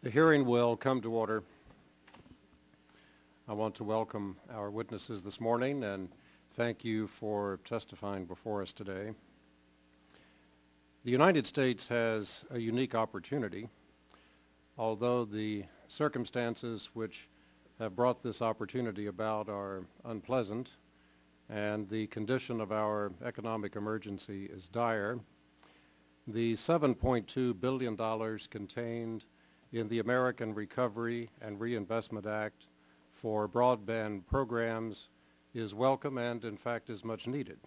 The hearing will come to order. I want to welcome our witnesses this morning and thank you for testifying before us today. The United States has a unique opportunity, although the circumstances which have brought this opportunity about are unpleasant and the condition of our economic emergency is dire. The $7.2 billion contained in the American Recovery and Reinvestment Act for broadband programs is welcome and, in fact, is much needed.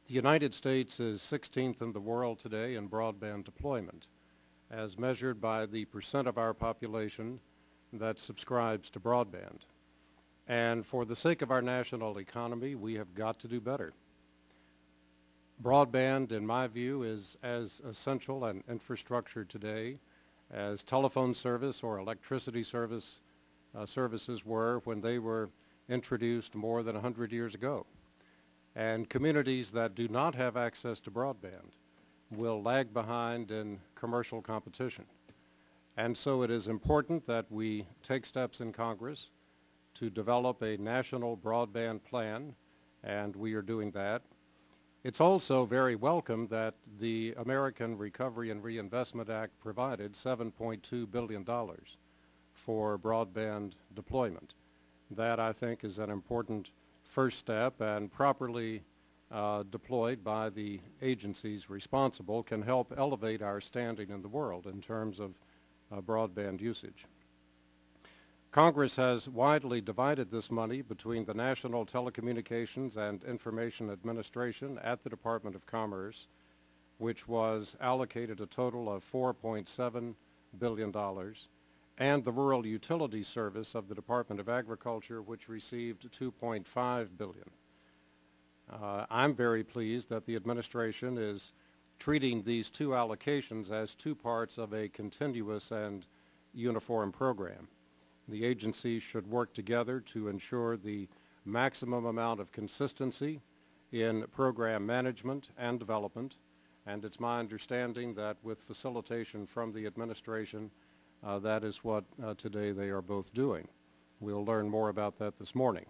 The United States is 16th in the world today in broadband deployment, as measured by the percent of our population that subscribes to broadband. And for the sake of our national economy, we have got to do better. Broadband, in my view, is as essential an infrastructure today as telephone service or electricity services were when they were introduced more than 100 years ago. And communities that do not have access to broadband will lag behind in commercial competition. And so it is important that we take steps in Congress to develop a national broadband plan, and we are doing that. It's also very welcome that the American Recovery and Reinvestment Act provided $7.2 billion for broadband deployment. That, I think, is an important first step, and properly deployed by the agencies responsible can help elevate our standing in the world in terms of broadband usage. Congress has widely divided this money between the National Telecommunications and Information Administration at the Department of Commerce, which was allocated a total of $4.7 billion, and the Rural Utilities Service of the Department of Agriculture, which received $2.5 billion. I'm very pleased that the administration is treating these two allocations as two parts of a continuous and uniform program. The agencies should work together to ensure the maximum amount of consistency in program management and development, and it's my understanding that with facilitation from the administration, that is what today they are both doing. We'll learn more about that this morning.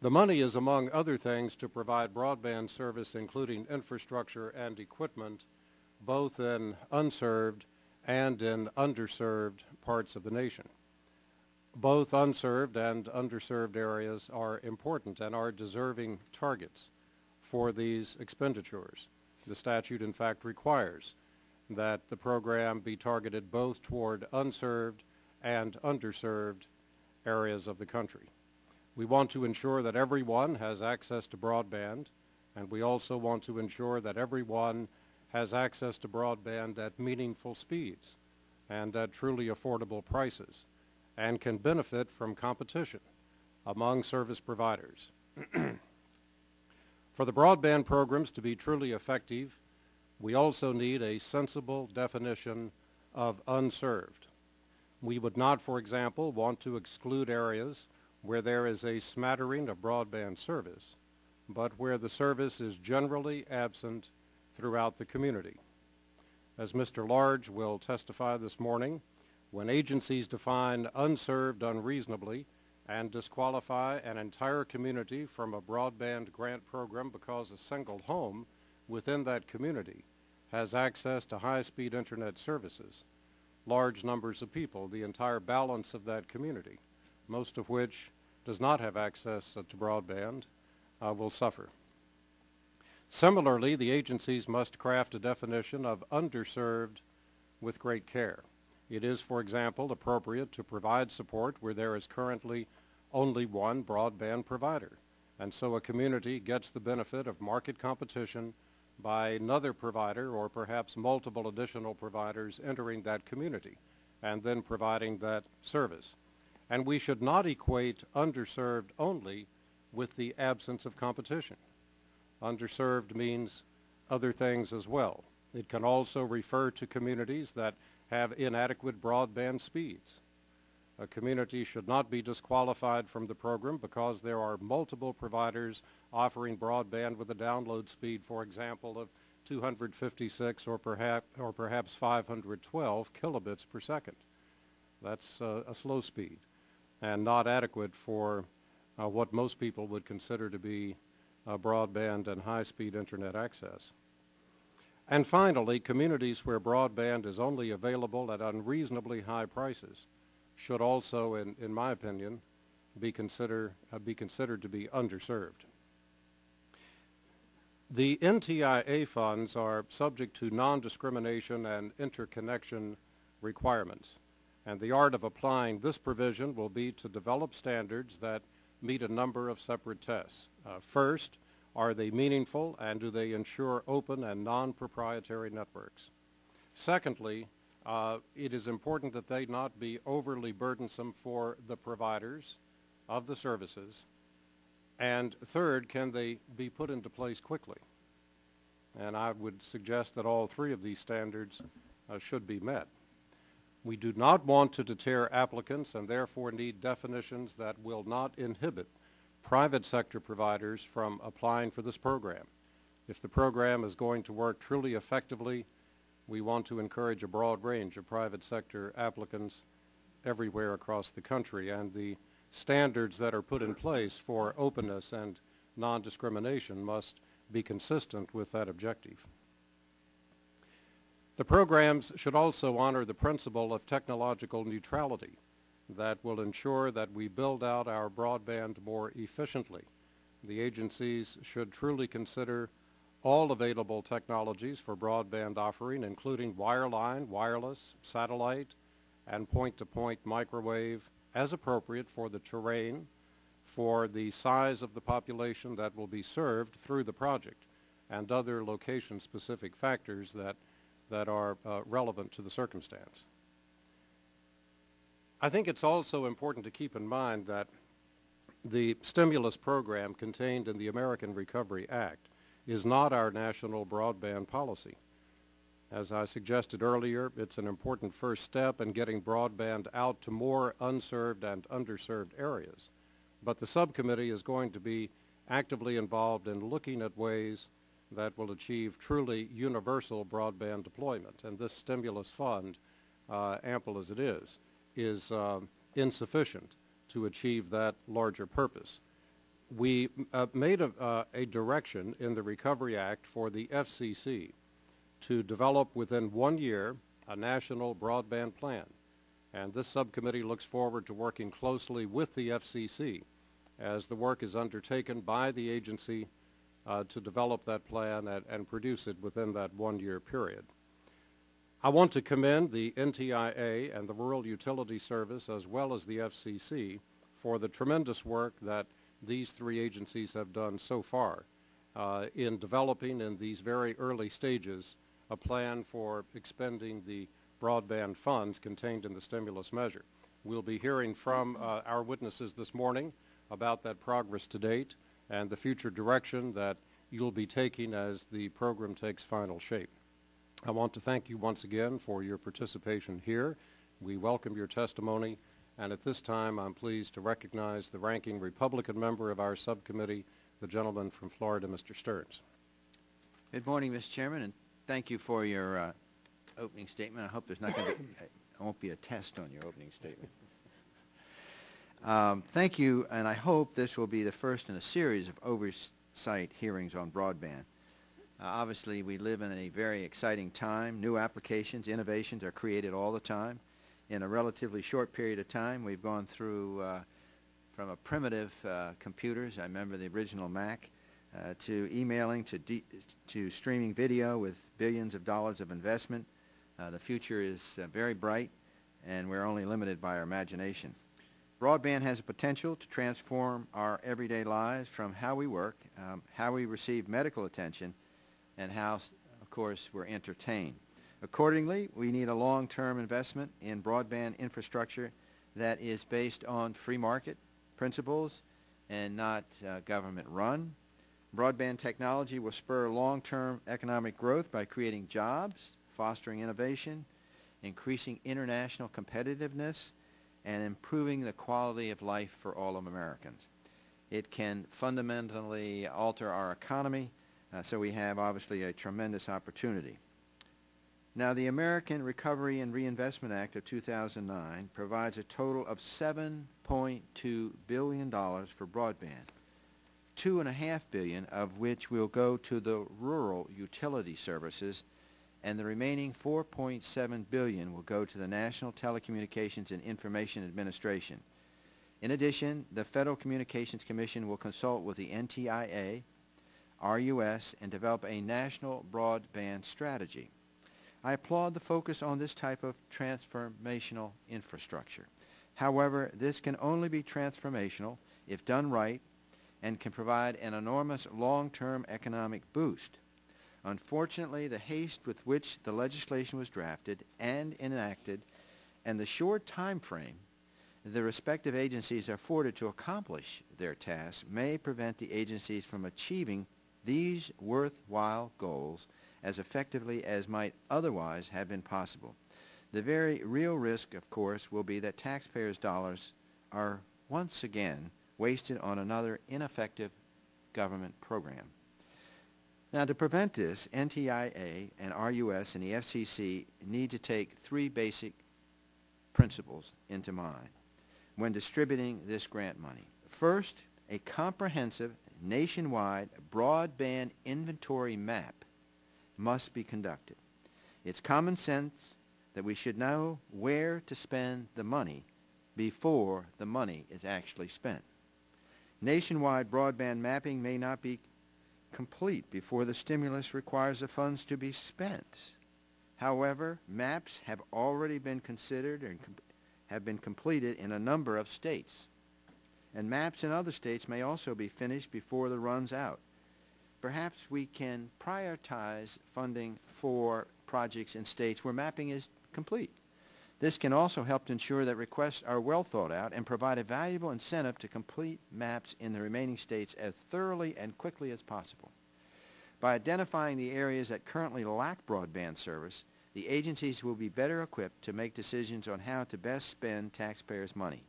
The money is, among other things, to provide broadband service, including infrastructure and equipment, both in unserved and in underserved parts of the nation. Both unserved and underserved areas are important and are deserving targets for these expenditures. The statute, in fact, requires that the program be targeted both toward unserved and underserved areas of the country. We want to ensure that everyone has access to broadband, and we also want to ensure that everyone has access to broadband at meaningful speeds and at truly affordable prices, and can benefit from competition among service providers. For the broadband programs to be truly effective, we also need a sensible definition of unserved. We would not, for example, want to exclude areas where there is a smattering of broadband service, but where the service is generally absent throughout the community. As Mr. Large will testify this morning, when agencies define unserved unreasonably and disqualify an entire community from a broadband grant program because a single home within that community has access to high-speed internet services, large numbers of people, the entire balance of that community, most of which does not have access to broadband, will suffer. Similarly, the agencies must craft a definition of underserved with great care. It is, for example, appropriate to provide support where there is currently only one broadband provider, and so a community gets the benefit of market competition by another provider or perhaps multiple additional providers entering that community and then providing that service. And we should not equate underserved only with the absence of competition. Underserved means other things as well. It can also refer to communities that have inadequate broadband speeds. A community should not be disqualified from the program because there are multiple providers offering broadband with a download speed, for example, of 256 or perhaps 512 kilobits per second. That's a slow speed and not adequate for what most people would consider to be broadband and high-speed internet access. And finally, communities where broadband is only available at unreasonably high prices should also, in my opinion, be considered to be underserved. The NTIA funds are subject to non-discrimination and interconnection requirements, and the art of applying this provision will be to develop standards that meet a number of separate tests. First, are they meaningful, and do they ensure open and non-proprietary networks? Secondly, it is important that they not be overly burdensome for the providers of the services. And third, can they be put into place quickly? And I would suggest that all three of these standards should be met. We do not want to deter applicants and therefore need definitions that will not inhibit private sector providers from applying for this program. If the program is going to work truly effectively, we want to encourage a broad range of private sector applicants everywhere across the country, and the standards that are put in place for openness and non-discrimination must be consistent with that objective. The programs should also honor the principle of technological neutrality that will ensure that we build out our broadband more efficiently. The agencies should truly consider all available technologies for broadband offering, including wireline, wireless, satellite, and point-to-point microwave, as appropriate for the terrain, for the size of the population that will be served through the project, and other location-specific factors that are relevant to the circumstance. I think it's also important to keep in mind that the stimulus program contained in the American Recovery Act is not our national broadband policy. As I suggested earlier, it's an important first step in getting broadband out to more unserved and underserved areas. But the subcommittee is going to be actively involved in looking at ways that will achieve truly universal broadband deployment. And this stimulus fund, ample as it is insufficient to achieve that larger purpose. We made a direction in the Recovery Act for the FCC to develop within 1 year a national broadband plan. And this subcommittee looks forward to working closely with the FCC as the work is undertaken by the agency to develop that plan and produce it within that 1 year period. I want to commend the NTIA and the Rural Utility Service as well as the FCC for the tremendous work that these three agencies have done so far in developing in these very early stages a plan for expending the broadband funds contained in the stimulus measure. We'll be hearing from our witnesses this morning about that progress to date and the future direction that you'll be taking as the program takes final shape. I want to thank you once again for your participation here. We welcome your testimony, and at this time I'm pleased to recognize the ranking Republican member of our subcommittee, the gentleman from Florida, Mr. Stearns. Good morning, Mr. Chairman, and thank you for your opening statement. I hope there's not going to be, won't be a test on your opening statement. Thank you, and I hope this will be the first in a series of oversight hearings on broadband. Obviously, we live in a very exciting time. New applications, innovations are created all the time. In a relatively short period of time, we've gone through from a primitive computers, I remember the original Mac, to emailing, to streaming video with billions of dollars of investment. The future is very bright, and we're only limited by our imagination. Broadband has the potential to transform our everyday lives from how we work, how we receive medical attention, and how, of course, we're entertained. Accordingly, we need a long-term investment in broadband infrastructure that is based on free market principles and not government-run. Broadband technology will spur long-term economic growth by creating jobs, fostering innovation, increasing international competitiveness, and improving the quality of life for all of Americans. It can fundamentally alter our economy So we have obviously a tremendous opportunity. Now, the American Recovery and Reinvestment Act of 2009 provides a total of $7.2 billion for broadband, $2.5 billion of which will go to the rural utility services, and the remaining $4.7 billion will go to the National Telecommunications and Information Administration. In addition, the Federal Communications Commission will consult with the NTIA, RUS, and develop a national broadband strategy. I applaud the focus on this type of transformational infrastructure. However, this can only be transformational if done right and can provide an enormous long-term economic boost. Unfortunately, the haste with which the legislation was drafted and enacted and the short time frame the respective agencies are afforded to accomplish their tasks may prevent the agencies from achieving these worthwhile goals as effectively as might otherwise have been possible. The very real risk, of course, will be that taxpayers' dollars are once again wasted on another ineffective government program. Now, to prevent this, NTIA and RUS and the FCC need to take three basic principles into mind when distributing this grant money. First, a comprehensive nationwide broadband inventory map must be conducted. It's common sense that we should know where to spend the money before the money is actually spent. Nationwide broadband mapping may not be complete before the stimulus requires the funds to be spent. However, maps have already been considered and have been completed in a number of states. And maps in other states may also be finished before the run's out. Perhaps we can prioritize funding for projects in states where mapping is complete. This can also help to ensure that requests are well thought out and provide a valuable incentive to complete maps in the remaining states as thoroughly and quickly as possible. By identifying the areas that currently lack broadband service, the agencies will be better equipped to make decisions on how to best spend taxpayers' money.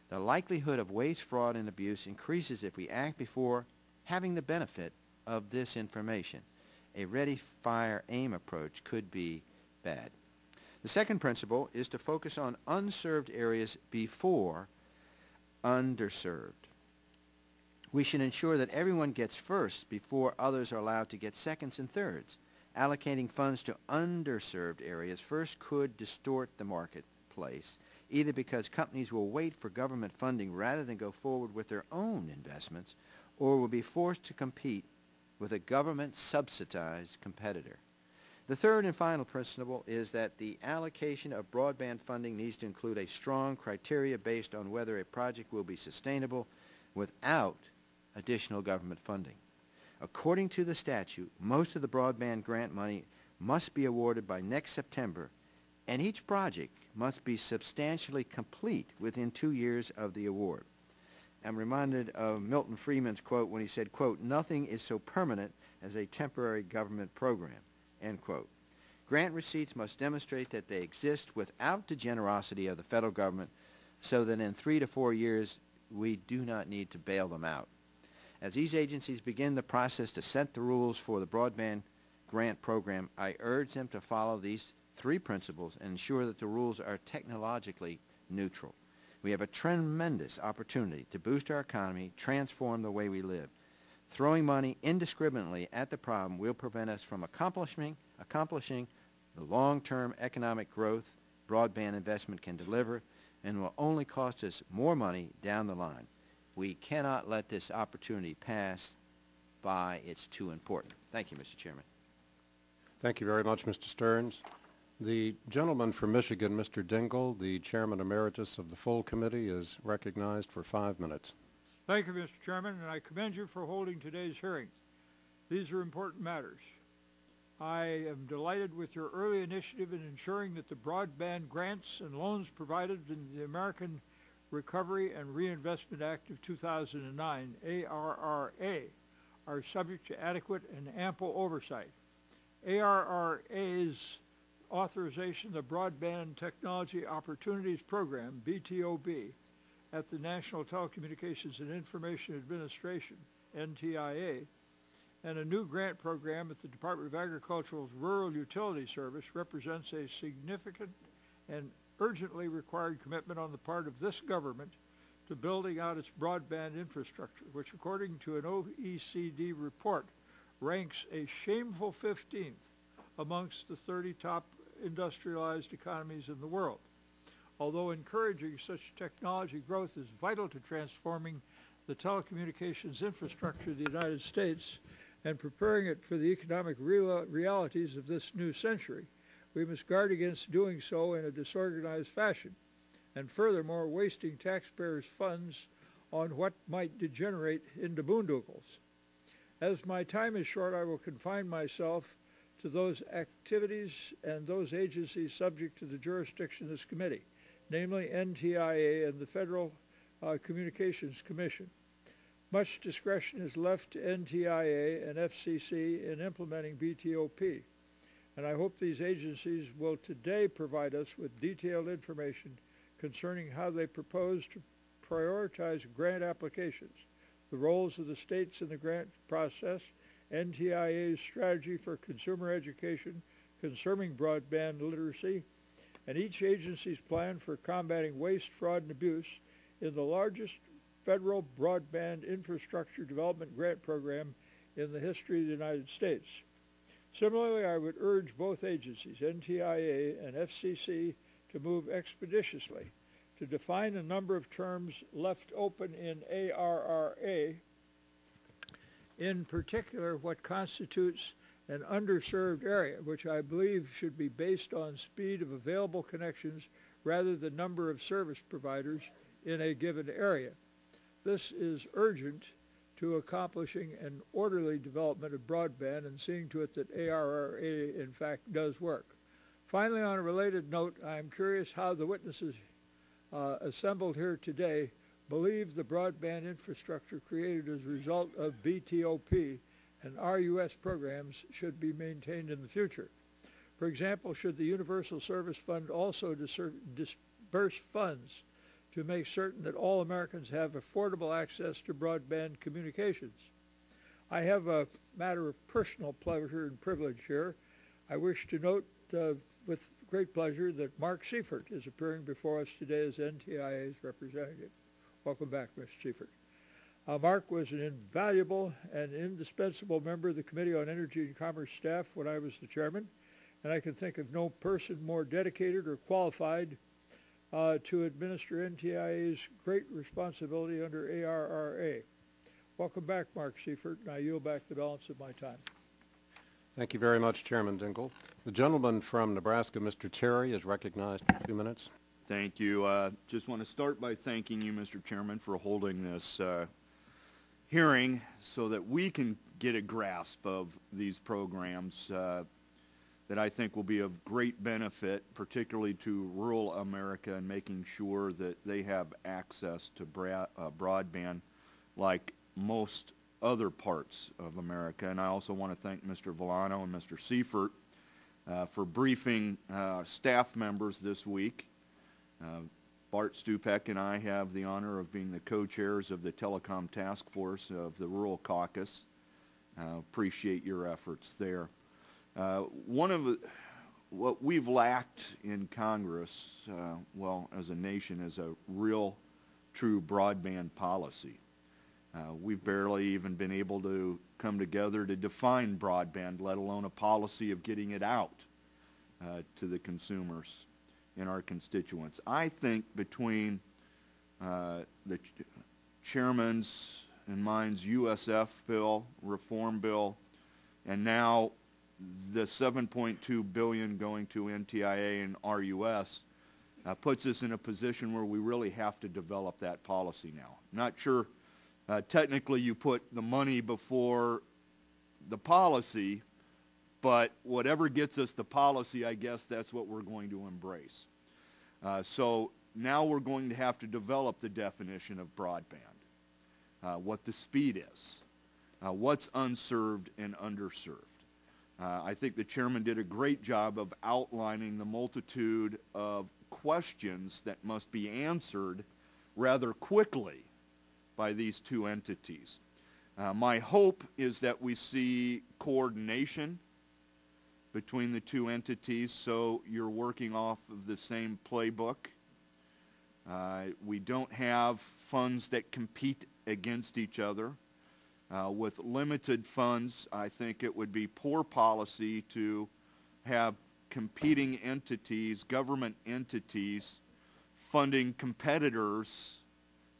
The likelihood of waste, fraud, and abuse increases if we act before having the benefit of this information. A ready, fire, aim approach could be bad. The second principle is to focus on unserved areas before underserved. We should ensure that everyone gets first before others are allowed to get seconds and thirds. Allocating funds to underserved areas first could distort the marketplace, either because companies will wait for government funding rather than go forward with their own investments, or will be forced to compete with a government-subsidized competitor. The third and final principle is that the allocation of broadband funding needs to include a strong criteria based on whether a project will be sustainable without additional government funding. According to the statute, most of the broadband grant money must be awarded by next September, and each project must be substantially complete within 2 years of the award. I'm reminded of Milton Friedman's quote when he said, quote, "Nothing is so permanent as a temporary government program," end quote. Grant receipts must demonstrate that they exist without the generosity of the federal government so that in 3 to 4 years we do not need to bail them out. As these agencies begin the process to set the rules for the broadband grant program, I urge them to follow these three principles and ensure that the rules are technologically neutral. We have a tremendous opportunity to boost our economy, transform the way we live. Throwing money indiscriminately at the problem will prevent us from accomplishing the long-term economic growth broadband investment can deliver, and will only cost us more money down the line. We cannot let this opportunity pass by. It's too important. Thank you, Mr. Chairman. Thank you very much, Mr. Stearns. The gentleman from Michigan, Mr. Dingell, the chairman emeritus of the full committee, is recognized for 5 minutes. Thank you, Mr. Chairman, and I commend you for holding today's hearing. These are important matters. I am delighted with your early initiative in ensuring that the broadband grants and loans provided in the American Recovery and Reinvestment Act of 2009, ARRA, are subject to adequate and ample oversight. ARRA's authorization of the Broadband Technology Opportunities Program, BTOB, at the National Telecommunications and Information Administration, NTIA, and a new grant program at the Department of Agriculture's Rural Utility Service represents a significant and urgently required commitment on the part of this government to building out its broadband infrastructure, which according to an OECD report ranks a shameful 15th amongst the 30 top industrialized economies in the world. Although encouraging such technology growth is vital to transforming the telecommunications infrastructure of the United States and preparing it for the economic realities of this new century, we must guard against doing so in a disorganized fashion, and furthermore wasting taxpayers' funds on what might degenerate into boondoggles. As my time is short, I will confine myself to those activities and those agencies subject to the jurisdiction of this committee, namely NTIA and the Federal Communications Commission. Much discretion is left to NTIA and FCC in implementing BTOP, and I hope these agencies will today provide us with detailed information concerning how they propose to prioritize grant applications, the roles of the states in the grant process, NTIA's strategy for consumer education concerning broadband literacy, and each agency's plan for combating waste, fraud, and abuse in the largest federal broadband infrastructure development grant program in the history of the United States. Similarly, I would urge both agencies, NTIA and FCC, to move expeditiously to define a number of terms left open in ARRA, in particular what constitutes an underserved area, which I believe should be based on speed of available connections rather than number of service providers in a given area. This is urgent to accomplishing an orderly development of broadband and seeing to it that ARRA, in fact, does work. Finally, on a related note, I am curious how the witnesses assembled here today believe the broadband infrastructure created as a result of BTOP and RUS programs should be maintained in the future. For example, should the Universal Service Fund also disburse funds to make certain that all Americans have affordable access to broadband communications? I have a matter of personal pleasure and privilege here. I wish to note with great pleasure that Mark Seifert is appearing before us today as NTIA's representative. Welcome back, Mr. Seifert. Mark was an invaluable and indispensable member of the Committee on Energy and Commerce staff when I was the chairman, and I can think of no person more dedicated or qualified to administer NTIA's great responsibility under ARRA. Welcome back, Mark Seifert, and I yield back the balance of my time. Thank you very much, Chairman Dingell. The gentleman from Nebraska, Mr. Terry, is recognized for 2 minutes. Thank you. Just want to start by thanking you, Mr. Chairman, for holding this hearing so that we can get a grasp of these programs that I think will be of great benefit, particularly to rural America, and making sure that they have access to broadband like most other parts of America. And I also want to thank Mr. Villano and Mr. Seifert for briefing staff members this week. Bart Stupak and I have the honor of being the co-chairs of the Telecom Task Force of the Rural Caucus. Appreciate your efforts there. What we've lacked in Congress, well, as a nation, is a real, true broadband policy. We've barely even been able to come together to define broadband, let alone a policy of getting it out to the consumers and our constituents. I think between the chairman's and mine's USF bill, reform bill, and now the $7.2 billion going to NTIA and RUS puts us in a position where we really have to develop that policy now. Not sure technically you put the money before the policy, but whatever gets us the policy, I guess that's what we're going to embrace. So now we're going to have to develop the definition of broadband, what the speed is, what's unserved and underserved. I think the chairman did a great job of outlining the multitude of questions that must be answered rather quickly by these two entities. My hope is that we see coordination between the two entities so you're working off of the same playbook. We don't have funds that compete against each other. With limited funds, I think it would be poor policy to have competing entities, government entities, funding competitors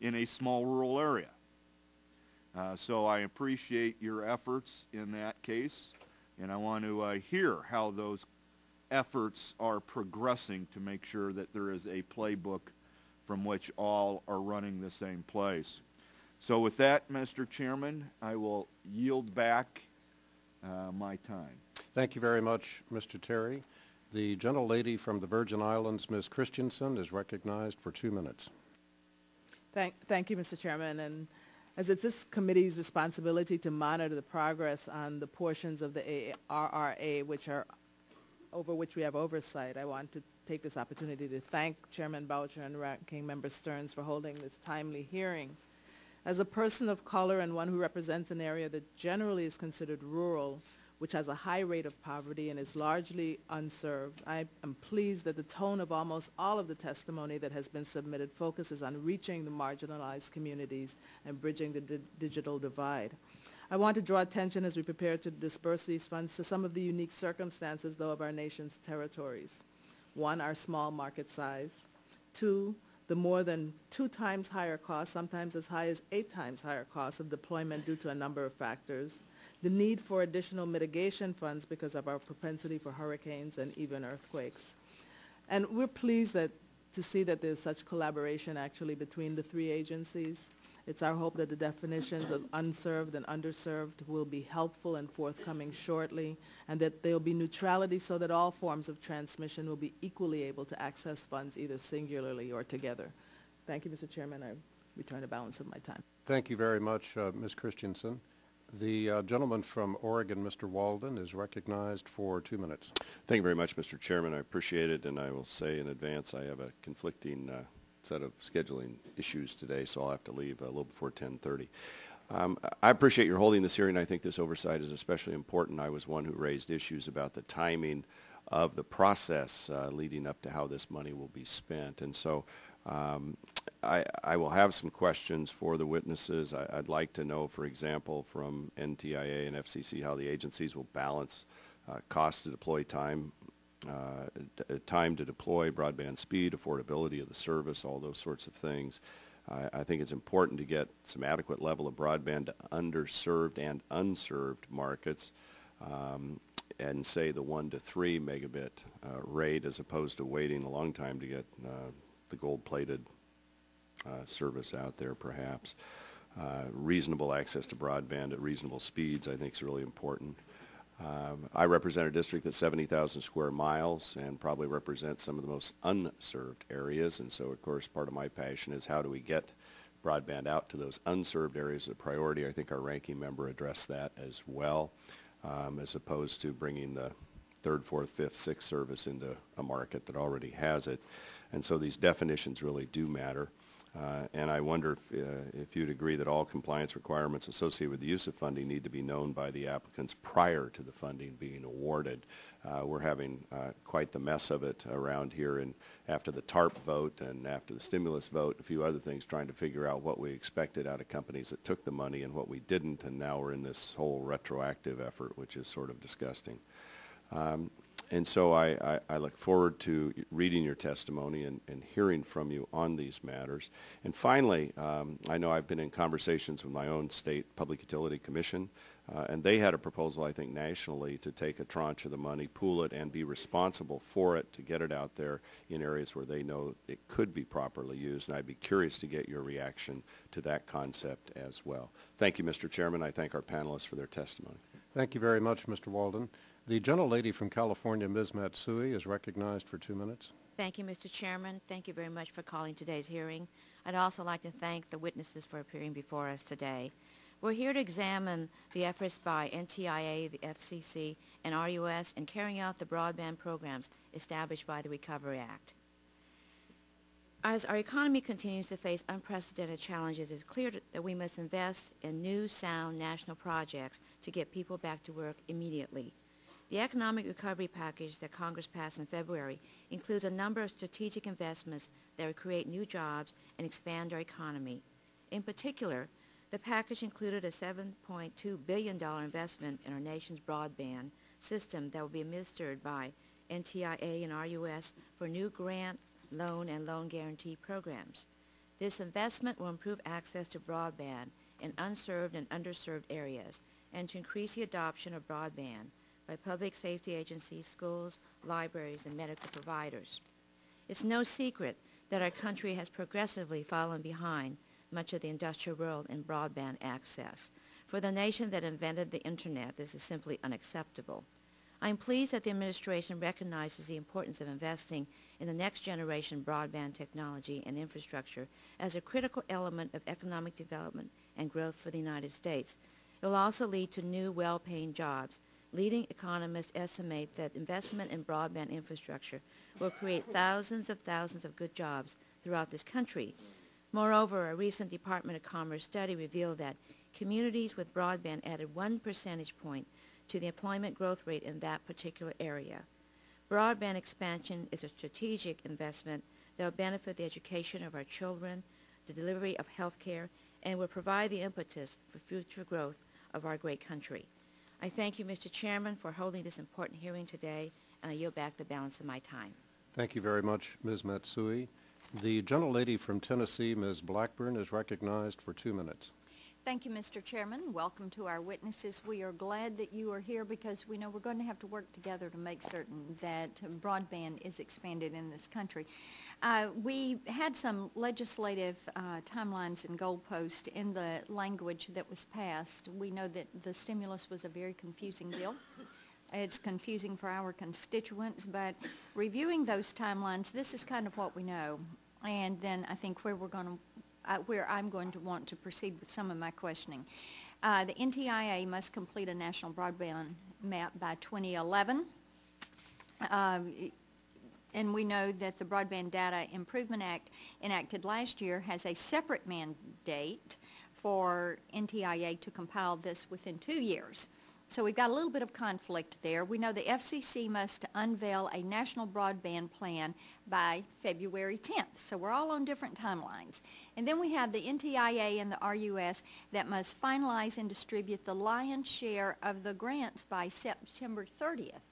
in a small rural area. So I appreciate your efforts in that case, and I want to hear how those efforts are progressing to make sure that there is a playbook from which all are running the same place. So with that, Mr. Chairman, I will yield back my time. Thank you very much, Mr. Terry. The gentlelady from the Virgin Islands, Ms. Christensen, is recognized for 2 minutes. Thank you, Mr. Chairman. And as it's this committee's responsibility to monitor the progress on the portions of the RRA over which we have oversight, I want to take this opportunity to thank Chairman Boucher and Ranking Member Stearns for holding this timely hearing. As a person of color and one who represents an area that generally is considered rural, which has a high rate of poverty and is largely unserved, I am pleased that the tone of almost all of the testimony that has been submitted focuses on reaching the marginalized communities and bridging the digital divide. I want to draw attention as we prepare to disperse these funds to some of the unique circumstances, though, of our nation's territories. 1, our small market size. 2, the more than 2 times higher cost, sometimes as high as 8 times higher cost of deployment due to a number of factors. The need for additional mitigation funds because of our propensity for hurricanes and even earthquakes. And we're pleased to see that there's such collaboration actually between the 3 agencies. It's our hope that the definitions of unserved and underserved will be helpful and forthcoming shortly, and that there will be neutrality so that all forms of transmission will be equally able to access funds either singularly or together. Thank you, Mr. Chairman. I return the balance of my time. Thank you very much, Ms. Christensen. The gentleman from Oregon, Mr. Walden, is recognized for 2 minutes. Thank you very much, Mr. Chairman. I appreciate it, and I will say in advance I have a conflicting set of scheduling issues today, so I'll have to leave a little before 10:30. I appreciate your holding this hearing. I think this oversight is especially important. I was one who raised issues about the timing of the process leading up to how this money will be spent, and so I will have some questions for the witnesses. I'd like to know, for example, from NTIA and FCC, how the agencies will balance cost to deploy time, time to deploy, broadband speed, affordability of the service, all those sorts of things. I think it's important to get some adequate level of broadband to underserved and unserved markets, and say the 1 to 3 megabit rate, as opposed to waiting a long time to get the gold-plated service out there, perhaps. Reasonable access to broadband at reasonable speeds, I think, is really important. I represent a district that's 70,000 square miles and probably represents some of the most unserved areas, and so, of course, part of my passion is how do we get broadband out to those unserved areas of priority. I think our ranking member addressed that as well, as opposed to bringing the 3rd, 4th, 5th, 6th service into a market that already has it. And so these definitions really do matter. And I wonder if you'd agree that all compliance requirements associated with the use of funding need to be known by the applicants prior to the funding being awarded. We're having quite the mess of it around here, and after the TARP vote and after the stimulus vote, a few other things, trying to figure out what we expected out of companies that took the money and what we didn't, and now we're in this whole retroactive effort, which is sort of disgusting. And so I look forward to reading your testimony and hearing from you on these matters. And finally, I know I've been in conversations with my own state Public Utility Commission, and they had a proposal, I think, nationally to take a tranche of the money, pool it, and be responsible for it to get it out there in areas where they know it could be properly used. And I'd be curious to get your reaction to that concept as well. Thank you, Mr. Chairman. I thank our panelists for their testimony. Thank you very much, Mr. Walden. The gentlelady from California, Ms. Matsui, is recognized for 2 minutes. Thank you, Mr. Chairman. Thank you very much for calling today's hearing. I'd also like to thank the witnesses for appearing before us today. We're here to examine the efforts by NTIA, the FCC, and RUS in carrying out the broadband programs established by the Recovery Act. As our economy continues to face unprecedented challenges, it's clear that we must invest in new, sound national projects to get people back to work immediately. The economic recovery package that Congress passed in February includes a number of strategic investments that will create new jobs and expand our economy. In particular, the package included a $7.2 billion investment in our nation's broadband system that will be administered by NTIA and RUS for new grant, loan, and loan guarantee programs. This investment will improve access to broadband in unserved and underserved areas and to increase the adoption of broadband by public safety agencies, schools, libraries, and medical providers. It's no secret that our country has progressively fallen behind much of the industrial world in broadband access. For the nation that invented the Internet, this is simply unacceptable. I'm pleased that the administration recognizes the importance of investing in the next generation broadband technology and infrastructure as a critical element of economic development and growth for the United States. It will also lead to new, well-paying jobs. Leading economists estimate that investment in broadband infrastructure will create thousands of good jobs throughout this country. Moreover, a recent Department of Commerce study revealed that communities with broadband added 1 percentage point to the employment growth rate in that particular area. Broadband expansion is a strategic investment that will benefit the education of our children, the delivery of health care, and will provide the impetus for future growth of our great country. I thank you, Mr. Chairman, for holding this important hearing today, and I yield back the balance of my time. Thank you very much, Ms. Matsui. The gentlelady from Tennessee, Ms. Blackburn, is recognized for 2 minutes. Thank you, Mr. Chairman. Welcome to our witnesses. We are glad that you are here because we know we're going to have to work together to make certain that broadband is expanded in this country. We had some legislative timelines and goalposts in the language that was passed. We know that the stimulus was a very confusing bill. It's confusing for our constituents, but reviewing those timelines, this is kind of what we know. And then I think where I'm going to want to proceed with some of my questioning. The NTIA must complete a national broadband map by 2011. And we know that the Broadband Data Improvement Act enacted last year has a separate mandate for NTIA to compile this within 2 years. So we've got a little bit of conflict there. We know the FCC must unveil a national broadband plan by February 10th. So we're all on different timelines. And then we have the NTIA and the RUS that must finalize and distribute the lion's share of the grants by September 30th,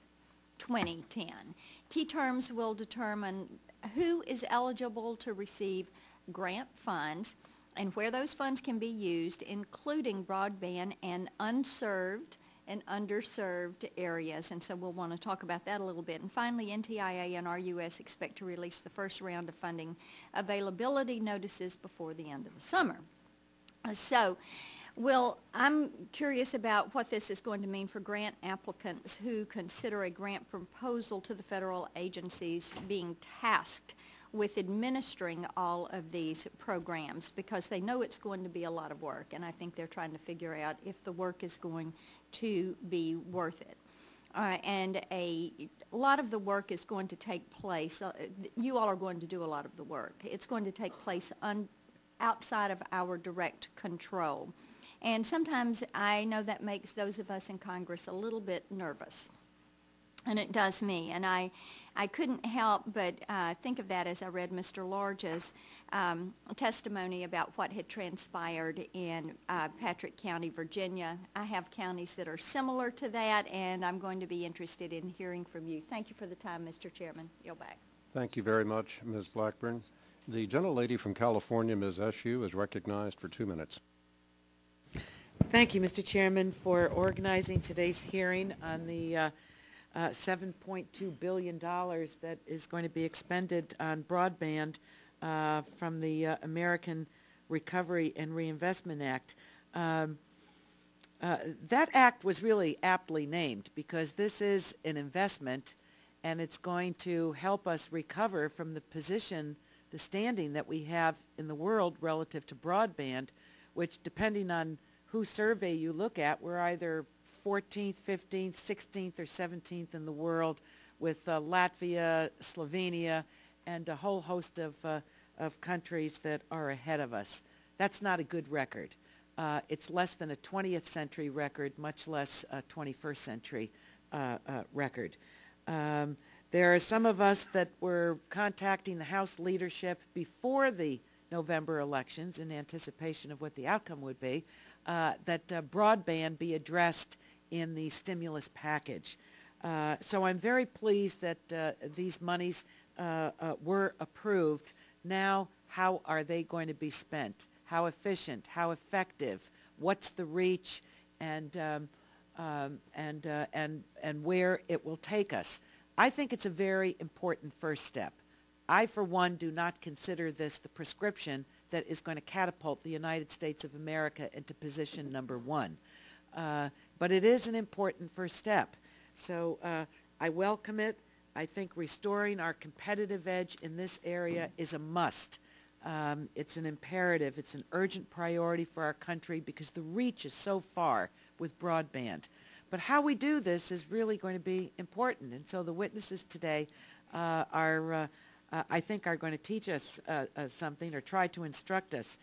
2010. Key terms will determine who is eligible to receive grant funds and where those funds can be used, including broadband and unserved and underserved areas, and so we'll want to talk about that a little bit. And finally, NTIA and RUS expect to release the first round of funding availability notices before the end of the summer. I'm curious about what this is going to mean for grant applicants who consider a grant proposal to the federal agencies being tasked with administering all of these programs, because they know it's going to be a lot of work, and I think they're trying to figure out if the work is going to be worth it. And a lot of the work is going to take place, you all are going to do a lot of the work. It's going to take place outside of our direct control. And sometimes I know that makes those of us in Congress a little bit nervous. And it does me. And I couldn't help but think of that as I read Mr. Large's testimony about what had transpired in Patrick County, Virginia. I have counties that are similar to that, and I'm going to be interested in hearing from you. Thank you for the time, Mr. Chairman. Yield back. Thank you very much, Ms. Blackburn. The gentlelady from California, Ms. Eshoo, is recognized for 2 minutes. Thank you, Mr. Chairman, for organizing today's hearing on the $7.2 billion that is going to be expended on broadband from the American Recovery and Reinvestment Act. That act was really aptly named because this is an investment, and it's going to help us recover from the position, the standing that we have in the world relative to broadband, which, depending on whose survey you look at, we're either 14th, 15th, 16th, or 17th in the world, with Latvia, Slovenia, and a whole host of of countries that are ahead of us. That's not a good record. It's less than a 20th century record, much less a 21st century record. There are some of us that were contacting the House leadership before the November elections in anticipation of what the outcome would be, that broadband be addressed in the stimulus package. So I'm very pleased that these monies were approved. Now, how are they going to be spent? How efficient? How effective? What's the reach? And where it will take us? I think it's a very important first step. I, for one, do not consider this the prescription that is going to catapult the United States of America into position number one. But it is an important first step. So I welcome it. I think restoring our competitive edge in this area is a must. It's an imperative. It's an urgent priority for our country because the reach is so far with broadband. But how we do this is really going to be important. And so the witnesses today are, I think, are going to teach us something or try to instruct us.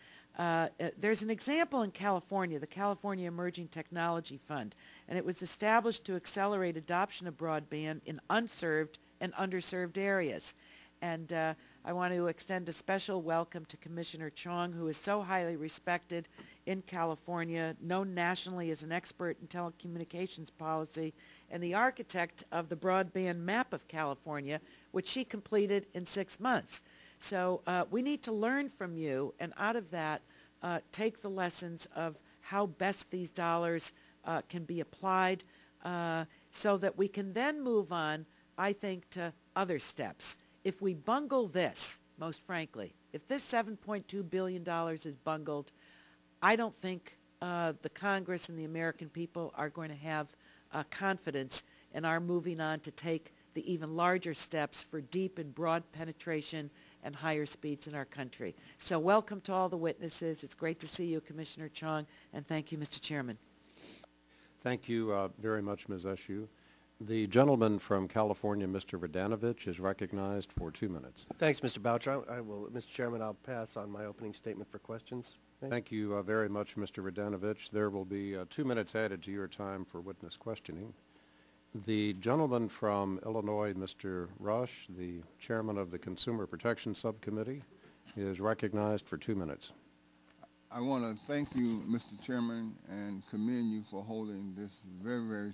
There's an example in California, the California Emerging Technology Fund, and it was established to accelerate adoption of broadband in unserved and underserved areas. And I want to extend a special welcome to Commissioner Chong, who is so highly respected in California, known nationally as an expert in telecommunications policy, and the architect of the broadband map of California, which she completed in 6 months. So we need to learn from you, and out of that, take the lessons of how best these dollars can be applied so that we can then move on, I think, to other steps. If we bungle this, most frankly, if this $7.2 billion is bungled, I don't think the Congress and the American people are going to have confidence in our moving on to take the even larger steps for deep and broad penetration and higher speeds in our country. So welcome to all the witnesses. It's great to see you, Commissioner Chong, and thank you, Mr. Chairman. Thank you very much, Ms. Eshoo. The gentleman from California, Mr. Radanovich, is recognized for 2 minutes. Thanks, Mr. Boucher. Mr. Chairman, I'll pass on my opening statement for questions. Thank you very much, Mr. Radanovich. There will be 2 minutes added to your time for witness questioning. The gentleman from Illinois, Mr. Rush, the chairman of the Consumer Protection Subcommittee, is recognized for 2 minutes. I want to thank you, Mr. Chairman, and commend you for holding this very, very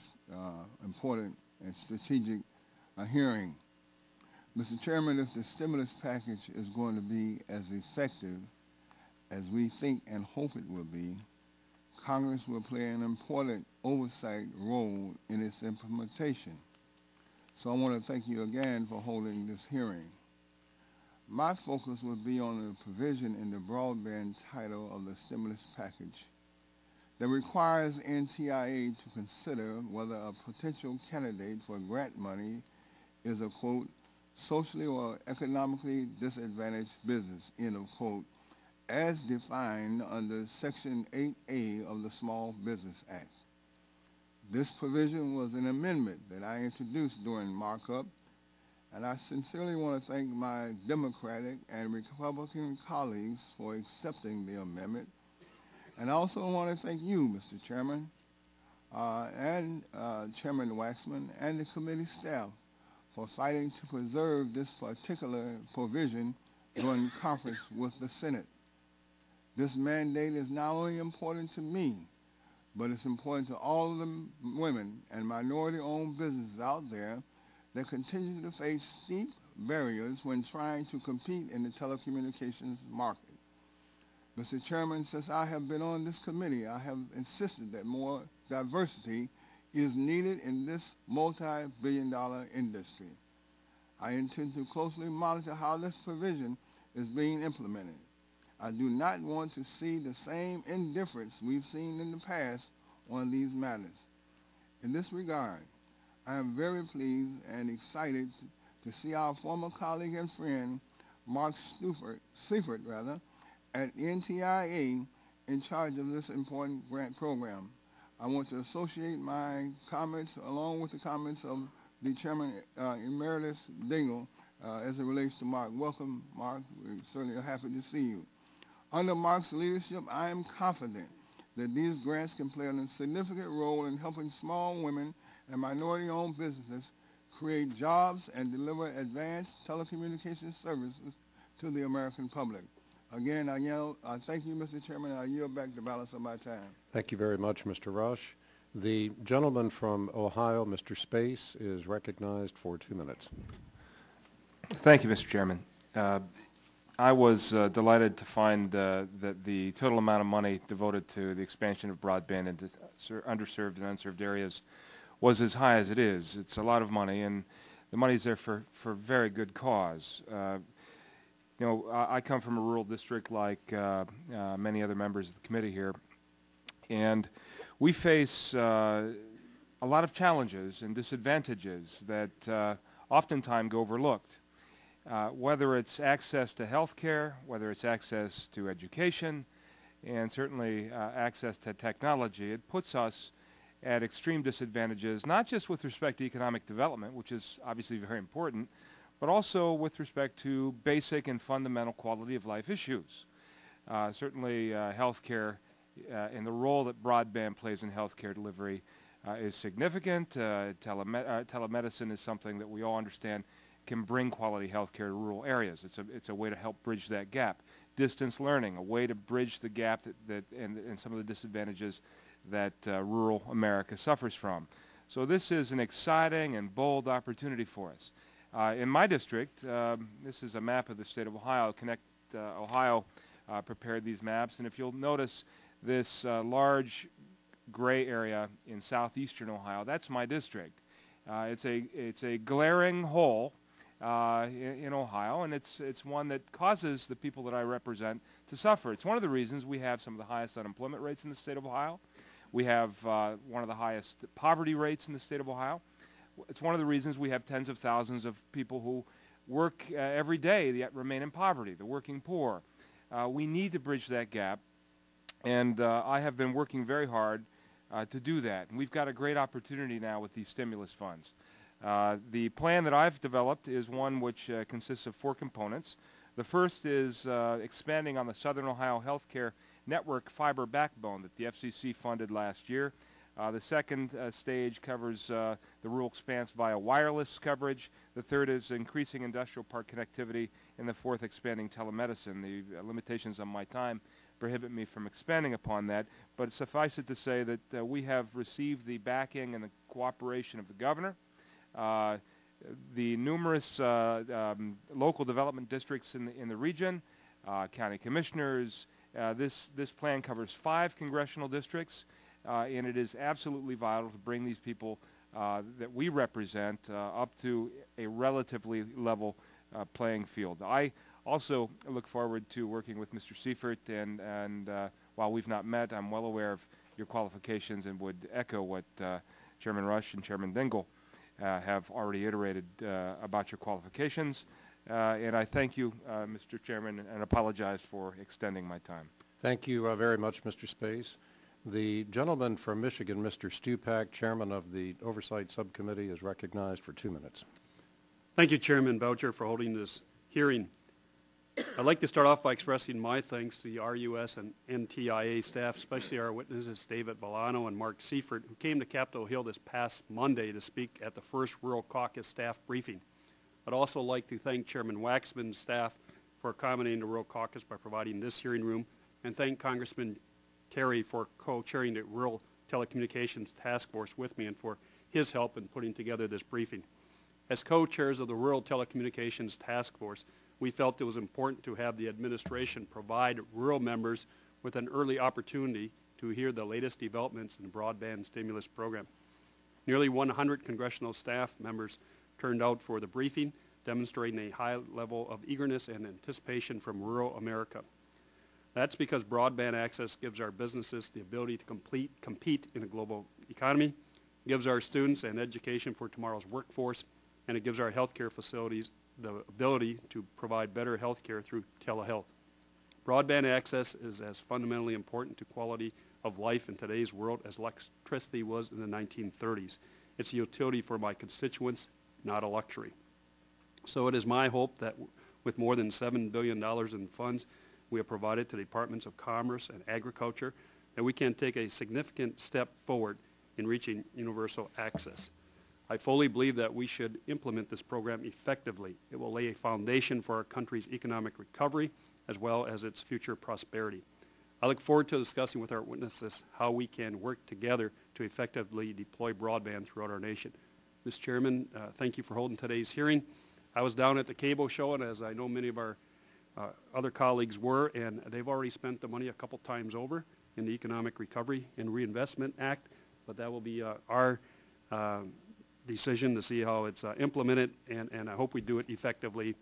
important and strategic hearing. Mr. Chairman, if the stimulus package is going to be as effective as we think and hope it will be, Congress will play an important oversight role in its implementation. So I want to thank you again for holding this hearing. My focus will be on the provision in the broadband title of the stimulus package that requires NTIA to consider whether a potential candidate for grant money is a, quote, socially or economically disadvantaged business, end of quote, as defined under Section 8A of the Small Business Act. This provision was an amendment that I introduced during markup, and I sincerely want to thank my Democratic and Republican colleagues for accepting the amendment. And I also want to thank you, Mr. Chairman, and Chairman Waxman and the committee staff for fighting to preserve this particular provision during conference with the Senate. This mandate is not only important to me, but it's important to all of the women and minority-owned businesses out there that continue to face steep barriers when trying to compete in the telecommunications market. Mr. Chairman, since I have been on this committee, I have insisted that more diversity is needed in this multi-billion-dollar industry. I intend to closely monitor how this provision is being implemented. I do not want to see the same indifference we've seen in the past on these matters. In this regard, I am very pleased and excited to see our former colleague and friend, Mark Seifert, at NTIA in charge of this important grant program. I want to associate my comments along with the comments of the Chairman Emeritus Dingell as it relates to Mark. Welcome, Mark. We're certainly happy to see you. Under Mark's leadership, I am confident that these grants can play a significant role in helping small women and minority-owned businesses create jobs and deliver advanced telecommunications services to the American public. Again, I thank you, Mr. Chairman, and I yield back the balance of my time. Thank you very much, Mr. Rush. The gentleman from Ohio, Mr. Space, is recognized for 2 minutes. Thank you, Mr. Chairman. I was delighted to find that the total amount of money devoted to the expansion of broadband into underserved and unserved areas was as high as it is. It's a lot of money, and the money's there for very good cause. You know, I come from a rural district like many other members of the committee here, and we face a lot of challenges and disadvantages that oftentimes go overlooked. Whether it's access to health care, whether it's access to education, and certainly access to technology, it puts us at extreme disadvantages, not just with respect to economic development, which is obviously very important, but also with respect to basic and fundamental quality of life issues. Certainly health care and the role that broadband plays in health care delivery is significant. Telemedicine is something that we all understand can bring quality health care to rural areas. It's a way to help bridge that gap. Distance learning, a way to bridge the gap and some of the disadvantages that rural America suffers from. So this is an exciting and bold opportunity for us. In my district, this is a map of the state of Ohio. Connect Ohio prepared these maps, and if you'll notice this large gray area in southeastern Ohio, that's my district. It's a glaring hole in Ohio, and it's one that causes the people that I represent to suffer. It's one of the reasons we have some of the highest unemployment rates in the state of Ohio. We have one of the highest poverty rates in the state of Ohio. It's one of the reasons we have tens of thousands of people who work every day yet remain in poverty, the working poor. We need to bridge that gap, and I have been working very hard to do that. And we've got a great opportunity now with these stimulus funds. The plan that I've developed is one which consists of 4 components. The first is expanding on the Southern Ohio Healthcare Network fiber backbone that the FCC funded last year. The second stage covers the rural expanse via wireless coverage. The third is increasing industrial park connectivity. And the fourth, expanding telemedicine. The limitations on my time prohibit me from expanding upon that, but suffice it to say that we have received the backing and the cooperation of the governor, the numerous local development districts in the region, county commissioners. This plan covers 5 congressional districts, and it is absolutely vital to bring these people that we represent up to a relatively level playing field. I also look forward to working with Mr. Seifert, and while we've not met, I'm well aware of your qualifications and would echo what Chairman Rush and Chairman Dingell have already iterated about your qualifications. And I thank you, Mr. Chairman, and apologize for extending my time. Thank you very much, Mr. Space. The gentleman from Michigan, Mr. Stupak, Chairman of the Oversight Subcommittee, is recognized for 2 minutes. Thank you, Chairman Boucher, for holding this hearing. I'd like to start off by expressing my thanks to the RUS and NTIA staff, especially our witnesses David Bolano and Mark Seifert, who came to Capitol Hill this past Monday to speak at the first Rural Caucus staff briefing. I'd also like to thank Chairman Waxman's staff for accommodating the Rural Caucus by providing this hearing room, and thank Congressman Terry for co-chairing the Rural Telecommunications Task Force with me and for his help in putting together this briefing. As co-chairs of the Rural Telecommunications Task Force, we felt it was important to have the administration provide rural members with an early opportunity to hear the latest developments in the broadband stimulus program. Nearly 100 congressional staff members turned out for the briefing, demonstrating a high level of eagerness and anticipation from rural America. That's because broadband access gives our businesses the ability to compete in a global economy, gives our students an education for tomorrow's workforce, and it gives our healthcare facilities the ability to provide better health care through telehealth. Broadband access is as fundamentally important to quality of life in today's world as electricity was in the 1930s. It's a utility for my constituents, not a luxury. So it is my hope that with more than $7 billion in funds we have provided to the Departments of Commerce and Agriculture, that we can take a significant step forward in reaching universal access. I fully believe that we should implement this program effectively. It will lay a foundation for our country's economic recovery as well as its future prosperity. I look forward to discussing with our witnesses how we can work together to effectively deploy broadband throughout our nation. Mr. Chairman, thank you for holding today's hearing. I was down at the cable show, and as I know many of our other colleagues were, and they've already spent the money a couple times over in the Economic Recovery and Reinvestment Act, but that will be our decision to see how it's implemented, and I hope we do it effectively.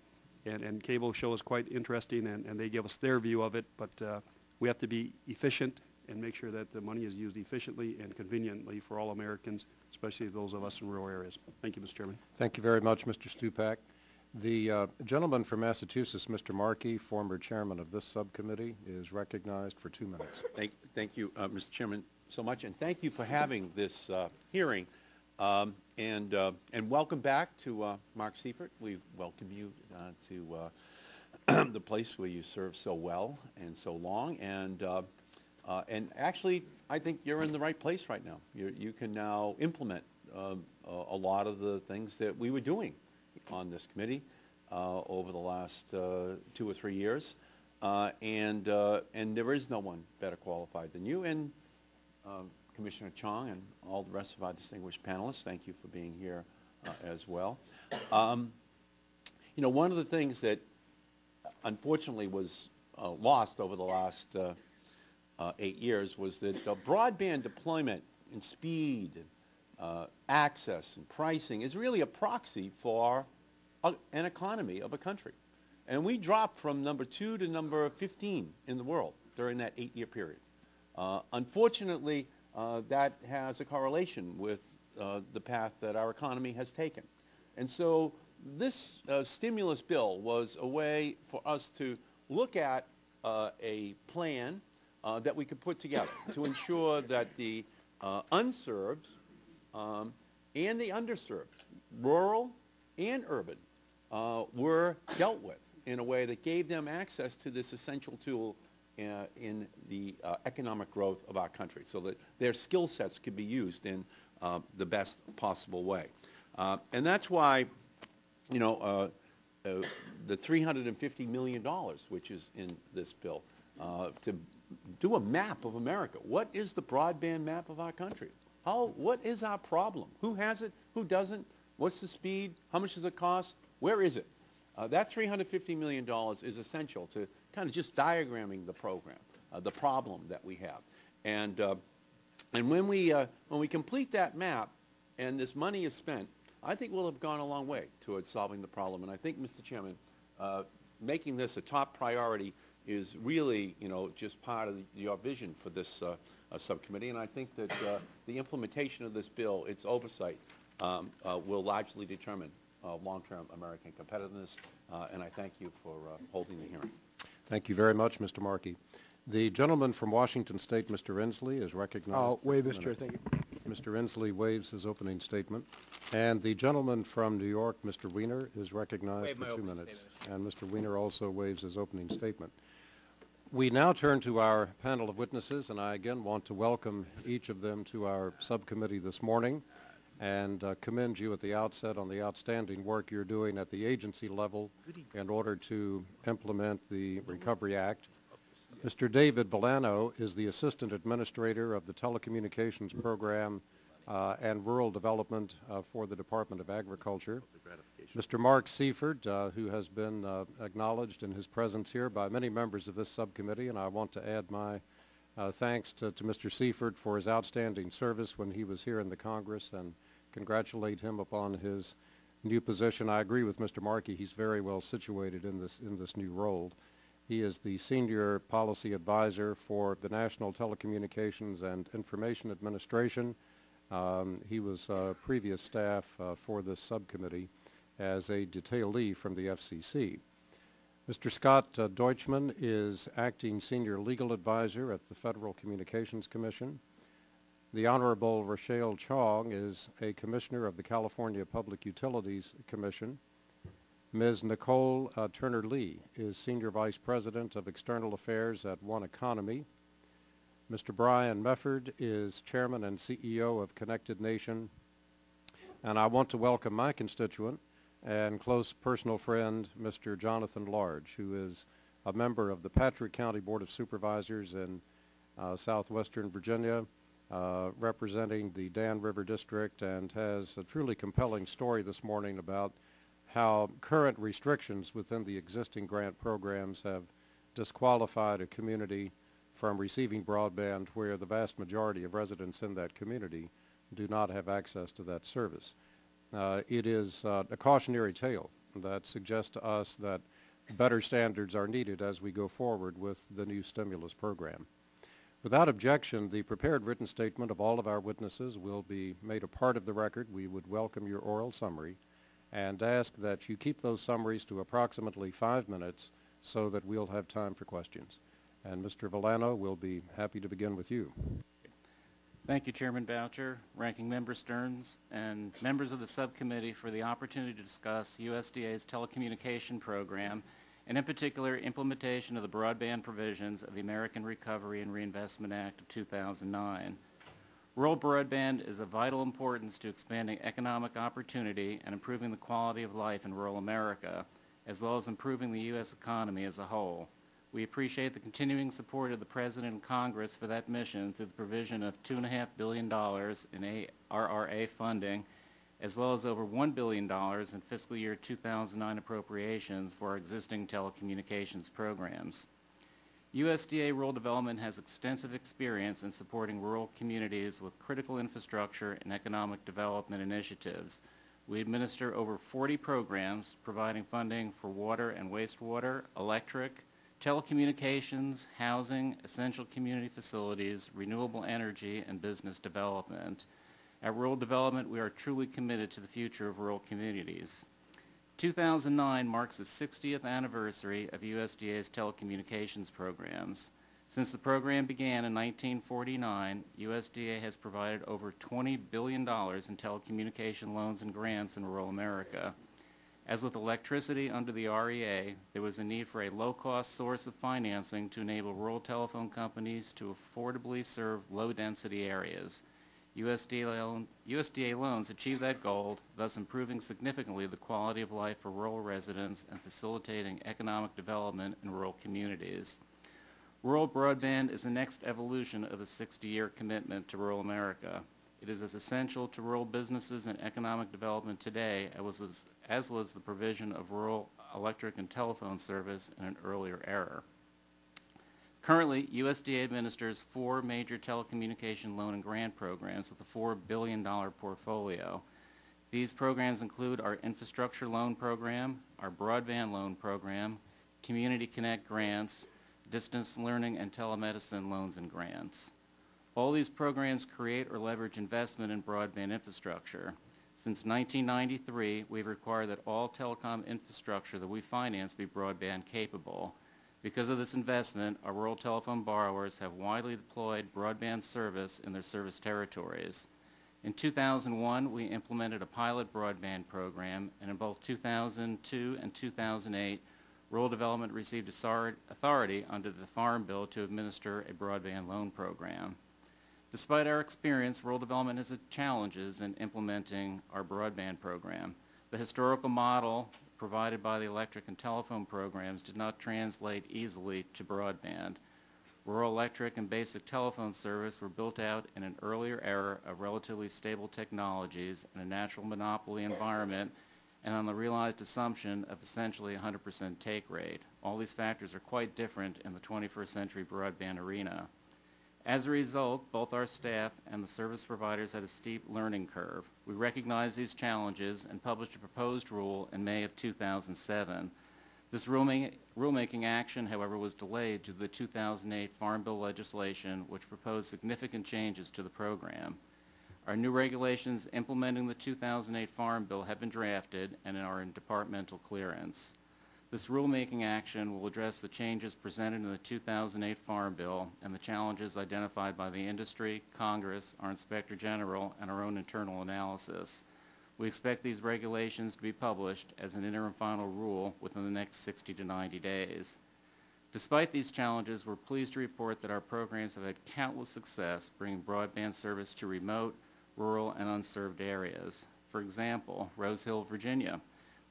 And cable show is quite interesting, and they give us their view of it, but we have to be efficient and make sure that the money is used efficiently and conveniently for all Americans, especially those of us in rural areas. Thank you, Mr. Chairman. Thank you very much, Mr. Stupak. The gentleman from Massachusetts, Mr. Markey, former chairman of this subcommittee, is recognized for 2 minutes. Thank you, Mr. Chairman, so much, and thank you for having this hearing. And welcome back to Mark Seifert. We welcome you to the place where you served so well and so long. And actually, I think you're in the right place right now. You can now implement a lot of the things that we were doing on this committee over the last 2 or 3 years. And there is no one better qualified than you. And Commissioner Chong and all the rest of our distinguished panelists, thank you for being here as well. You know, one of the things that unfortunately was lost over the last 8 years was that broadband deployment and speed, access and pricing is really a proxy for an economy of a country. And we dropped from number 2 to number 15 in the world during that 8-year period. Unfortunately, that has a correlation with the path that our economy has taken. And so this stimulus bill was a way for us to look at a plan that we could put together to ensure that the unserved and the underserved, rural and urban, were dealt with in a way that gave them access to this essential tool in the economic growth of our country, so that their skill sets could be used in the best possible way. And that's why, you know, the $350 million, which is in this bill, to do a map of America. What is the broadband map of our country? What is our problem? Who has it? Who doesn't? What's the speed? How much does it cost? Where is it? That $350 million is essential to kind of just diagramming the program, the problem that we have. And when we complete that map and this money is spent, I think we'll have gone a long way towards solving the problem. And I think, Mr. Chairman, making this a top priority is really, you know, just part of your vision for this subcommittee. And I think that the implementation of this bill, its oversight, will largely determine long-term American competitiveness. And I thank you for holding the hearing. Thank you very much, Mr. Markey. The gentleman from Washington State, Mr. Inslee, is recognized. I'll waive, Mr. Chair. Thank you. Mr. Inslee waives his opening statement. And the gentleman from New York, Mr. Weiner, is recognized for 2 minutes. And Mr. Weiner also waives his opening statement. We now turn to our panel of witnesses, and I again want to welcome each of them to our subcommittee this morning and commend you at the outset on the outstanding work you're doing at the agency level in order to implement the Recovery Act. Mr. David Villano is the Assistant Administrator of the Telecommunications Program and Rural Development for the Department of Agriculture. Mr. Mark Seifert, who has been acknowledged in his presence here by many members of this subcommittee, and I want to add my thanks to Mr. Seifert for his outstanding service when he was here in the Congress and congratulate him upon his new position. I agree with Mr. Markey. He's very well situated in this new role. He is the Senior Policy Advisor for the National Telecommunications and Information Administration. He was previous staff for this subcommittee as a detailee from the FCC. Mr. Scott Deutschman is Acting Senior Legal Advisor at the Federal Communications Commission. The Honorable Rochelle Chong is a Commissioner of the California Public Utilities Commission. Ms. Nicole Turner-Lee is Senior Vice President of External Affairs at One Economy. Mr. Brian Mefford is Chairman and CEO of Connected Nation. And I want to welcome my constituent and close personal friend, Mr. Jonathan Large, who is a member of the Patrick County Board of Supervisors in southwestern Virginia, representing the Dan River District, and has a truly compelling story this morning about how current restrictions within the existing grant programs have disqualified a community from receiving broadband where the vast majority of residents in that community do not have access to that service. It is a cautionary tale that suggests to us that better standards are needed as we go forward with the new stimulus program. Without objection, the prepared written statement of all of our witnesses will be made a part of the record. We would welcome your oral summary and ask that you keep those summaries to approximately 5 minutes so that we'll have time for questions. And Mr. Villano, we'll be happy to begin with you. Thank you, Chairman Boucher, Ranking Member Stearns, and members of the subcommittee for the opportunity to discuss USDA's telecommunication program, and in particular, implementation of the broadband provisions of the American Recovery and Reinvestment Act of 2009. Rural broadband is of vital importance to expanding economic opportunity and improving the quality of life in rural America, as well as improving the U.S. economy as a whole. We appreciate the continuing support of the President and Congress for that mission through the provision of $2.5 billion in ARRA funding, as well as over $1 billion in fiscal year 2009 appropriations for our existing telecommunications programs. USDA Rural Development has extensive experience in supporting rural communities with critical infrastructure and economic development initiatives. We administer over 40 programs providing funding for water and wastewater, electric, telecommunications, housing, essential community facilities, renewable energy, and business development. At Rural Development, we are truly committed to the future of rural communities. 2009 marks the 60th anniversary of USDA's telecommunications programs. Since the program began in 1949, USDA has provided over $20 billion in telecommunication loans and grants in rural America. As with electricity under the REA, there was a need for a low-cost source of financing to enable rural telephone companies to affordably serve low-density areas. USDA loans achieve that goal, thus improving significantly the quality of life for rural residents and facilitating economic development in rural communities. Rural broadband is the next evolution of a 60-year commitment to rural America. It is as essential to rural businesses and economic development today as was the provision of rural electric and telephone service in an earlier era. Currently, USDA administers 4 major telecommunication loan and grant programs with a $4 billion portfolio. These programs include our Infrastructure Loan Program, our Broadband Loan Program, Community Connect Grants, Distance Learning and Telemedicine Loans and Grants. All these programs create or leverage investment in broadband infrastructure. Since 1993, we've required that all telecom infrastructure that we finance be broadband capable. Because of this investment, our rural telephone borrowers have widely deployed broadband service in their service territories. In 2001, we implemented a pilot broadband program, and in both 2002 and 2008, Rural Development received authority under the Farm Bill to administer a broadband loan program. Despite our experience, Rural Development has challenges in implementing our broadband program. The historical model provided by the electric and telephone programs did not translate easily to broadband. Rural electric and basic telephone service were built out in an earlier era of relatively stable technologies and a natural monopoly environment, and on the realized assumption of essentially 100% take rate. All these factors are quite different in the 21st century broadband arena. As a result, both our staff and the service providers had a steep learning curve. We recognized these challenges and published a proposed rule in May of 2007. This rulemaking action, however, was delayed due to the 2008 Farm Bill legislation, which proposed significant changes to the program. Our new regulations implementing the 2008 Farm Bill have been drafted and are in departmental clearance. This rulemaking action will address the changes presented in the 2008 Farm Bill and the challenges identified by the industry, Congress, our Inspector General, and our own internal analysis. We expect these regulations to be published as an interim final rule within the next 60 to 90 days. Despite these challenges, we're pleased to report that our programs have had countless success bringing broadband service to remote, rural, and unserved areas. For example, Rose Hill, Virginia.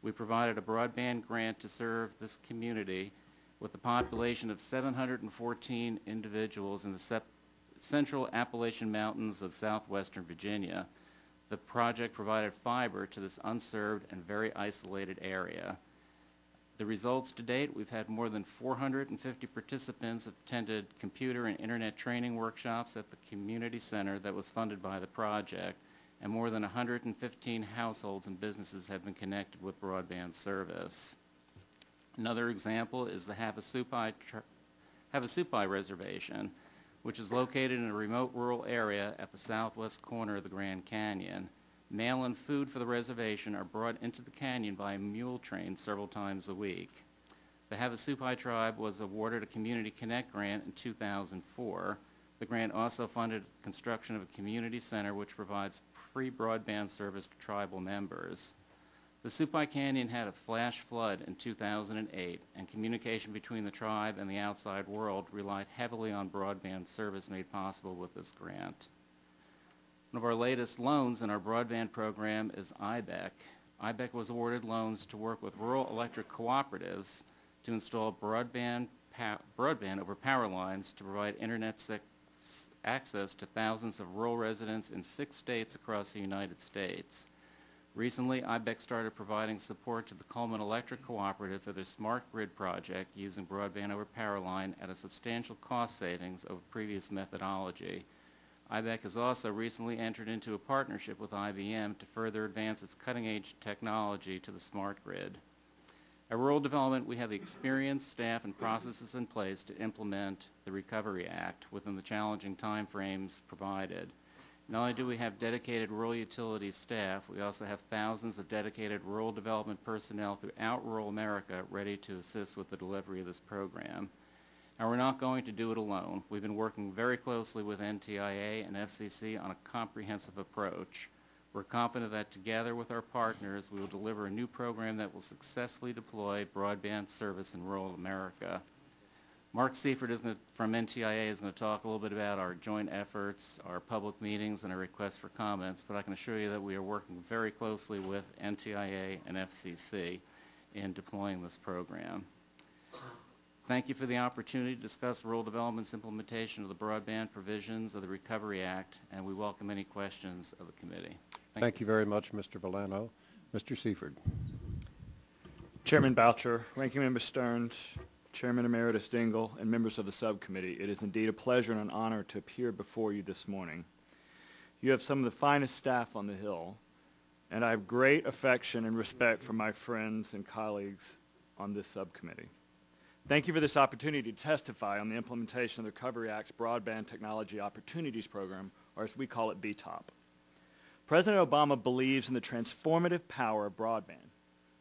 We provided a broadband grant to serve this community with a population of 714 individuals in the central Appalachian Mountains of southwestern Virginia. The project provided fiber to this unserved and very isolated area. The results to date, we've had more than 450 participants attended computer and internet training workshops at the community center that was funded by the project, and more than 115 households and businesses have been connected with broadband service. Another example is the Havasupai Reservation, which is located in a remote rural area at the southwest corner of the Grand Canyon. Mail and food for the reservation are brought into the canyon by a mule train several times a week. The Havasupai tribe was awarded a Community Connect grant in 2004. The grant also funded construction of a community center which provides free broadband service to tribal members. The Supai Canyon had a flash flood in 2008, and communication between the tribe and the outside world relied heavily on broadband service made possible with this grant. One of our latest loans in our broadband program is IBEC. IBEC was awarded loans to work with rural electric cooperatives to install broadband over power lines to provide internet access to thousands of rural residents in 6 states across the United States. Recently, IBEC started providing support to the Coleman Electric Cooperative for their smart grid project using broadband over power line at a substantial cost savings over previous methodology. IBEC has also recently entered into a partnership with IBM to further advance its cutting-edge technology to the smart grid. At Rural Development, we have the experience, staff, and processes in place to implement the Recovery Act within the challenging time frames provided. Not only do we have dedicated rural utilities staff, we also have thousands of dedicated rural development personnel throughout rural America ready to assist with the delivery of this program. And we're not going to do it alone. We've been working very closely with NTIA and FCC on a comprehensive approach. We're confident that together with our partners, we will deliver a new program that will successfully deploy broadband service in rural America. Mark Seifert from NTIA is going to talk a little bit about our joint efforts, our public meetings, and our requests for comments, but I can assure you that we are working very closely with NTIA and FCC in deploying this program. Thank you for the opportunity to discuss rural development's implementation of the broadband provisions of the Recovery Act, and we welcome any questions of the committee. Thank you very much, Mr. Villano. Mr. Seifert. Chairman Boucher, Ranking Member Stearns, Chairman Emeritus Dingell, and members of the subcommittee, it is indeed a pleasure and an honor to appear before you this morning. You have some of the finest staff on the Hill, and I have great affection and respect for my friends and colleagues on this subcommittee. Thank you for this opportunity to testify on the implementation of the Recovery Act's Broadband Technology Opportunities Program, or as we call it, BTOP. President Obama believes in the transformative power of broadband.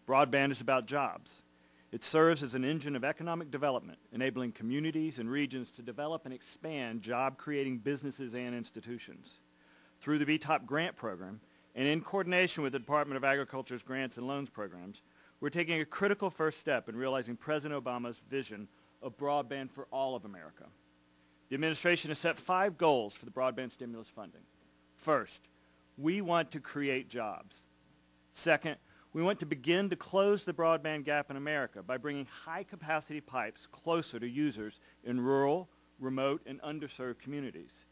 Broadband is about jobs. It serves as an engine of economic development, enabling communities and regions to develop and expand job-creating businesses and institutions. Through the BTOP grant program, and in coordination with the Department of Agriculture's grants and loans programs, we're taking a critical first step in realizing President Obama's vision of broadband for all of America. The administration has set 5 goals for the broadband stimulus funding. First, we want to create jobs. Second, we want to begin to close the broadband gap in America by bringing high-capacity pipes closer to users in rural, remote, and underserved communities.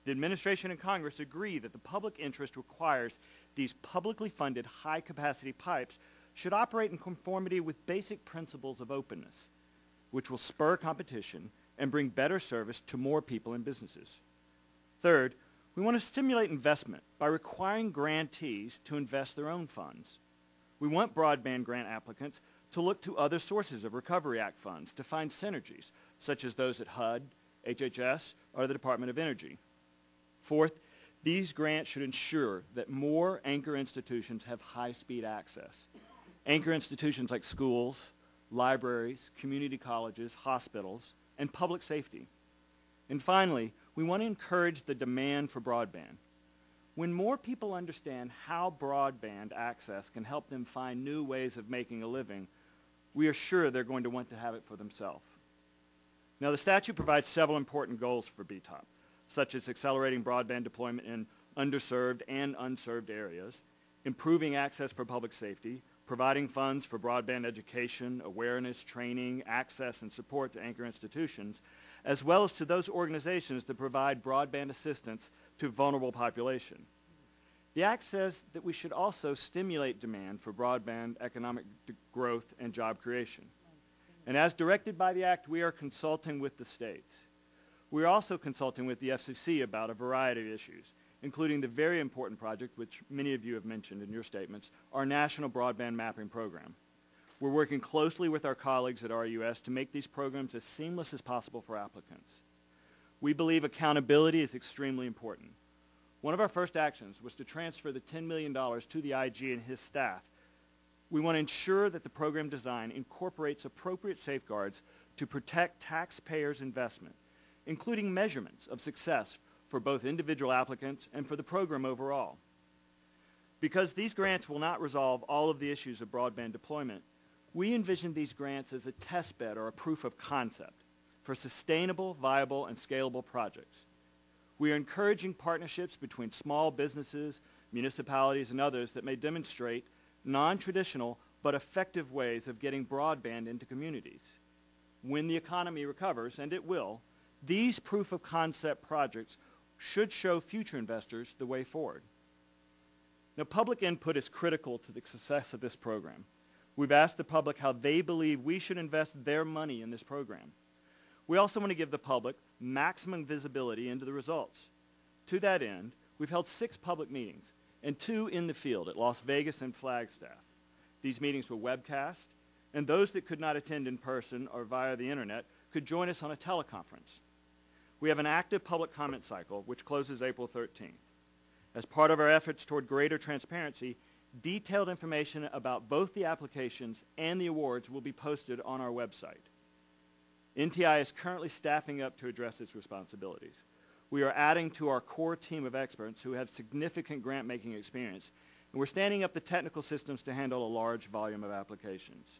The administration and Congress agree that the public interest requires these publicly funded high-capacity pipes should operate in conformity with basic principles of openness, which will spur competition and bring better service to more people and businesses. Third, we want to stimulate investment by requiring grantees to invest their own funds. We want broadband grant applicants to look to other sources of Recovery Act funds to find synergies, such as those at HUD, HHS, or the Department of Energy. Fourth, these grants should ensure that more anchor institutions have high-speed access. Anchor institutions like schools, libraries, community colleges, hospitals, and public safety. And finally, we want to encourage the demand for broadband. When more people understand how broadband access can help them find new ways of making a living, we are sure they're going to want to have it for themselves. Now, the statute provides several important goals for BTOP, such as accelerating broadband deployment in underserved and unserved areas, improving access for public safety, providing funds for broadband education, awareness, training, access, and support to anchor institutions, as well as to those organizations that provide broadband assistance to vulnerable population. The Act says that we should also stimulate demand for broadband economic growth and job creation. And as directed by the Act, we are consulting with the states. We are also consulting with the FCC about a variety of issues, including the very important project, which many of you have mentioned in your statements, our National Broadband Mapping Program. We're working closely with our colleagues at RUS to make these programs as seamless as possible for applicants. We believe accountability is extremely important. One of our first actions was to transfer the $10 million to the IG and his staff. We want to ensure that the program design incorporates appropriate safeguards to protect taxpayers' investment, including measurements of success for both individual applicants and for the program overall. Because these grants will not resolve all of the issues of broadband deployment, we envision these grants as a test bed or a proof of concept for sustainable, viable, and scalable projects. We are encouraging partnerships between small businesses, municipalities, and others that may demonstrate non-traditional but effective ways of getting broadband into communities. When the economy recovers, and it will, these proof of concept projects should show future investors the way forward. Now, public input is critical to the success of this program. We've asked the public how they believe we should invest their money in this program. We also want to give the public maximum visibility into the results. To that end, we've held 6 public meetings and 2 in the field at Las Vegas and Flagstaff. These meetings were webcast, and those that could not attend in person or via the internet could join us on a teleconference. We have an active public comment cycle, which closes April 13th. As part of our efforts toward greater transparency, detailed information about both the applications and the awards will be posted on our website. NTI is currently staffing up to address its responsibilities. We are adding to our core team of experts who have significant grant-making experience, and we're standing up the technical systems to handle a large volume of applications.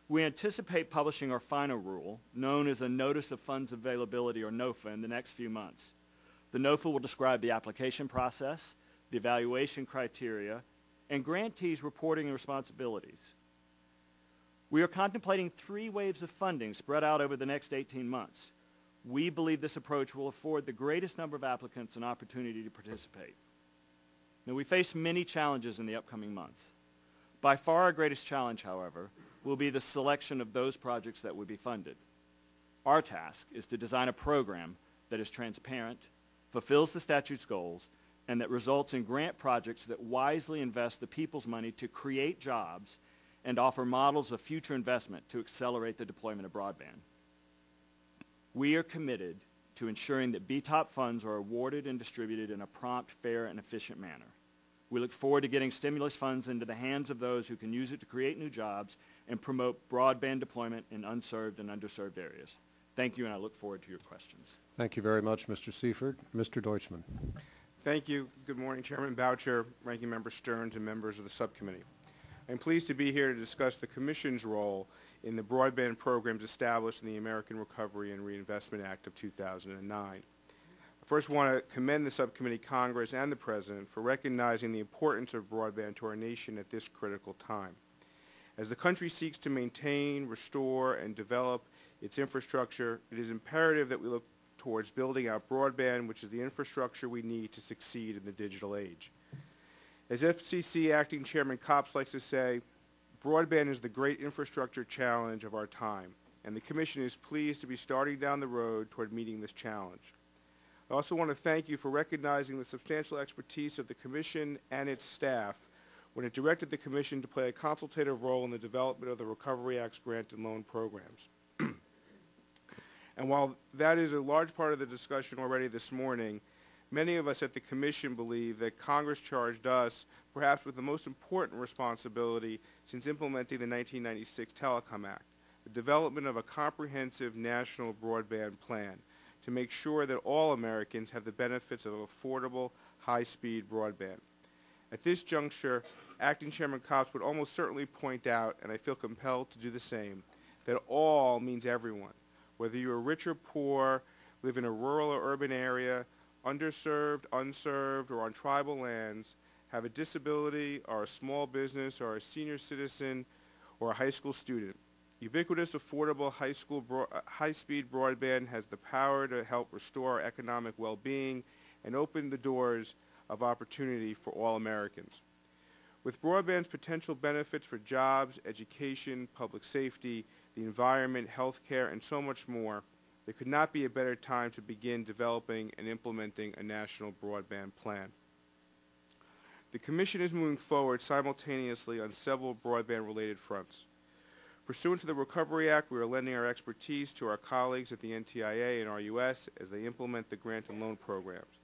We anticipate publishing our final rule, known as a Notice of Funds Availability, or NOFA, in the next few months. The NOFA will describe the application process, the evaluation criteria, and grantees' reporting and responsibilities. We are contemplating 3 waves of funding spread out over the next 18 months. We believe this approach will afford the greatest number of applicants an opportunity to participate. Now, we face many challenges in the upcoming months. By far our greatest challenge, however, will be the selection of those projects that would be funded. Our task is to design a program that is transparent, fulfills the statute's goals, and that results in grant projects that wisely invest the people's money to create jobs and offer models of future investment to accelerate the deployment of broadband. We are committed to ensuring that BTOP funds are awarded and distributed in a prompt, fair, and efficient manner. We look forward to getting stimulus funds into the hands of those who can use it to create new jobs and promote broadband deployment in unserved and underserved areas. Thank you, and I look forward to your questions. Thank you very much, Mr. Seifert. Mr. Deutschman. Thank you. Good morning, Chairman Boucher, Ranking Member Stearns, and members of the subcommittee. I'm pleased to be here to discuss the Commission's role in the broadband programs established in the American Recovery and Reinvestment Act of 2009. I first want to commend the subcommittee, Congress, and the President for recognizing the importance of broadband to our nation at this critical time. As the country seeks to maintain, restore, and develop its infrastructure, it is imperative that we look towards building out broadband, which is the infrastructure we need to succeed in the digital age. As FCC Acting Chairman Copps likes to say, broadband is the great infrastructure challenge of our time, and the Commission is pleased to be starting down the road toward meeting this challenge. I also want to thank you for recognizing the substantial expertise of the Commission and its staff when it directed the Commission to play a consultative role in the development of the Recovery Act's grant and loan programs. And while that is a large part of the discussion already this morning, many of us at the Commission believe that Congress charged us perhaps with the most important responsibility since implementing the 1996 Telecom Act, the development of a comprehensive national broadband plan to make sure that all Americans have the benefits of affordable, high-speed broadband. At this juncture, Acting Chairman Copps would almost certainly point out, and I feel compelled to do the same, that all means everyone, whether you are rich or poor, live in a rural or urban area, underserved, unserved, or on tribal lands, have a disability, are a small business, or a senior citizen, or a high school student. Ubiquitous, affordable high-speed broadband has the power to help restore our economic well-being and open the doors of opportunity for all Americans. With broadband's potential benefits for jobs, education, public safety, the environment, health care, and so much more, there could not be a better time to begin developing and implementing a national broadband plan. The Commission is moving forward simultaneously on several broadband-related fronts. Pursuant to the Recovery Act, we are lending our expertise to our colleagues at the NTIA and RUS as they implement the grant and loan programs.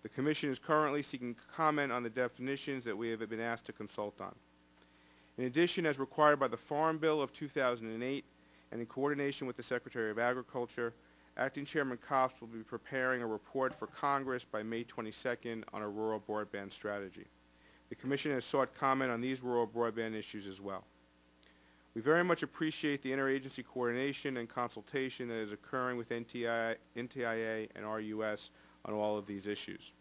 The Commission is currently seeking comment on the definitions that we have been asked to consult on. In addition, as required by the Farm Bill of 2008, and in coordination with the Secretary of Agriculture, Acting Chairman Copps will be preparing a report for Congress by May 22nd on a rural broadband strategy. The Commission has sought comment on these rural broadband issues as well. We very much appreciate the interagency coordination and consultation that is occurring with NTIA and RUS on all of these issues.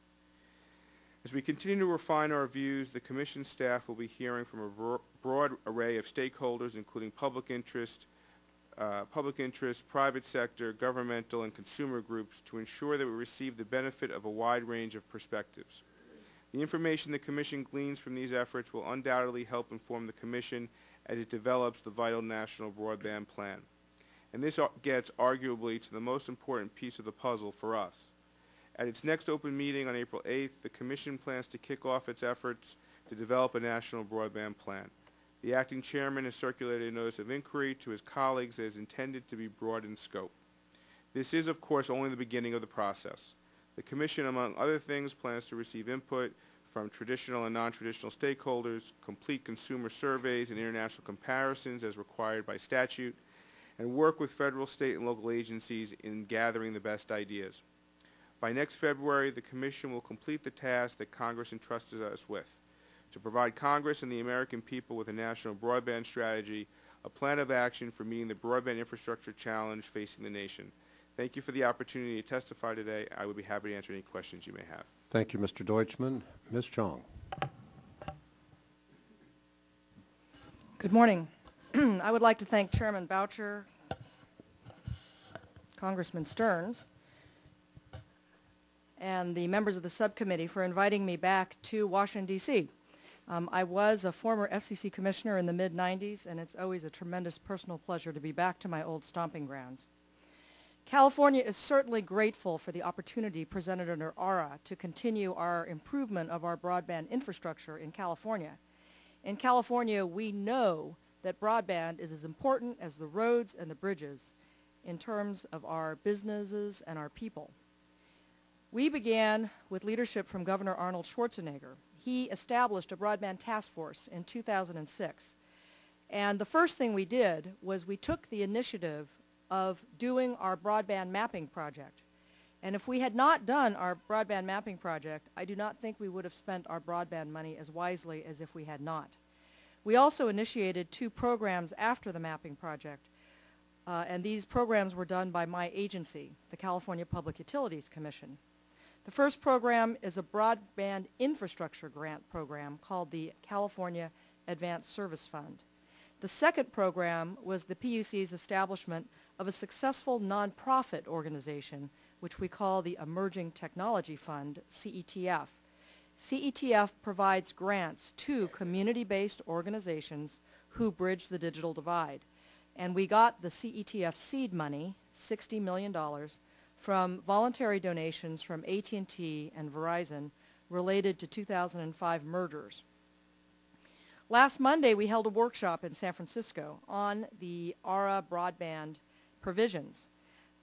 As we continue to refine our views, the Commission staff will be hearing from a broad array of stakeholders, including public interest, private sector, governmental, and consumer groups, to ensure that we receive the benefit of a wide range of perspectives. The information the Commission gleans from these efforts will undoubtedly help inform the Commission as it develops the vital national broadband plan. And this gets arguably to the most important piece of the puzzle for us. At its next open meeting on April 8th, the Commission plans to kick off its efforts to develop a national broadband plan. The Acting Chairman has circulated a notice of inquiry to his colleagues that is intended to be broad in scope. This is, of course, only the beginning of the process. The Commission, among other things, plans to receive input from traditional and non-traditional stakeholders, complete consumer surveys and international comparisons as required by statute, and work with federal, state, and local agencies in gathering the best ideas. By next February, the Commission will complete the task that Congress entrusted us with, to provide Congress and the American people with a national broadband strategy, a plan of action for meeting the broadband infrastructure challenge facing the nation. Thank you for the opportunity to testify today. I would be happy to answer any questions you may have. Thank you, Mr. Deutschman. Ms. Chong. Good morning. I would like to thank Chairman Boucher, Congressman Stearns, and the members of the subcommittee for inviting me back to Washington, D.C. I was a former FCC commissioner in the mid-90s, and it's always a tremendous personal pleasure to be back to my old stomping grounds. California is certainly grateful for the opportunity presented under ARRA to continue our improvement of our broadband infrastructure in California. In California, we know that broadband is as important as the roads and the bridges in terms of our businesses and our people. We began with leadership from Governor Arnold Schwarzenegger. He established a broadband task force in 2006. And the first thing we did was we took the initiative of doing our broadband mapping project. And if we had not done our broadband mapping project, I do not think we would have spent our broadband money as wisely as if we had not. We also initiated 2 programs after the mapping project, and these programs were done by my agency, the California Public Utilities Commission. The first program is a broadband infrastructure grant program called the California Advanced Service Fund. The second program was the PUC's establishment of a successful nonprofit organization, which we call the Emerging Technology Fund, CETF. CETF provides grants to community-based organizations who bridge the digital divide. And we got the CETF seed money, $60 million, from voluntary donations from AT&T and Verizon related to 2005 mergers. Last Monday, we held a workshop in San Francisco on the ARRA broadband provisions.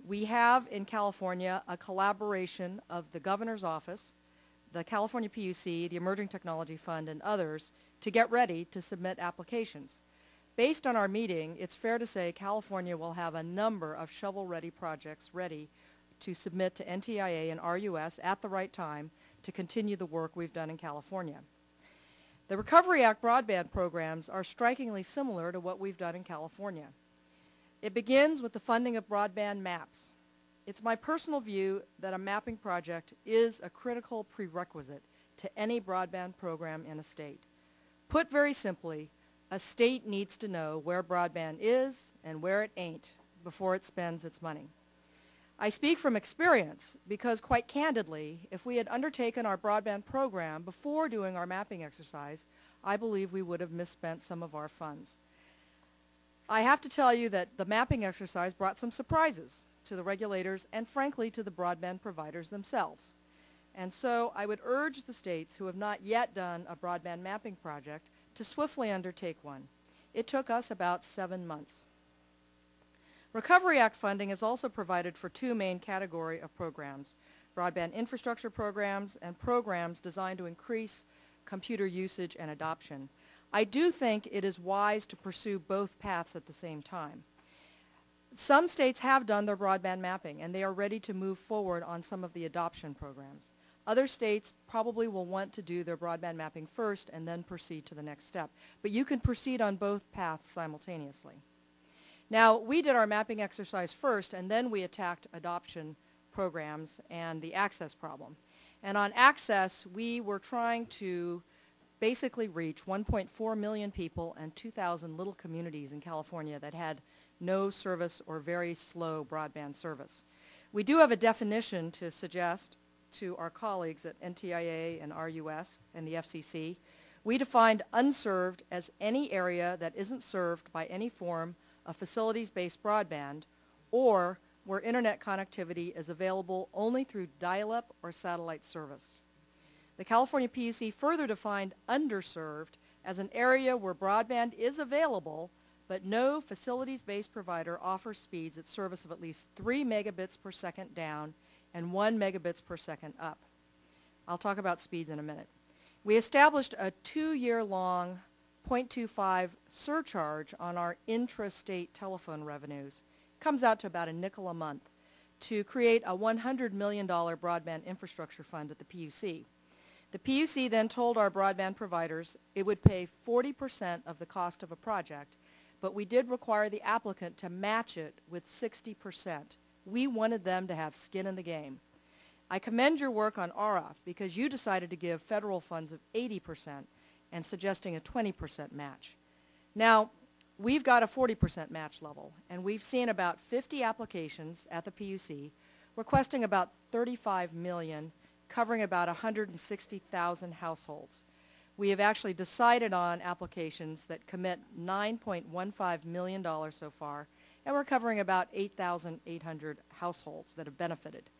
We have in California a collaboration of the Governor's Office, the California PUC, the Emerging Technology Fund, and others to get ready to submit applications. Based on our meeting, it's fair to say California will have a number of shovel-ready projects ready to submit to NTIA and RUS at the right time to continue the work we've done in California. The Recovery Act broadband programs are strikingly similar to what we've done in California. It begins with the funding of broadband maps. It's my personal view that a mapping project is a critical prerequisite to any broadband program in a state. Put very simply, a state needs to know where broadband is and where it ain't before it spends its money. I speak from experience because, quite candidly, if we had undertaken our broadband program before doing our mapping exercise, I believe we would have misspent some of our funds. I have to tell you that the mapping exercise brought some surprises to the regulators and, frankly, to the broadband providers themselves. And so I would urge the states who have not yet done a broadband mapping project to swiftly undertake one. It took us about 7 months. Recovery Act funding is also provided for two main categories of programs: broadband infrastructure programs and programs designed to increase computer usage and adoption. I do think it is wise to pursue both paths at the same time. Some states have done their broadband mapping, and they are ready to move forward on some of the adoption programs. Other states probably will want to do their broadband mapping first and then proceed to the next step. But you can proceed on both paths simultaneously. Now, we did our mapping exercise first, and then we attacked adoption programs and the access problem. And on access, we were trying to basically reach 1.4 million people and 2,000 little communities in California that had no service or very slow broadband service. We do have a definition to suggest to our colleagues at NTIA and RUS and the FCC. We defined unserved as any area that isn't served by any form of facilities-based broadband or where internet connectivity is available only through dial-up or satellite service. The California PUC further defined underserved as an area where broadband is available but no facilities-based provider offers speeds at service of at least 3 megabits per second down and 1 megabits per second up. I'll talk about speeds in a minute. We established a 2-year-long 0.25 surcharge on our intrastate telephone revenues. Comes out to about a nickel a month to create a $100 million broadband infrastructure fund at the PUC. The PUC then told our broadband providers it would pay 40% of the cost of a project, but we did require the applicant to match it with 60%. We wanted them to have skin in the game. I commend your work on ARA because you decided to give federal funds of 80% and suggesting a 20% match. Now, we've got a 40% match level, and we've seen about 50 applications at the PUC requesting about $35 million, covering about 160,000 households. We have actually decided on applications that commit $9.15 million so far, and we're covering about 8,800 households that have benefited.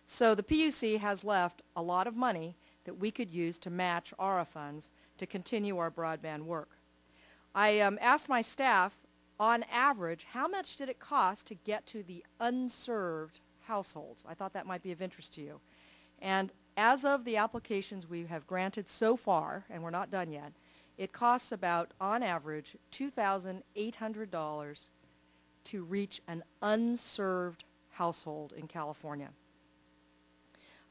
So the PUC has left a lot of money that we could use to match ARA funds to continue our broadband work. I asked my staff, on average, how much did it cost to get to the unserved households? I thought that might be of interest to you. And as of the applications we have granted so far, and we're not done yet, it costs about, on average, $2,800 to reach an unserved household in California.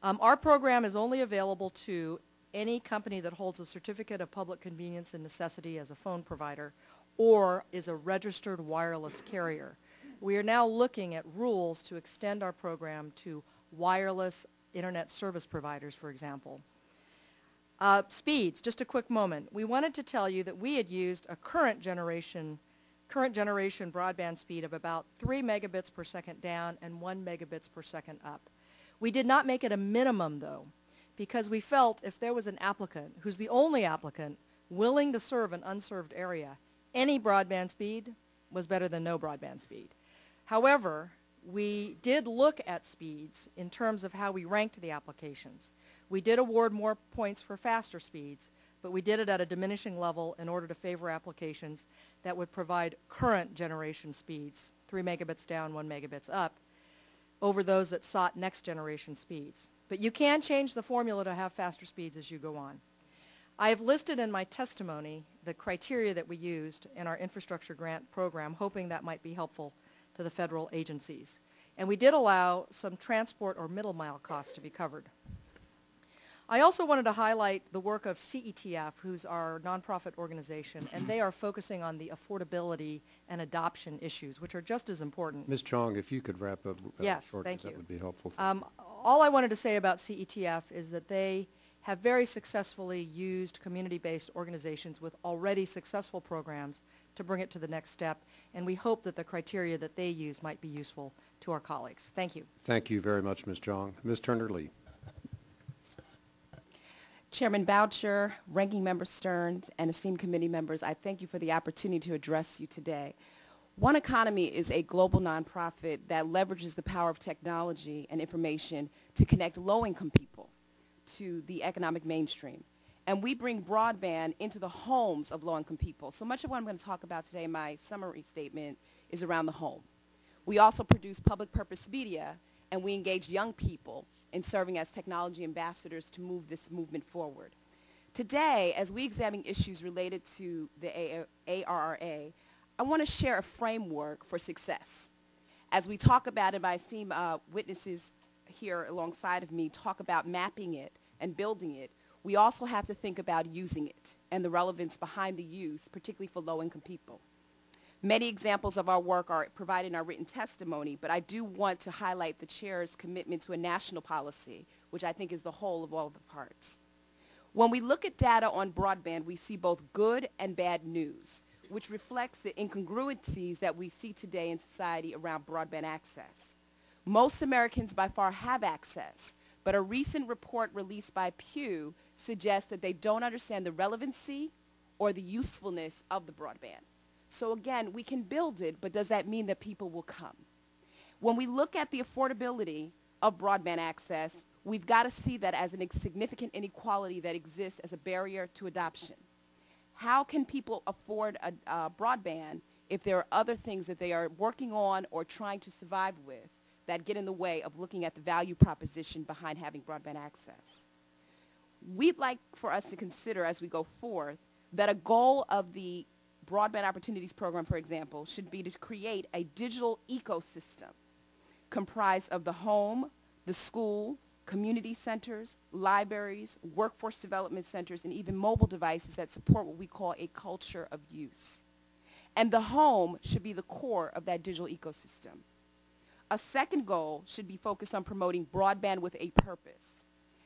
Our program is only available to any company that holds a certificate of public convenience and necessity as a phone provider or is a registered wireless carrier. We are now looking at rules to extend our program to wireless internet service providers, for example. Speeds, just a quick moment. We wanted to tell you that we had used a current generation broadband speed of about 3 megabits per second down and 1 megabits per second up. We did not make it a minimum, though, because we felt if there was an applicant who's the only applicant willing to serve an unserved area, any broadband speed was better than no broadband speed. However, we did look at speeds in terms of how we ranked the applications. We did award more points for faster speeds, but we did it at a diminishing level in order to favor applications that would provide current generation speeds, 3 megabits down, 1 megabits up, over those that sought next generation speeds. But you can change the formula to have faster speeds as you go on. I have listed in my testimony the criteria that we used in our infrastructure grant program, hoping that might be helpful to the federal agencies. And we did allow some transport or middle mile costs to be covered. I also wanted to highlight the work of CETF, who's our nonprofit organization, and they are focusing on the affordability and adoption issues, which are just as important. Ms. Chong, if you could wrap up Yes, shortly, thank you. that would be helpful. All I wanted to say about CETF is that they have very successfully used community-based organizations with already successful programs to bring it to the next step, and we hope that the criteria that they use might be useful to our colleagues. Thank you. Thank you very much, Ms. Chong. Ms. Turner-Lee. Chairman Boucher, Ranking Member Stearns, and esteemed committee members, I thank you for the opportunity to address you today. One Economy is a global nonprofit that leverages the power of technology and information to connect low-income people to the economic mainstream. And we bring broadband into the homes of low-income people. So much of what I'm going to talk about today, my summary statement, is around the home. We also produce public purpose media, and we engage young people in serving as technology ambassadors to move this movement forward. Today, as we examine issues related to the ARRA, I want to share a framework for success. As we talk about it, my esteemed witnesses here alongside of me talk about mapping it and building it, we also have to think about using it and the relevance behind the use, particularly for low-income people. Many examples of our work are provided in our written testimony, but I do want to highlight the Chair's commitment to a national policy, which I think is the whole of all the parts. When we look at data on broadband, we see both good and bad news, which reflects the incongruencies that we see today in society around broadband access. Most Americans by far have access, but a recent report released by Pew suggests that they don't understand the relevancy or the usefulness of the broadband. So again, we can build it, but does that mean that people will come? When we look at the affordability of broadband access, we've got to see that as a significant inequality that exists as a barrier to adoption. How can people afford a broadband if there are other things that they are working on or trying to survive with that get in the way of looking at the value proposition behind having broadband access? We'd like for us to consider as we go forth that a goal of the Broadband Opportunities Program, for example, should be to create a digital ecosystem comprised of the home, the school, community centers, libraries, workforce development centers, and even mobile devices that support what we call a culture of use. And the home should be the core of that digital ecosystem. A second goal should be focused on promoting broadband with a purpose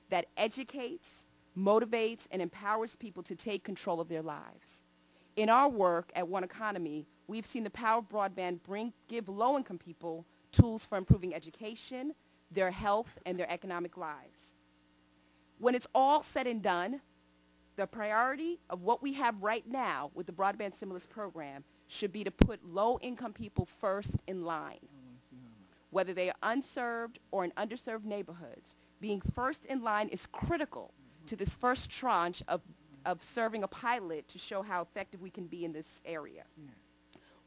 that educates, motivates, and empowers people to take control of their lives. In our work at One Economy, we've seen the power of broadband give low-income people tools for improving education, their health, and their economic lives. When it's all said and done, the priority of what we have right now with the Broadband Stimulus Program should be to put low-income people first in line. Whether they are unserved or in underserved neighborhoods, being first in line is critical to this first tranche of serving a pilot to show how effective we can be in this area.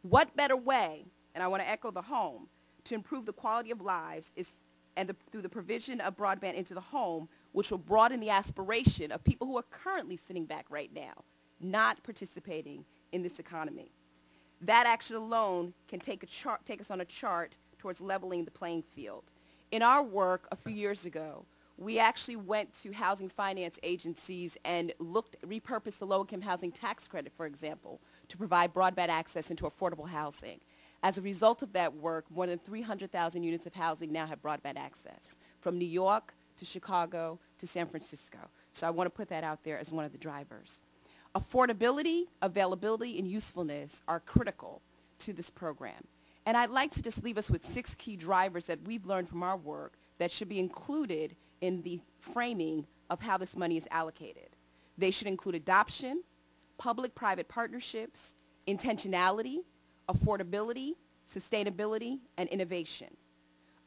What better way, and I want to echo the home, to improve the quality of lives through the provision of broadband into the home, which will broaden the aspiration of people who are currently sitting back right now, not participating in this economy. That action alone can take us on a chart towards leveling the playing field. In our work a few years ago, we actually went to housing finance agencies and repurposed the low-income housing tax credit, for example, to provide broadband access into affordable housing. As a result of that work, more than 300,000 units of housing now have broadband access, from New York to Chicago to San Francisco. So I want to put that out there as one of the drivers. Affordability, availability, and usefulness are critical to this program. And I'd like to just leave us with 6 key drivers that we've learned from our work that should be included in the framing of how this money is allocated. They should include adoption, public-private partnerships, intentionality, affordability, sustainability, and innovation.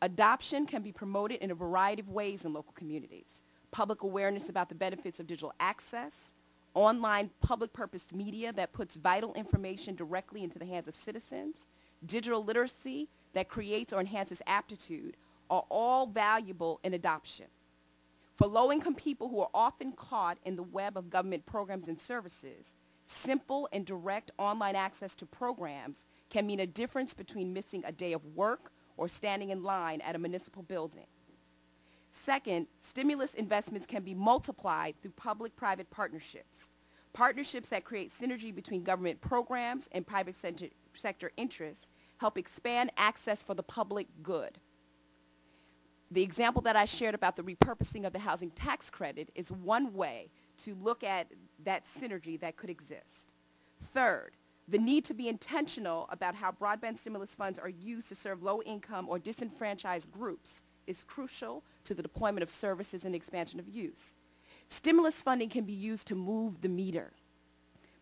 Adoption can be promoted in a variety of ways in local communities. Public awareness about the benefits of digital access, online public purpose media that puts vital information directly into the hands of citizens, digital literacy that creates or enhances aptitude are all valuable in adoption. For low-income people who are often caught in the web of government programs and services, simple and direct online access to programs can mean a difference between missing a day of work or standing in line at a municipal building. Second, stimulus investments can be multiplied through public-private partnerships. Partnerships that create synergy between government programs and private sector interests help expand access for the public good. The example that I shared about the repurposing of the housing tax credit is one way to look at that synergy that could exist. Third, the need to be intentional about how broadband stimulus funds are used to serve low-income or disenfranchised groups is crucial to the deployment of services and expansion of use. Stimulus funding can be used to move the meter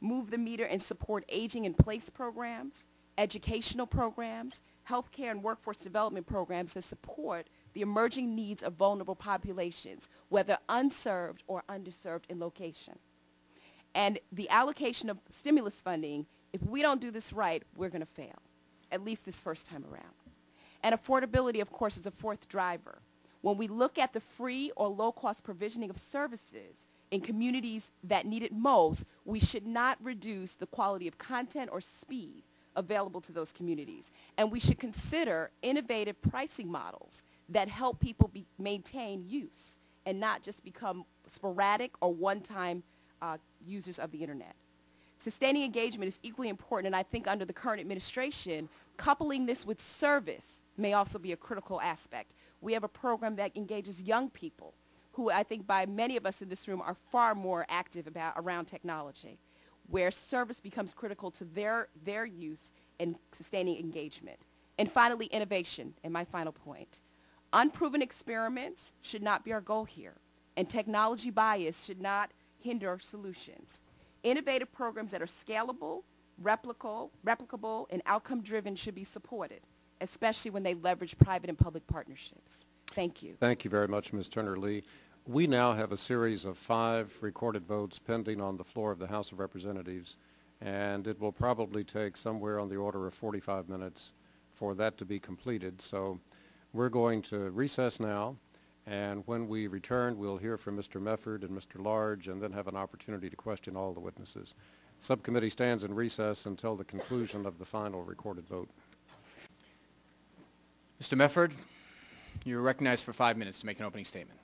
and support aging in place programs, educational programs, healthcare and workforce development programs that support the emerging needs of vulnerable populations, whether unserved or underserved in location. And the allocation of stimulus funding, if we don't do this right, we're going to fail, at least this first time around. And affordability, of course, is a fourth driver. When we look at the free or low-cost provisioning of services in communities that need it most, we should not reduce the quality of content or speed available to those communities. And we should consider innovative pricing models that help people maintain use and not just become sporadic or one-time users of the internet. Sustaining engagement is equally important, and I think under the current administration, coupling this with service may also be a critical aspect. We have a program that engages young people who I think by many of us in this room are far more active around technology, where service becomes critical to their use and sustaining engagement. And finally, innovation, and my final point. Unproven experiments should not be our goal here, and technology bias should not hinder solutions. Innovative programs that are scalable, replicable, and outcome-driven should be supported, especially when they leverage private and public partnerships. Thank you. Thank you very much, Ms. Turner-Lee. We now have a series of 5 recorded votes pending on the floor of the House of Representatives, and it will probably take somewhere on the order of 45 minutes for that to be completed. So we're going to recess now, and when we return, we'll hear from Mr. Mefford and Mr. Large, and then have an opportunity to question all the witnesses. Subcommittee stands in recess until the conclusion of the final recorded vote. Mr. Mefford, you're recognized for 5 minutes to make an opening statement.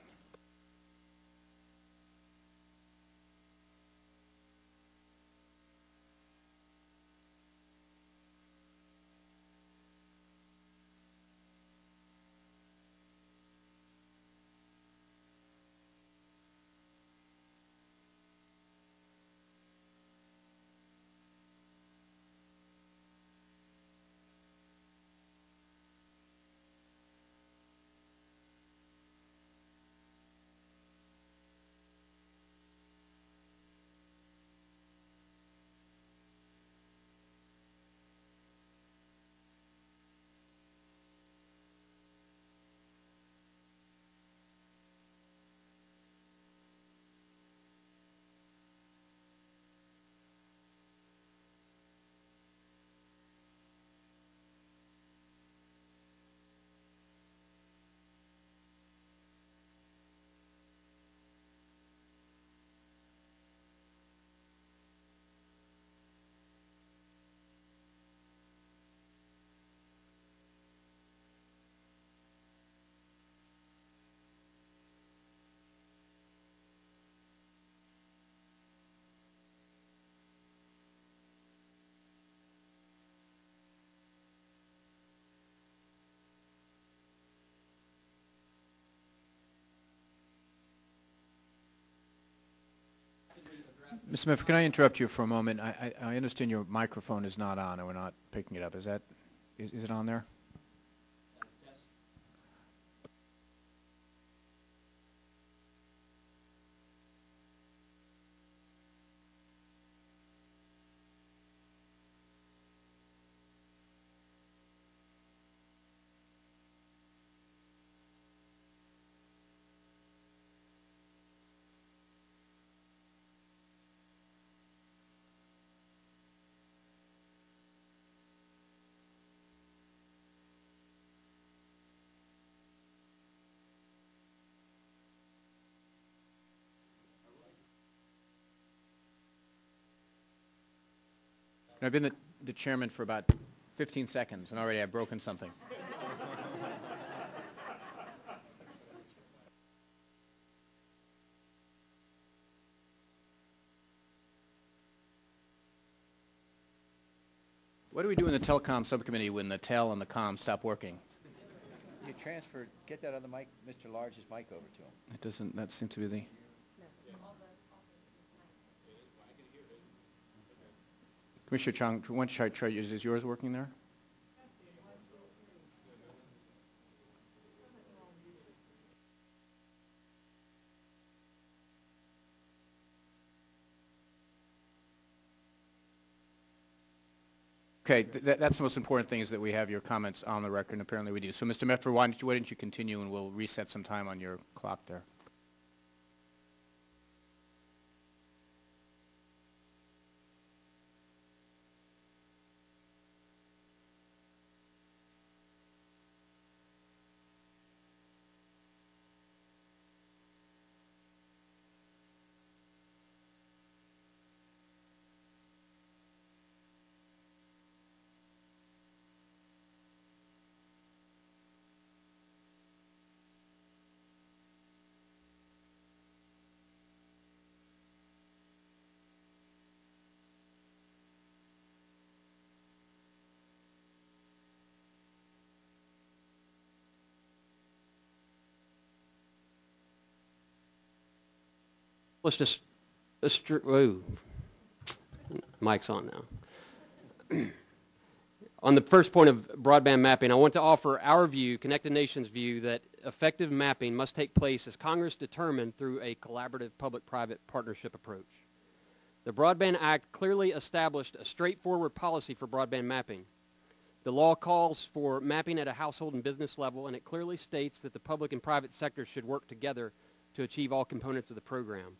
Mr. Mefford, can I interrupt you for a moment? I understand your microphone is not on and we're not picking it up. Is it on there? I've been the chairman for about 15 seconds, and already I've broken something. What do we do in the telecom subcommittee when the tel and the com stop working? You transfer, get that other mic, Mr. Large's mic over to him. It doesn't, that seems to be the... Commissioner Chong, why don't you try, is yours working there? Okay, that's the most important thing, is that we have your comments on the record, and apparently we do. So, Mr. Medford, why don't you continue, and we'll reset some time on your clock there. Let's just, whoa, mic's on now. On the first point of broadband mapping, I want to offer our view, Connected Nations' view, that effective mapping must take place as Congress determined through a collaborative public-private partnership approach. The Broadband Act clearly established a straightforward policy for broadband mapping. The law calls for mapping at a household and business level, and it clearly states that the public and private sectors should work together to achieve all components of the program.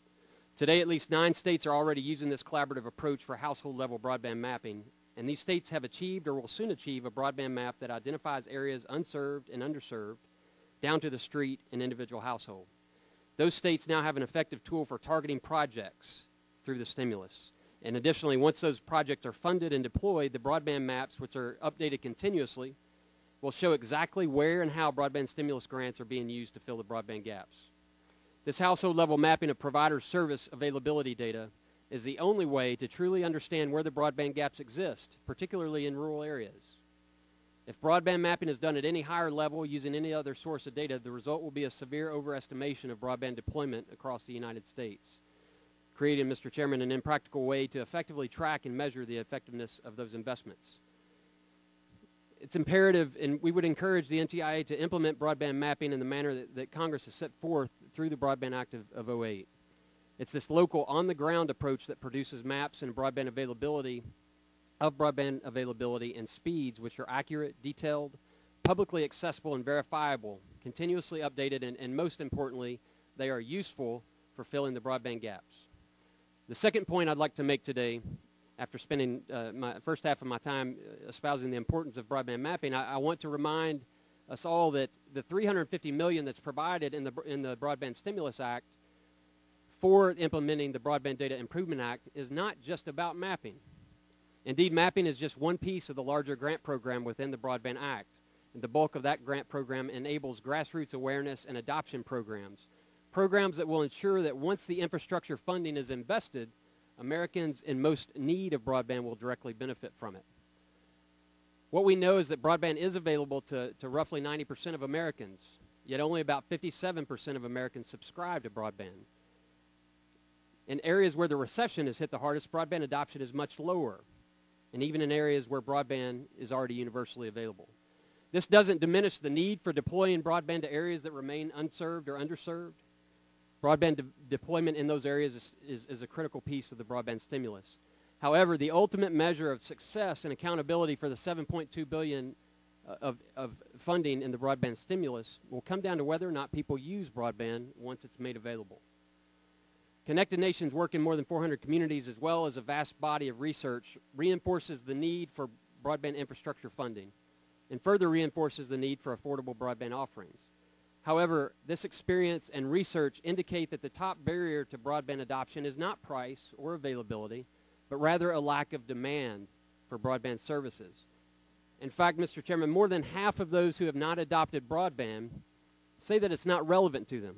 Today, at least 9 states are already using this collaborative approach for household-level broadband mapping, and these states have achieved or will soon achieve a broadband map that identifies areas unserved and underserved down to the street and individual household. Those states now have an effective tool for targeting projects through the stimulus. And additionally, once those projects are funded and deployed, the broadband maps, which are updated continuously, will show exactly where and how broadband stimulus grants are being used to fill the broadband gaps. This household-level mapping of provider service availability data is the only way to truly understand where the broadband gaps exist, particularly in rural areas. If broadband mapping is done at any higher level using any other source of data, the result will be a severe overestimation of broadband deployment across the United States, creating, Mr. Chairman, an impractical way to effectively track and measure the effectiveness of those investments. It's imperative, and we would encourage the NTIA to implement broadband mapping in the manner that Congress has set forth through the Broadband Act of 08. It's this local, on-the-ground approach that produces maps and broadband availability and speeds which are accurate, detailed, publicly accessible, and verifiable, continuously updated, and most importantly, they are useful for filling the broadband gaps. The second point I'd like to make today, after spending my first half of my time espousing the importance of broadband mapping, I want to remind us all that the $350 million that's provided in the Broadband Stimulus Act for implementing the Broadband Data Improvement Act is not just about mapping. Indeed, mapping is just one piece of the larger grant program within the Broadband Act. And the bulk of that grant program enables grassroots awareness and adoption programs that will ensure that once the infrastructure funding is invested, Americans in most need of broadband will directly benefit from it. What we know is that broadband is available to roughly 90% of Americans, yet only about 57% of Americans subscribe to broadband. In areas where the recession has hit the hardest, broadband adoption is much lower, and even in areas where broadband is already universally available. This doesn't diminish the need for deploying broadband to areas that remain unserved or underserved. Broadband deployment in those areas is a critical piece of the broadband stimulus. However, the ultimate measure of success and accountability for the $7.2 billion of funding in the broadband stimulus will come down to whether or not people use broadband once it's made available. Connected Nations work in more than 400 communities, as well as a vast body of research, reinforces the need for broadband infrastructure funding and further reinforces the need for affordable broadband offerings. However, this experience and research indicate that the top barrier to broadband adoption is not price or availability, but rather a lack of demand for broadband services. In fact, Mr. Chairman, more than half of those who have not adopted broadband say that it's not relevant to them.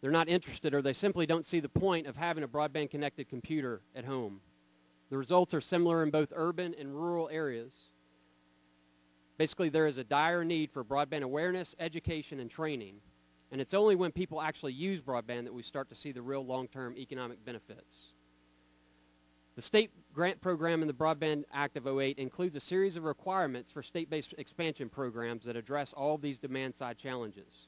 They're not interested, or they simply don't see the point of having a broadband connected computer at home. The results are similar in both urban and rural areas. Basically, there is a dire need for broadband awareness, education, and training. And it's only when people actually use broadband that we start to see the real long-term economic benefits. The state grant program in the Broadband Act of '08 includes a series of requirements for state-based expansion programs that address all of these demand-side challenges.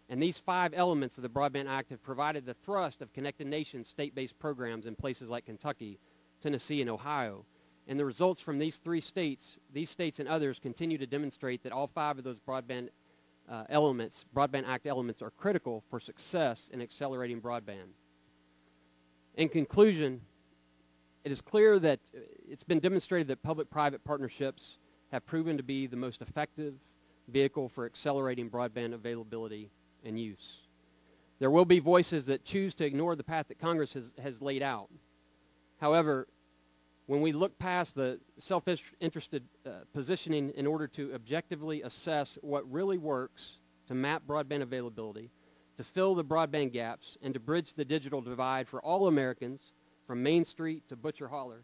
And these 5 elements of the Broadband Act have provided the thrust of Connected Nations state-based programs in places like Kentucky, Tennessee, and Ohio. And the results from these 3 states, and others, continue to demonstrate that all 5 of those Broadband Act elements are critical for success in accelerating broadband. In conclusion, it is clear that it's been demonstrated that public-private partnerships have proven to be the most effective vehicle for accelerating broadband availability and use. There will be voices that choose to ignore the path that Congress has laid out. However, when we look past the self-interested positioning in order to objectively assess what really works to map broadband availability, to fill the broadband gaps, and to bridge the digital divide for all Americans, from Main Street to Butcher Holler,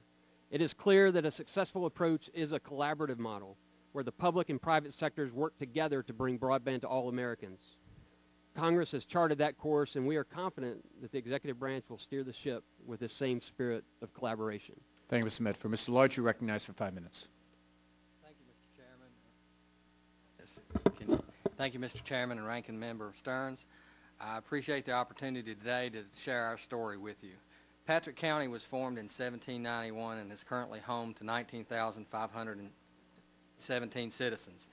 it is clear that a successful approach is a collaborative model where the public and private sectors work together to bring broadband to all Americans. Congress has charted that course, and we are confident that the executive branch will steer the ship with this same spirit of collaboration. Thank you, Mr. Medford. Mr. Lodge, you're recognized for 5 minutes. Thank you, Mr. Chairman. Thank you, Mr. Chairman and Ranking Member Stearns. I appreciate the opportunity today to share our story with you. Patrick County was formed in 1791 and is currently home to 19,517 citizens.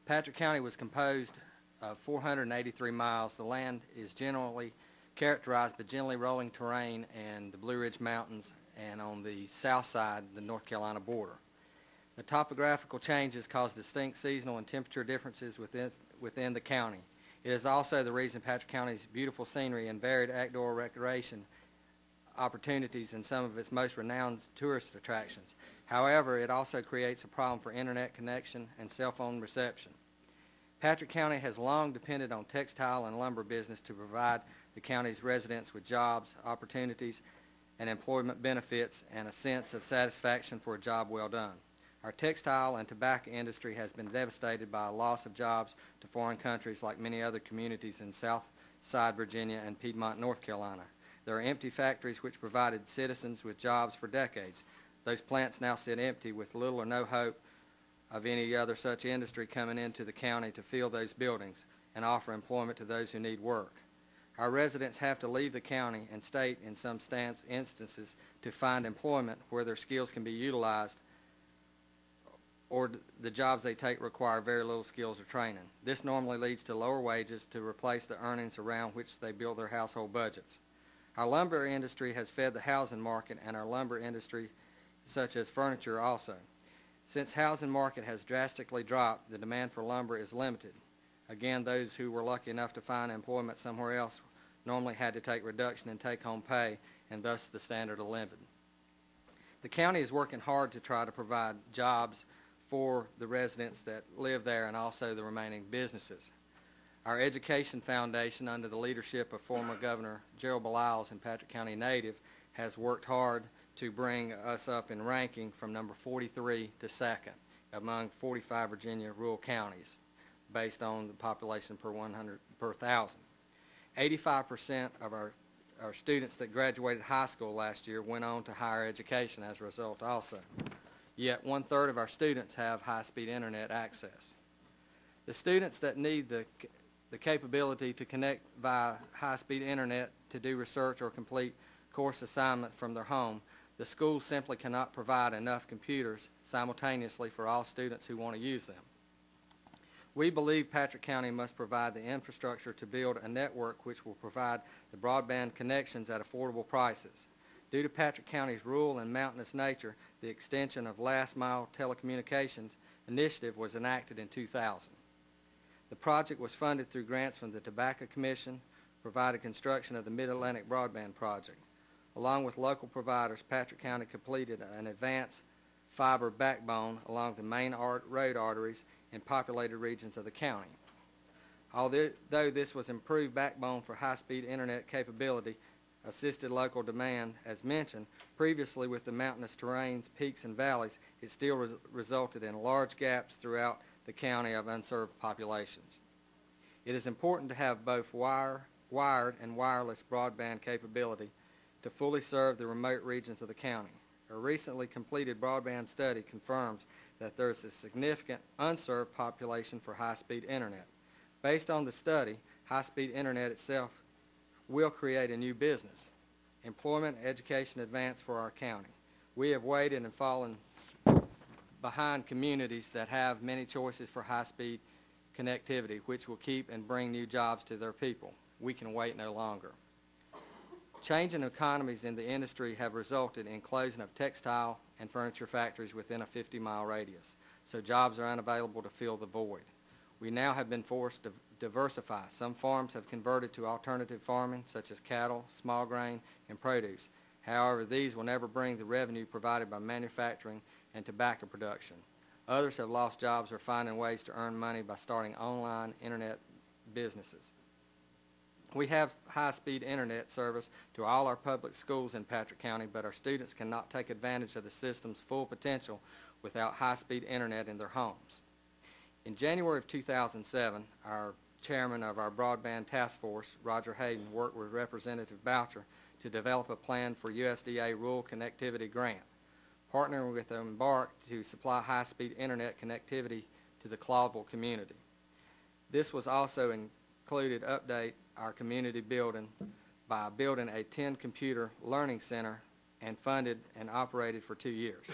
Patrick County was composed of 483 miles. The land is generally characterized by gently rolling terrain and the Blue Ridge Mountains, and on the south side, the North Carolina border. The topographical changes cause distinct seasonal and temperature differences within the county. It is also the reason Patrick County's beautiful scenery and varied outdoor recreation opportunities and some of its most renowned tourist attractions. However, it also creates a problem for internet connection and cell phone reception. Patrick County has long depended on textile and lumber business to provide the county's residents with jobs, opportunities, and employment benefits, and a sense of satisfaction for a job well done. Our textile and tobacco industry has been devastated by a loss of jobs to foreign countries like many other communities in Southside Virginia and Piedmont, North Carolina. There are empty factories which provided citizens with jobs for decades. Those plants now sit empty with little or no hope of any other such industry coming into the county to fill those buildings and offer employment to those who need work. Our residents have to leave the county and state in some instances to find employment where their skills can be utilized, or the jobs they take require very little skills or training. This normally leads to lower wages to replace the earnings around which they build their household budgets. Our lumber industry has fed the housing market, and our lumber industry, such as furniture, also. Since housing market has drastically dropped, the demand for lumber is limited. Again, those who were lucky enough to find employment somewhere else normally had to take reduction in take-home pay, and thus the standard of living. The county is working hard to try to provide jobs for the residents that live there and also the remaining businesses. Our Education Foundation, under the leadership of former Governor Gerald Beliles, and Patrick County native, has worked hard to bring us up in ranking from number 43 to second among 45 Virginia rural counties based on the population per 1,000. 85% of our students that graduated high school last year went on to higher education as a result also. Yet 1/3 of our students have high-speed internet access. The students that need the capability to connect via high-speed internet to do research or complete course assignment from their home, the schools simply cannot provide enough computers simultaneously for all students who want to use them. We believe Patrick County must provide the infrastructure to build a network which will provide the broadband connections at affordable prices. Due to Patrick County's rural and mountainous nature, the extension of last-mile telecommunications initiative was enacted in 2000. The project was funded through grants from the Tobacco Commission, provided construction of the Mid-Atlantic Broadband Project. Along with local providers, Patrick County completed an advanced fiber backbone along the main road arteries in populated regions of the county. Although this was improved backbone for high-speed internet capability, assisted local demand, as mentioned, previously with the mountainous terrains, peaks, and valleys, it still resulted in large gaps throughout the county of unserved populations. It is important to have both wired and wireless broadband capability to fully serve the remote regions of the county. A recently completed broadband study confirms that there is a significant unserved population for high-speed internet. Based on the study, high-speed internet itself will create a new business, employment, education advance for our county. We have waited and fallen behind communities that have many choices for high-speed connectivity, which will keep and bring new jobs to their people. We can wait no longer. Changing economies in the industry have resulted in closing of textile and furniture factories within a 50-mile radius, so jobs are unavailable to fill the void. We now have been forced to diversify. Some farms have converted to alternative farming, such as cattle, small grain, and produce. However, these will never bring the revenue provided by manufacturing and tobacco production. Others have lost jobs or finding ways to earn money by starting online internet businesses. We have high-speed internet service to all our public schools in Patrick County, but our students cannot take advantage of the system's full potential without high-speed internet in their homes. In January of 2007, our chairman of our broadband task force, Roger Hayden, worked with Representative Boucher to develop a plan for USDA Rural Connectivity Grant, partnering with Embark to supply high-speed internet connectivity to the Clawville community. This was also included update our community building by building a 10-computer learning center and funded and operated for 2 years.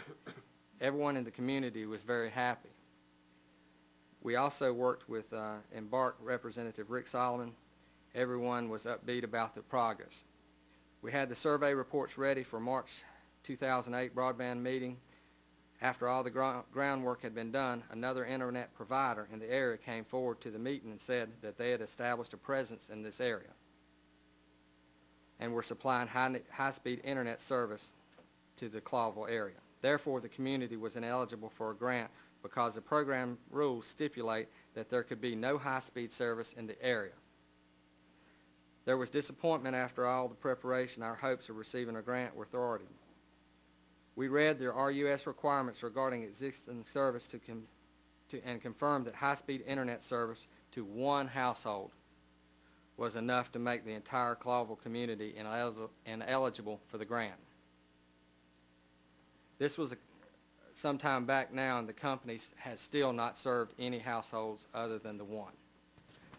Everyone in the community was very happy. We also worked with Embark Representative Rick Solomon. Everyone was upbeat about the progress. We had the survey reports ready for March 2008 broadband meeting. After all the groundwork had been done, another internet provider in the area came forward to the meeting and said that they had established a presence in this area and were supplying high-speed internet service to the Clawville area. Therefore, the community was ineligible for a grant because the program rules stipulate that there could be no high-speed service in the area. There was disappointment after all the preparation. Our hopes of receiving a grant were thwarted. We read the RUS requirements regarding existing service and confirmed that high-speed internet service to one household was enough to make the entire Clawville community ineligible for the grant. This was some time back now, and the company has still not served any households other than the one.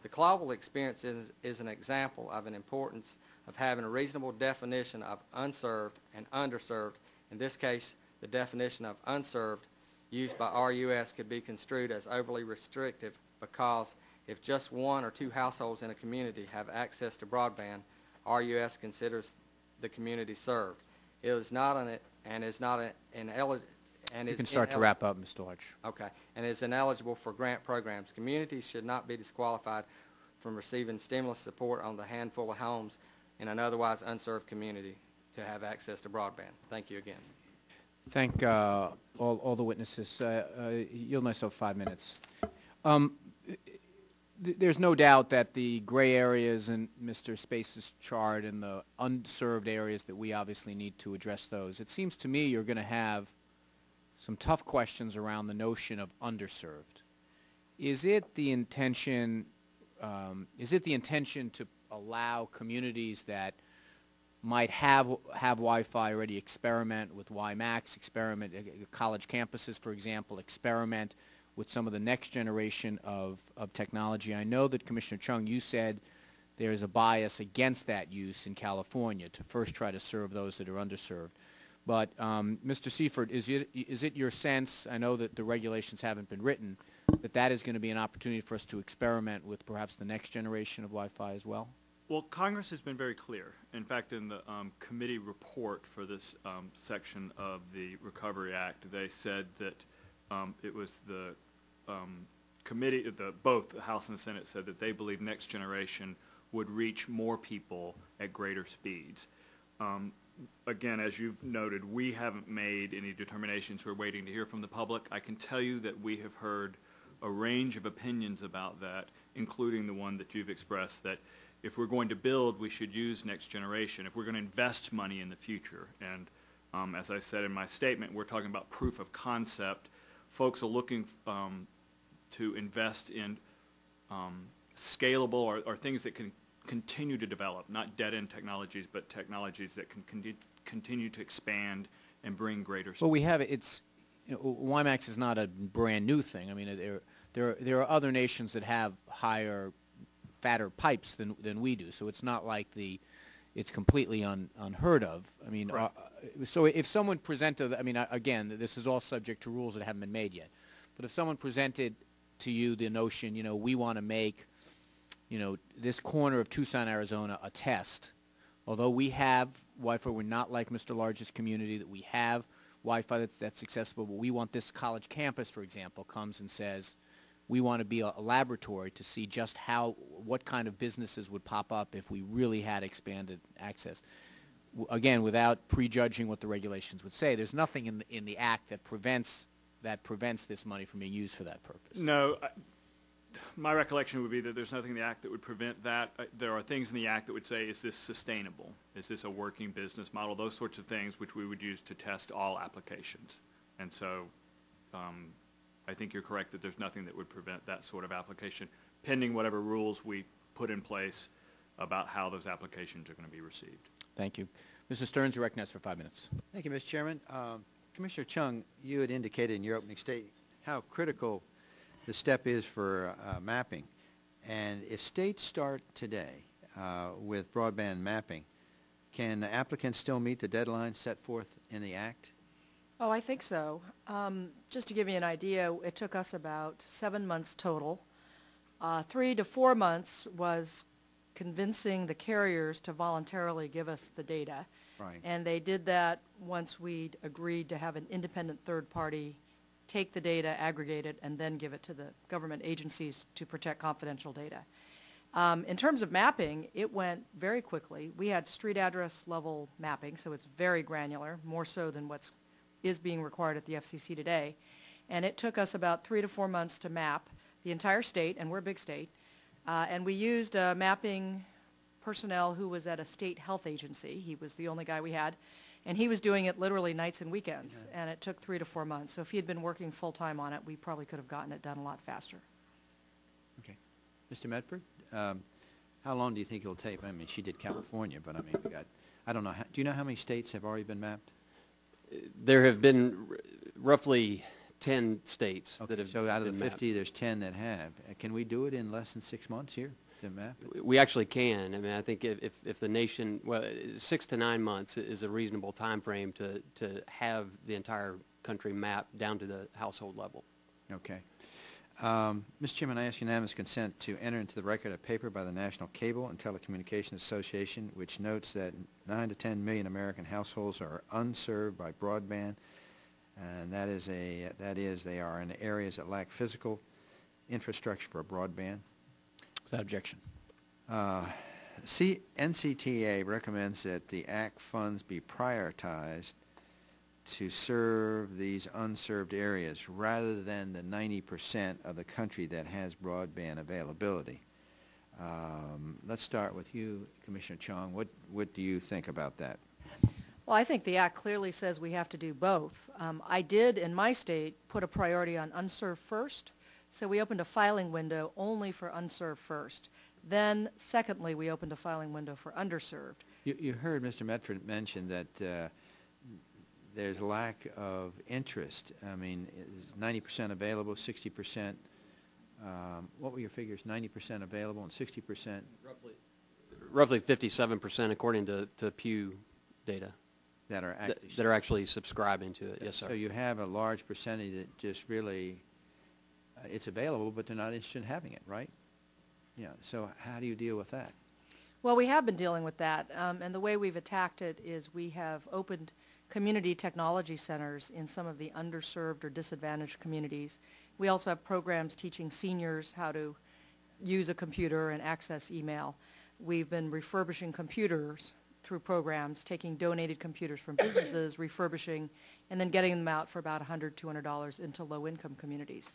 The Clawville experience is an example of an importance of having a reasonable definition of unserved and underserved. In this case, the definition of unserved used by RUS could be construed as overly restrictive because if just one or two households in a community have access to broadband, RUS considers the community served. It is not an You can start to wrap up, Mr. Lodge. Okay, and is ineligible for grant programs. Communities should not be disqualified from receiving stimulus support on the handful of homes in an otherwise unserved community to have access to broadband. Thank you again. Thank all the witnesses. Yield myself 5 minutes. There's no doubt that the gray areas in Mr. Space's chart and the unserved areas that we obviously need to address those. It seems to me you're going to have some tough questions around the notion of underserved. Is it the intention to allow communities that might have Wi-Fi already experiment with WiMAX, experiment college campuses, for example, experiment with some of the next generation of technology? I know that Commissioner Chung, you said there's a bias against that use in California to first try to serve those that are underserved. But Mr. Seifert, is it your sense, I know that the regulations haven't been written, that that is going to be an opportunity for us to experiment with perhaps the next generation of Wi-Fi as well? Well, Congress has been very clear. In fact, in the committee report for this section of the Recovery Act, they said that it was the committee, both the House and the Senate said that they believe next generation would reach more people at greater speeds. Again, as you've noted, we haven't made any determinations. We're waiting to hear from the public. I can tell you that we have heard a range of opinions about that, including the one that you've expressed, that if we're going to build, we should use next generation. If we're going to invest money in the future, and as I said in my statement, we're talking about proof of concept. Folks are looking to invest in scalable or things that can continue to develop, not dead-end technologies, but technologies that can continue to expand and bring greater. Well, we have it's, WiMAX is not a brand new thing. I mean, there are other nations that have higher, fatter pipes than we do. So it's not like it's completely unheard of. I mean, so if someone presented, I mean, again, this is all subject to rules that haven't been made yet. But if someone presented to you the notion, we want to make, this corner of Tucson, Arizona, a test. Although we have Wi-Fi, we're not like Mr. Largest Community that we have Wi-Fi that's accessible, but we want this college campus, for example, comes and says, we want to be a laboratory to see just what kind of businesses would pop up if we really had expanded access. Again, without prejudging what the regulations would say, there's nothing in the Act that prevents this money from being used for that purpose. No, my recollection would be that there's nothing in the Act that would prevent that. There are things in the Act that would say, is this sustainable? Is this a working business model? Those sorts of things which we would use to test all applications. And so I think you're correct that there's nothing that would prevent that sort of application, pending whatever rules we put in place about how those applications are going to be received. Thank you. Mr. Stearns, you're recognized for 5 minutes. Thank you, Mr. Chairman. Commissioner Chung, you had indicated in your opening statement how critical the step is for mapping. And if states start today with broadband mapping, can the applicants still meet the deadline set forth in the Act? Oh, I think so. Just to give you an idea, it took us about 7 months total. 3 to 4 months was convincing the carriers to voluntarily give us the data. Right. And they did that once we'd agreed to have an independent third party take the data, aggregate it, and then give it to the government agencies to protect confidential data. In terms of mapping, it went very quickly. We had street address level mapping, so it's very granular, more so than what is being required at the FCC today. And it took us about 3 to 4 months to map the entire state, and we're a big state. And we used mapping personnel who was at a state health agency. He was the only guy we had. And he was doing it literally nights and weekends. Yeah. And it took 3 to 4 months. So if he had been working full-time on it, we probably could have gotten it done a lot faster. Okay. Mr. Medford, how long do you think it'll take? I mean, she did California, but I mean, I don't know. Do you know how many states have already been mapped? There have been roughly 10 states that have so out of the 50, mapped. There's 10 that have. Can we do it in less than 6 months here to map it? We actually can. I mean, I think if the nation, 6 to 9 months is a reasonable time frame to have the entire country mapped down to the household level. Okay. Mr. Chairman, I ask unanimous consent to enter into the record a paper by the National Cable and Telecommunications Association which notes that 9 to 10 million American households are unserved by broadband, and that is they are in areas that lack physical infrastructure for broadband. Without objection. NCTA recommends that the Act funds be prioritized to serve these unserved areas rather than the 90% of the country that has broadband availability. Let's start with you, Commissioner Chong. What do you think about that? Well, I think the Act clearly says we have to do both. I did, in my state, put a priority on unserved first, so we opened a filing window only for unserved first. Then, secondly, we opened a filing window for underserved. You heard Mr. Medford mention that there's lack of interest. I mean, 90% available, 60%. What were your figures? 90% available and 60%? Roughly 57% according to Pew data. That are actually subscribing to it. Yes, sir. So you have a large percentage that just really, it's available, but they're not interested in having it, right? Yeah. So how do you deal with that? Well, we have been dealing with that, and the way we've attacked it is we have opened community technology centers in some of the underserved or disadvantaged communities. We also have programs teaching seniors how to use a computer and access email. We've been refurbishing computers through programs, taking donated computers from businesses, refurbishing, and then getting them out for about $100, $200 into low-income communities.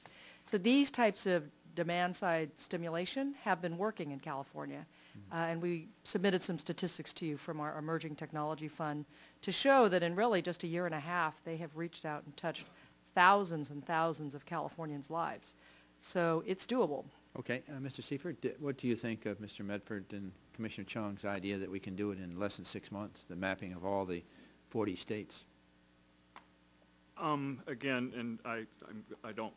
So these types of demand-side stimulation have been working in California. And we submitted some statistics to you from our Emerging Technology Fund to show that in really just a year and a half, they have reached out and touched thousands and thousands of Californians' lives. So it's doable. Okay, Mr. Seifert, what do you think of Mr. Medford and Commissioner Chung's idea that we can do it in less than 6 months, the mapping of all the 40 states? Again, and I don't,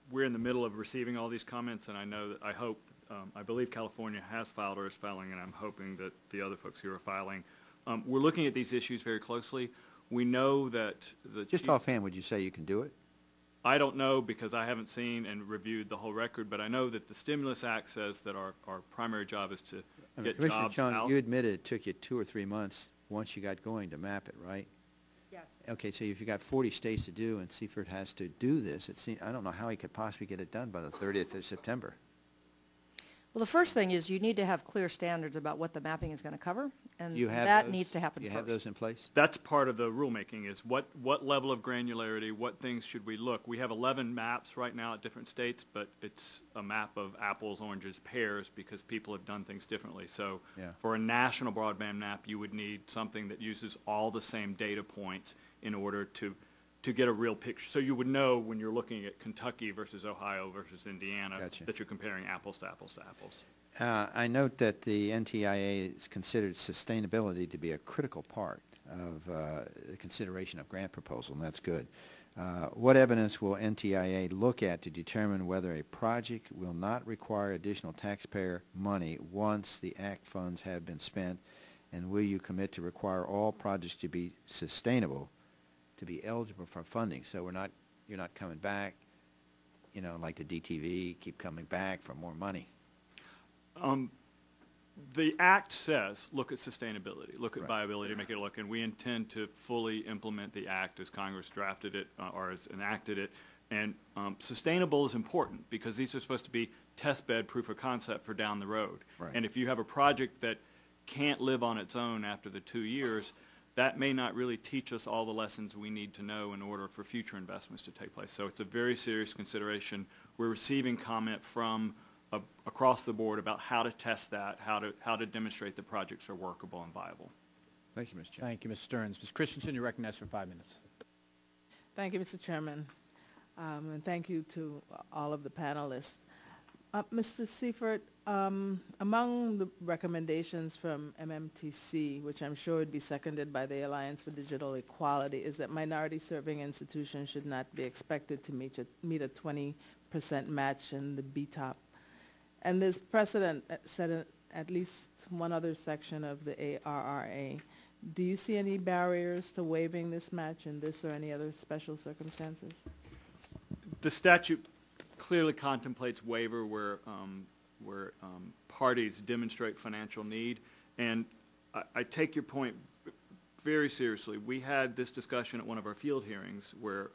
we're in the middle of receiving all these comments, and I know that, I believe California has filed or is filing, and I'm hoping that the other folks here are filing. We're looking at these issues very closely. We know that Just offhand, would you say you can do it? I don't know because I haven't seen and reviewed the whole record, but I know that the Stimulus Act says that our primary job is to get Commissioner jobs Chung, out. you admitted it took you 2 or 3 months once you got going to map it, right? Yes. Okay, so if you got 40 states to do and Seifert has to do this, I don't know how he could possibly get it done by the 30th of September. Well, the first thing is you need to have clear standards about what the mapping is going to cover, and You have that those? needs to happen You first. have those in place? That's part of the rulemaking is what level of granularity, what things should we look? We have 11 maps right now at different states, but it's a map of apples, oranges, pears because people have done things differently. So Yeah. for a national broadband map, you would need something that uses all the same data points in order to get a real picture. So you would know when you're looking at Kentucky versus Ohio versus Indiana Gotcha. that you're comparing apples to apples to apples. I note that the NTIA has considered sustainability to be a critical part of the consideration of grant proposal, and that's good. What evidence will NTIA look at to determine whether a project will not require additional taxpayer money once the ACT funds have been spent, and will you commit to require all projects to be sustainable to be eligible for funding? So you're not coming back, like the DTV, keep coming back for more money. The Act says, look at sustainability, look at Right. viability, make it look, and we intend to fully implement the Act as Congress drafted it or as enacted it. And sustainable is important because these are supposed to be test bed proof of concept for down the road. Right. And if you have a project that can't live on its own after the 2 years, that may not really teach us all the lessons we need to know in order for future investments to take place. So it's a very serious consideration. We're receiving comment from across the board about how to test that, how to demonstrate the projects are workable and viable. Thank you, Mr. Chairman. Thank you, Ms. Stearns. Ms. Christensen, you're recognized for 5 minutes. Thank you, Mr. Chairman, and thank you to all of the panelists. Mr. Seifert, among the recommendations from MMTC, which I'm sure would be seconded by the Alliance for Digital Equality, is that minority-serving institutions should not be expected to meet a 20% match in the BTOP. And there's precedent set in at least one other section of the ARRA. Do you see any barriers to waiving this match in this or any other special circumstances? The statute clearly contemplates waiver where parties demonstrate financial need, and I take your point very seriously. We had this discussion at one of our field hearings where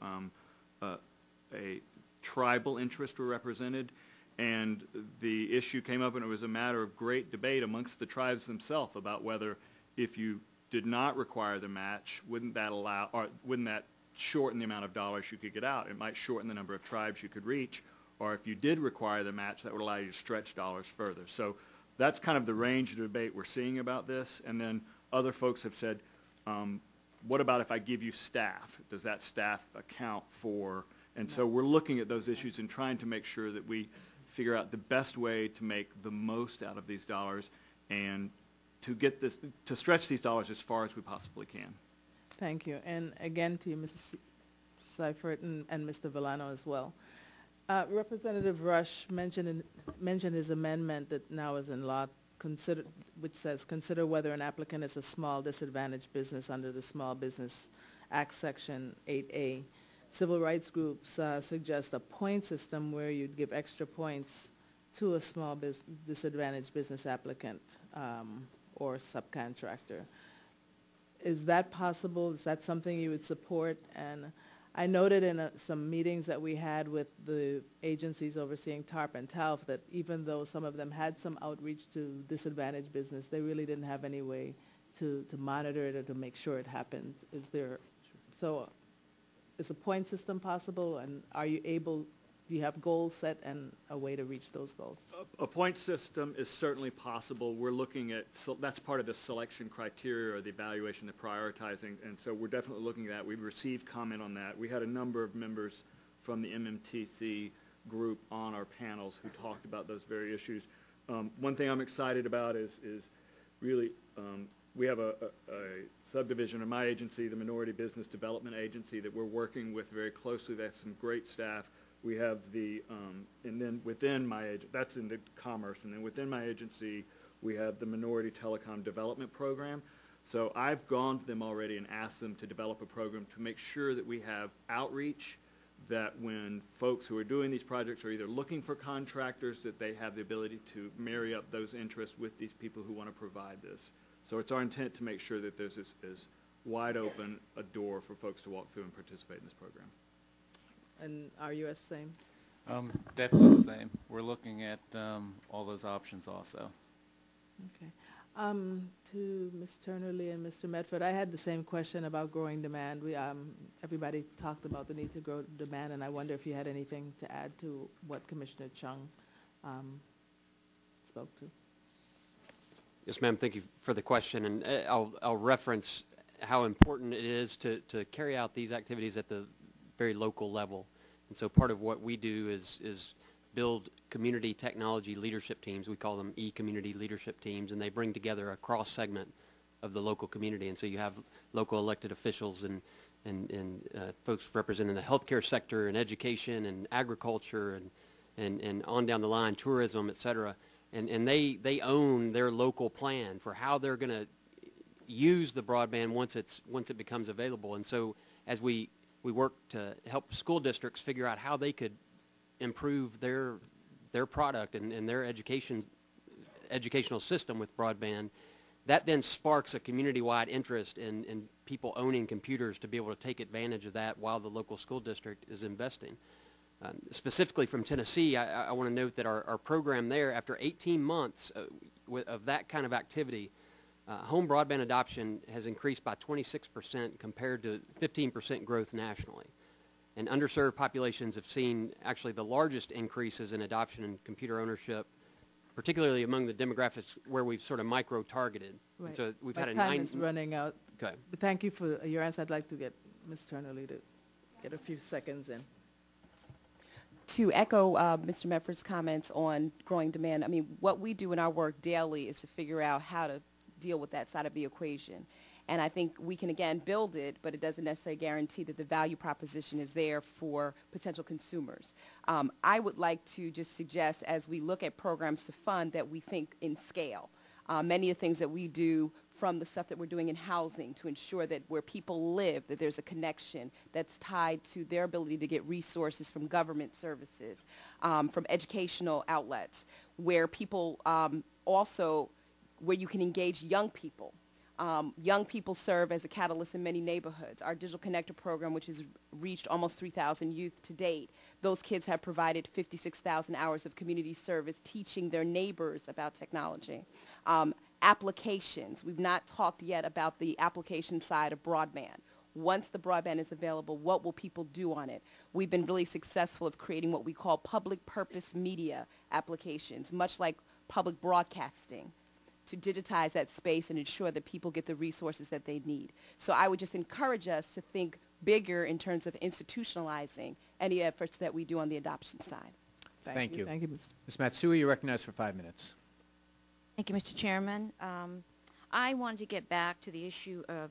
a tribal interests were represented, and the issue came up, and it was a matter of great debate amongst the tribes themselves about whether if you did not require the match, wouldn't that shorten the amount of dollars you could get out? It might shorten the number of tribes you could reach, or if you did require the match, that would allow you to stretch dollars further. So that's kind of the range of debate we're seeing about this. And then other folks have said, what about if I give you staff? Does that staff account for? And so we're looking at those issues and trying to make sure that we figure out the best way to make the most out of these dollars and to stretch these dollars as far as we possibly can. Thank you. And again to you, Mrs. Seifert and Mr. Villano as well. Representative Rush mentioned his amendment that now is in law, which says, consider whether an applicant is a small disadvantaged business under the Small Business Act Section 8A. Civil rights groups suggest a point system where you'd give extra points to a small disadvantaged business applicant or subcontractor. Is that possible? Is that something you would support? And I noted in some meetings that we had with the agencies overseeing TARP and TALF that even though some of them had some outreach to disadvantaged business, they really didn't have any way to monitor it or to make sure it happens. Is a point system possible, and are you able do you have goals set and a way to reach those goals? A point system is certainly possible. We're looking at, so that's part of the selection criteria or the evaluation, the prioritizing, and so we're definitely looking at that. We've received comment on that. We had a number of members from the MMTC group on our panels who talked about those very issues. One thing I'm excited about is really, we have a subdivision of my agency, the Minority Business Development Agency, that we're working with very closely. They have some great staff. We have the, and then within my agency, that's in the commerce, and then within my agency, we have the Minority Telecom Development Program. So I've gone to them already and asked them to develop a program to make sure that we have outreach, that when folks who are doing these projects are either looking for contractors, that they have the ability to marry up those interests with these people who want to provide this. So it's our intent to make sure that there's this wide open a door for folks to walk through and participate in this program. And are you the same? Definitely the same. We're looking at all those options also. Okay. To Ms. Turner-Lee and Mr. Medford, I had the same question about growing demand. We, everybody talked about the need to grow demand, and I wonder if you had anything to add to what Commissioner Chung spoke to. Yes, ma'am. Thank you for the question, and I'll reference how important it is to carry out these activities at the very local level. And so part of what we do is build community technology leadership teams. We call them e-community leadership teams, and they bring together a cross-segment of the local community. And so you have local elected officials and folks representing the healthcare sector and education and agriculture and on down the line, tourism, et cetera. And they own their local plan for how they're going to use the broadband once it becomes available. And so as we work to help school districts figure out how they could improve their product and their educational system with broadband, that then sparks a community-wide interest in people owning computers to be able to take advantage of that while the local school district is investing. Specifically from Tennessee, I want to note that our program there, after 18 months of that kind of activity, home broadband adoption has increased by 26% compared to 15% growth nationally. And underserved populations have seen actually the largest increases in adoption and computer ownership, particularly among the demographics where we've sort of micro-targeted. Right. And so we've My had a time is running out. Okay. But thank you for your answer. I'd like to get Ms. Turner-Lee to get a few seconds in. To echo Mr. Medford's comments on growing demand, I mean, what we do in our work daily is to figure out how to deal with that side of the equation. And I think we can, again, build it, but it doesn't necessarily guarantee that the value proposition is there for potential consumers. I would like to just suggest, as we look at programs to fund, that we think in scale. Many of the things that we do, from the stuff that we're doing in housing to ensure that where people live, that there's a connection that's tied to their ability to get resources from government services, from educational outlets, where people also, where you can engage young people. Young people serve as a catalyst in many neighborhoods. Our Digital Connector program, which has reached almost 3,000 youth to date, those kids have provided 56,000 hours of community service teaching their neighbors about technology. Applications. We've not talked yet about the application side of broadband. Once the broadband is available, what will people do on it? We've been really successful of creating what we call public purpose media applications, much like public broadcasting, to digitize that space and ensure that people get the resources that they need. So I would just encourage us to think bigger in terms of institutionalizing any efforts that we do on the adoption side. Thank you. Thank you, Ms. Ms. Matsui, you're recognized for 5 minutes. Thank you, Mr. Chairman. I wanted to get back to the issue of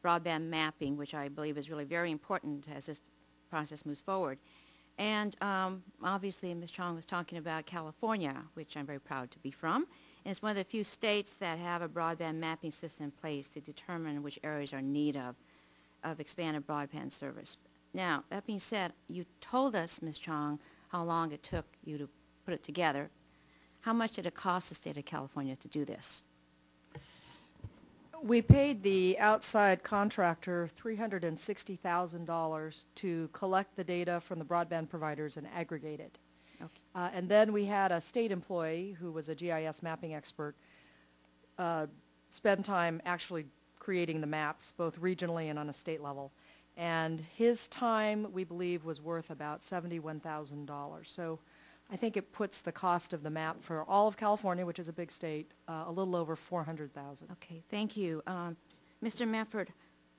broadband mapping, which I believe is really very important as this process moves forward. And obviously, Ms. Chong was talking about California, which I'm very proud to be from. And it's one of the few states that have a broadband mapping system in place to determine which areas are in need of expanded broadband service. Now, that being said, you told us, Ms. Chong, how long it took you to put it together. How much did it cost the state of California to do this? We paid the outside contractor $360,000 to collect the data from the broadband providers and aggregate it. Okay. And then we had a state employee who was a GIS mapping expert spend time actually creating the maps, both regionally and on a state level. And his time, we believe, was worth about $71,000. So I think it puts the cost of the map for all of California, which is a big state, a little over $400,000. Okay, thank you. Mr. Manford,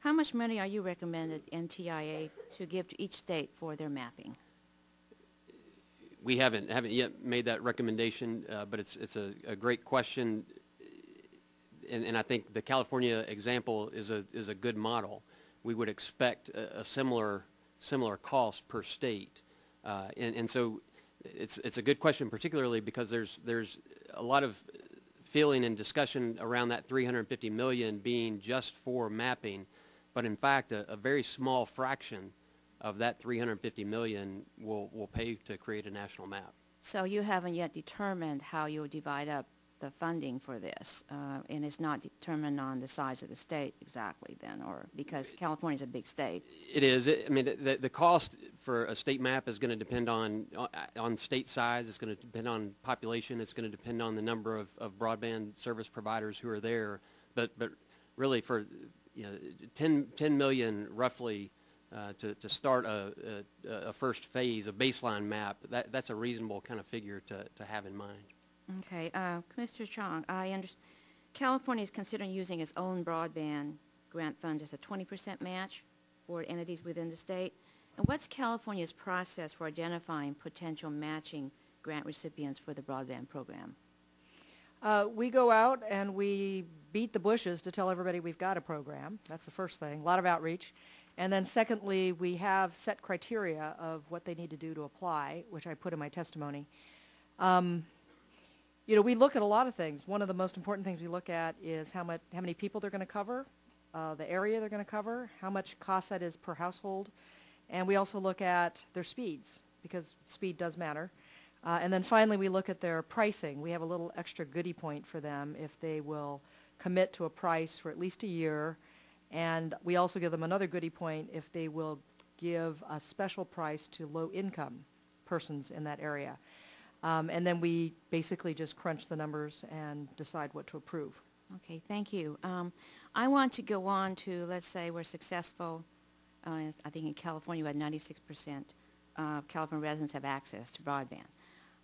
how much money are you recommended NTIA to give to each state for their mapping? We haven't yet made that recommendation, but it's a great question, and I think the California example is a good model. We would expect a similar cost per state, and so it's a good question, particularly because there's a lot of feeling and discussion around that $350 million being just for mapping, but in fact a very small fraction of that $350 million will pay to create a national map. So you haven't yet determined how you'll divide up the funding for this, and it's not determined on the size of the state exactly then, or because California's a big state. It is. I mean, the cost for a state map is going to depend on state size. It's going to depend on population. It's going to depend on the number of broadband service providers who are there. But really, for 10 million roughly. To start a first phase, a baseline map, that's a reasonable kind of figure to have in mind. Okay, Mr. Chong, I understand California is considering using its own broadband grant funds as a 20% match for entities within the state. And what's California's process for identifying potential matching grant recipients for the broadband program? We go out and we beat the bushes to tell everybody we've got a program. That's the first thing, a lot of outreach. And then secondly, we have set criteria of what they need to do to apply, which I put in my testimony. We look at a lot of things. One of the most important things we look at is how many people they're going to cover, the area they're going to cover, how much cost that is per household, and we also look at their speeds, because speed does matter. And then finally, we look at their pricing. We have a little extra goodie point for them if they will commit to a price for at least a year. And we also give them another goodie point if they will give a special price to low-income persons in that area. And then we basically just crunch the numbers and decide what to approve. Okay, thank you. I want to go on to, let's say we're successful. I think in California we had 96% of California residents have access to broadband.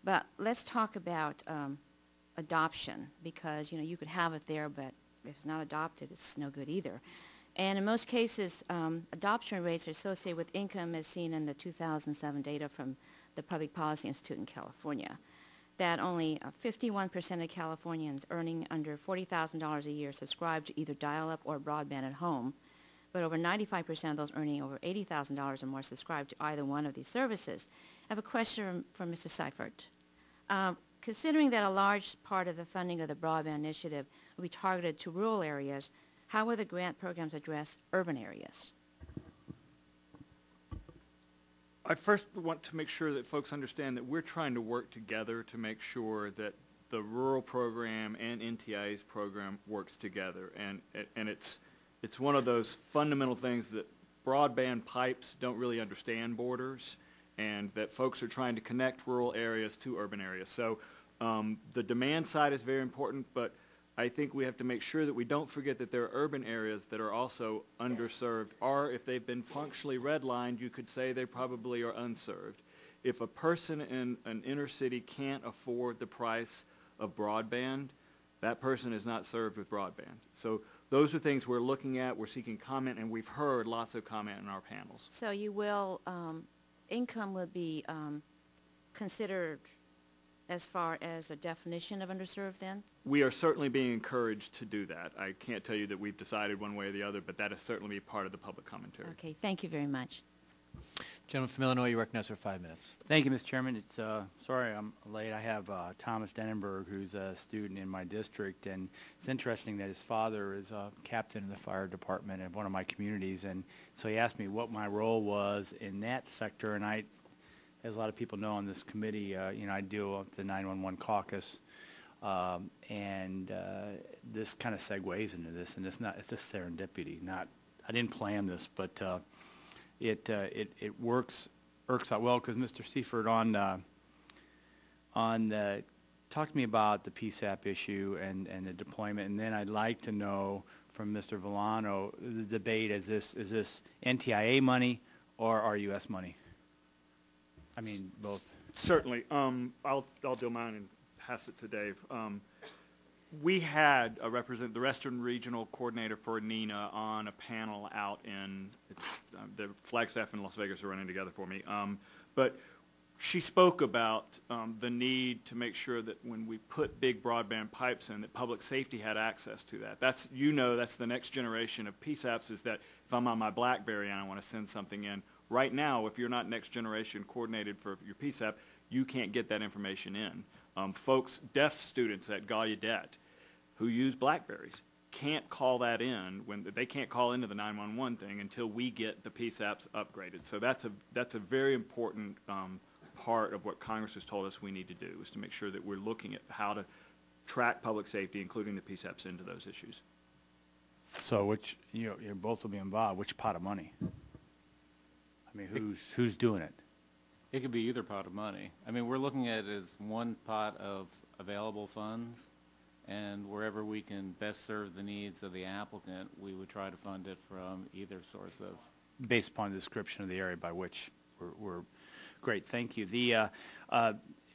But let's talk about adoption, because you could have it there, but if it's not adopted, it's no good either. And in most cases, adoption rates are associated with income as seen in the 2007 data from the Public Policy Institute in California, that only 51% of Californians earning under $40,000 a year subscribe to either dial-up or broadband at home, but over 95% of those earning over $80,000 or more subscribe to either one of these services. I have a question for Mr. Seifert. Considering that a large part of the funding of the broadband initiative will be targeted to rural areas, how will the grant programs address urban areas? I first want to make sure that folks understand that we're trying to work together to make sure that the rural program and NTIA's program works together. And it's one of those fundamental things that broadband pipes don't really understand borders, and that folks are trying to connect rural areas to urban areas. So the demand side is very important, but I think we have to make sure that we don't forget that there are urban areas that are also underserved, or if they've been functionally redlined, you could say they probably are unserved. If a person in an inner city can't afford the price of broadband, that person is not served with broadband. So those are things we're looking at, we're seeking comment, and we've heard lots of comment in our panels. So you will, income would be considered as far as a definition of underserved then? We are certainly being encouraged to do that. I can't tell you that we've decided one way or the other, but that is certainly part of the public commentary. Okay, thank you very much. Gentleman from Illinois, you recognize for 5 minutes. Thank you, Mr. Chairman. It's sorry I'm late. I have Thomas Denenberg, who's a student in my district, and it's interesting that his father is a captain in the fire department in one of my communities, and so he asked me what my role was in that sector, and I, as a lot of people know on this committee, I deal with the 911 caucus, and this kind of segues into this, and it's just serendipity. I didn't plan this, but it works out well, because Mr. Seifert talked to me about the PSAP issue and the deployment, and then I'd like to know from Mr. Villano, the debate, is this NTIA money or RUS money? I mean, both. Certainly. I'll do mine and pass it to Dave. We had the Western Regional Coordinator for NENA on a panel out in, the Flagstaff and Las Vegas are running together for me. But she spoke about the need to make sure that when we put big broadband pipes in, that public safety had access to that. That's the next generation of PSAPs, is that if I'm on my BlackBerry and I want to send something in, right now, if you're not next generation coordinated for your PSAP, you can't get that information in. Folks, deaf students at Gallaudet who use BlackBerries can't call that in when they can't call into the 911 thing until we get the PSAPs upgraded. So that's a very important part of what Congress has told us we need to do, is to make sure that we're looking at how to track public safety, including the PSAPs, into those issues. So which, you both will be involved, which pot of money? I mean, who's doing it? It could be either pot of money. I mean, we're looking at it as one pot of available funds, and wherever we can best serve the needs of the applicant, we would try to fund it from either source of. Based upon the description of the area by which we're great, thank you.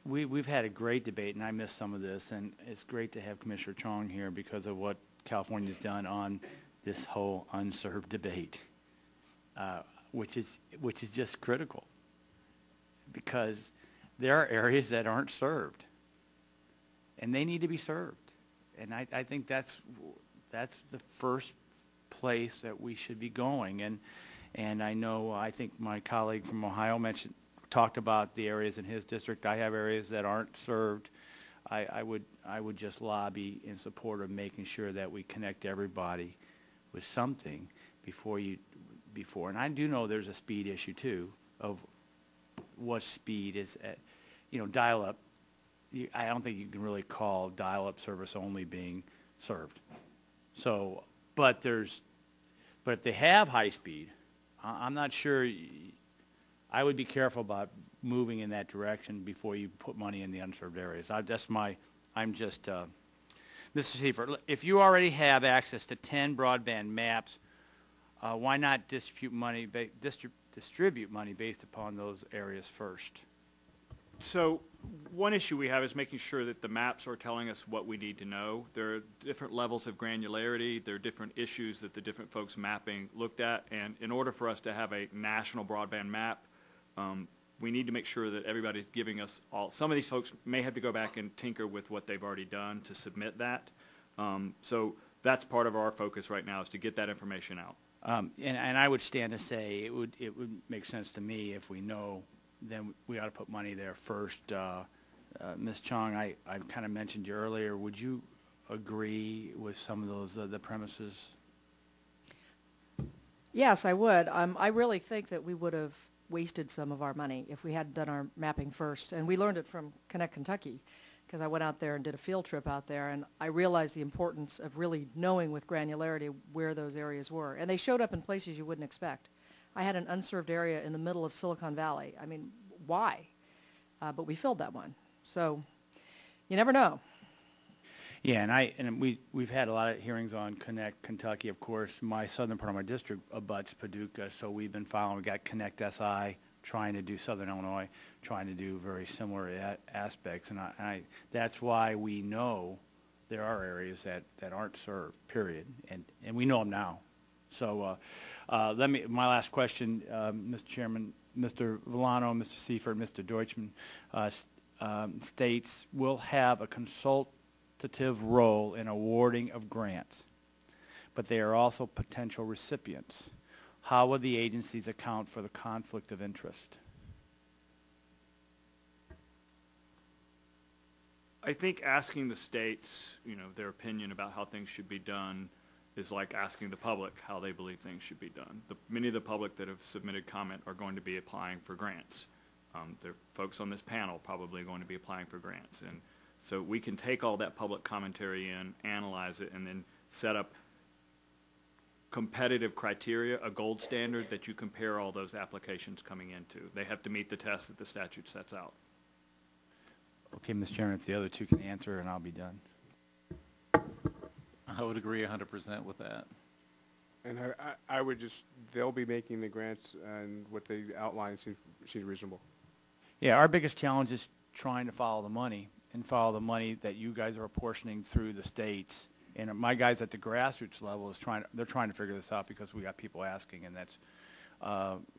We've had a great debate, and I missed some of this, and it's great to have Commissioner Chong here because of what California's done on this whole unserved debate, which is just critical, because there are areas that aren't served, and they need to be served. And I think that's the first place that we should be going. And I think my colleague from Ohio talked about the areas in his district. I have areas that aren't served. I would just lobby in support of making sure that we connect everybody with something before. And I do know there's a speed issue too, of what speed is at, dial-up. I don't think you can really call dial-up service only being served. So, but if they have high speed, I'm not sure. I would be careful about moving in that direction before you put money in the unserved areas. Mr. Seifert, if you already have access to 10 broadband maps, why not distribute money based upon those areas first? So one issue we have is making sure that the maps are telling us what we need to know. There are different levels of granularity. There are different issues that the different folks mapping looked at. And in order for us to have a national broadband map, we need to make sure that everybody's giving us all. Some of these folks may have to go back and tinker with what they've already done to submit that. So that's part of our focus right now, is to get that information out. And I would stand to say it would make sense to me if we know, then we ought to put money there first. Ms. Chong, I kind of mentioned you earlier. Would you agree with some of those the premises? Yes, I would. I really think that we would have wasted some of our money if we hadn't done our mapping first. And we learned it from Connect Kentucky, because I went out there and did a field trip out there, and I realized the importance of really knowing with granularity where those areas were. And they showed up in places you wouldn't expect. I had an unserved area in the middle of Silicon Valley. I mean, why? But we filled that one. So you never know. Yeah, and we've had a lot of hearings on Connect Kentucky. Of course, my southern part of my district abuts Paducah, so we've been following. We got Connect SI trying to do Southern Illinois, trying to do very similar aspects, and that's why we know there are areas that aren't served. Period, and we know them now. So my last question, Mr. Chairman, Mr. Villano, Mr. Seifert, Mr. Deutschman, states will have a consultative role in awarding of grants, but they are also potential recipients. How will the agencies account for the conflict of interest? I think asking the states, their opinion about how things should be done is like asking the public how they believe things should be done. Many of the public that have submitted comment are going to be applying for grants. There are folks on this panel probably going to be applying for grants. And so we can take all that public commentary in, analyze it, and then set up competitive criteria, a gold standard that you compare all those applications coming into. They have to meet the test that the statute sets out. Okay, Mr. Chairman, if the other two can answer, and I'll be done. I would agree 100% with that. And I would just, they'll be making the grants, and what they outlined seems reasonable. Yeah, our biggest challenge is trying to follow the money and follow the money that you guys are apportioning through the states. And my guys at the grassroots level they're trying to figure this out because we got people asking, and that's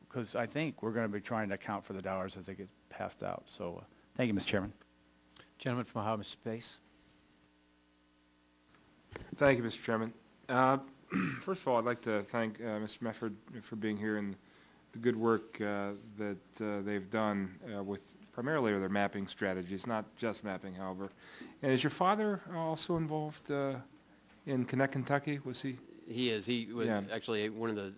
because I think we're going to be trying to account for the dollars as they get passed out. So thank you, Mr. Chairman. Gentleman from Ohio, Mr. Space. Thank you, Mr. Chairman. First of all, I'd like to thank Mr. Mefford for being here and the good work that they've done with primarily their mapping strategies, not just mapping, however. And is your father also involved in Connect Kentucky? Was he? He is. He was actually one of the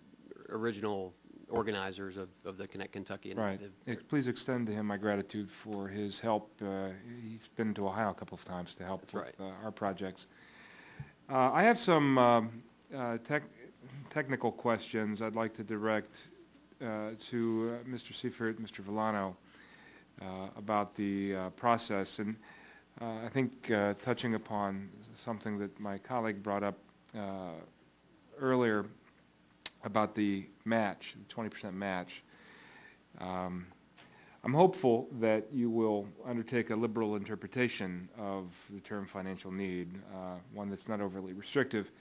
original organizers of the Connect Kentucky initiative. Right. Please extend to him my gratitude for his help. He's been to Ohio a couple of times to help with our projects. I have some technical questions I'd like to direct to Mr. Seifert and Mr. Villano about the process. And I think touching upon something that my colleague brought up earlier about the match, the 20% match, I'm hopeful that you will undertake a liberal interpretation of the term financial need, one that's not overly restrictive,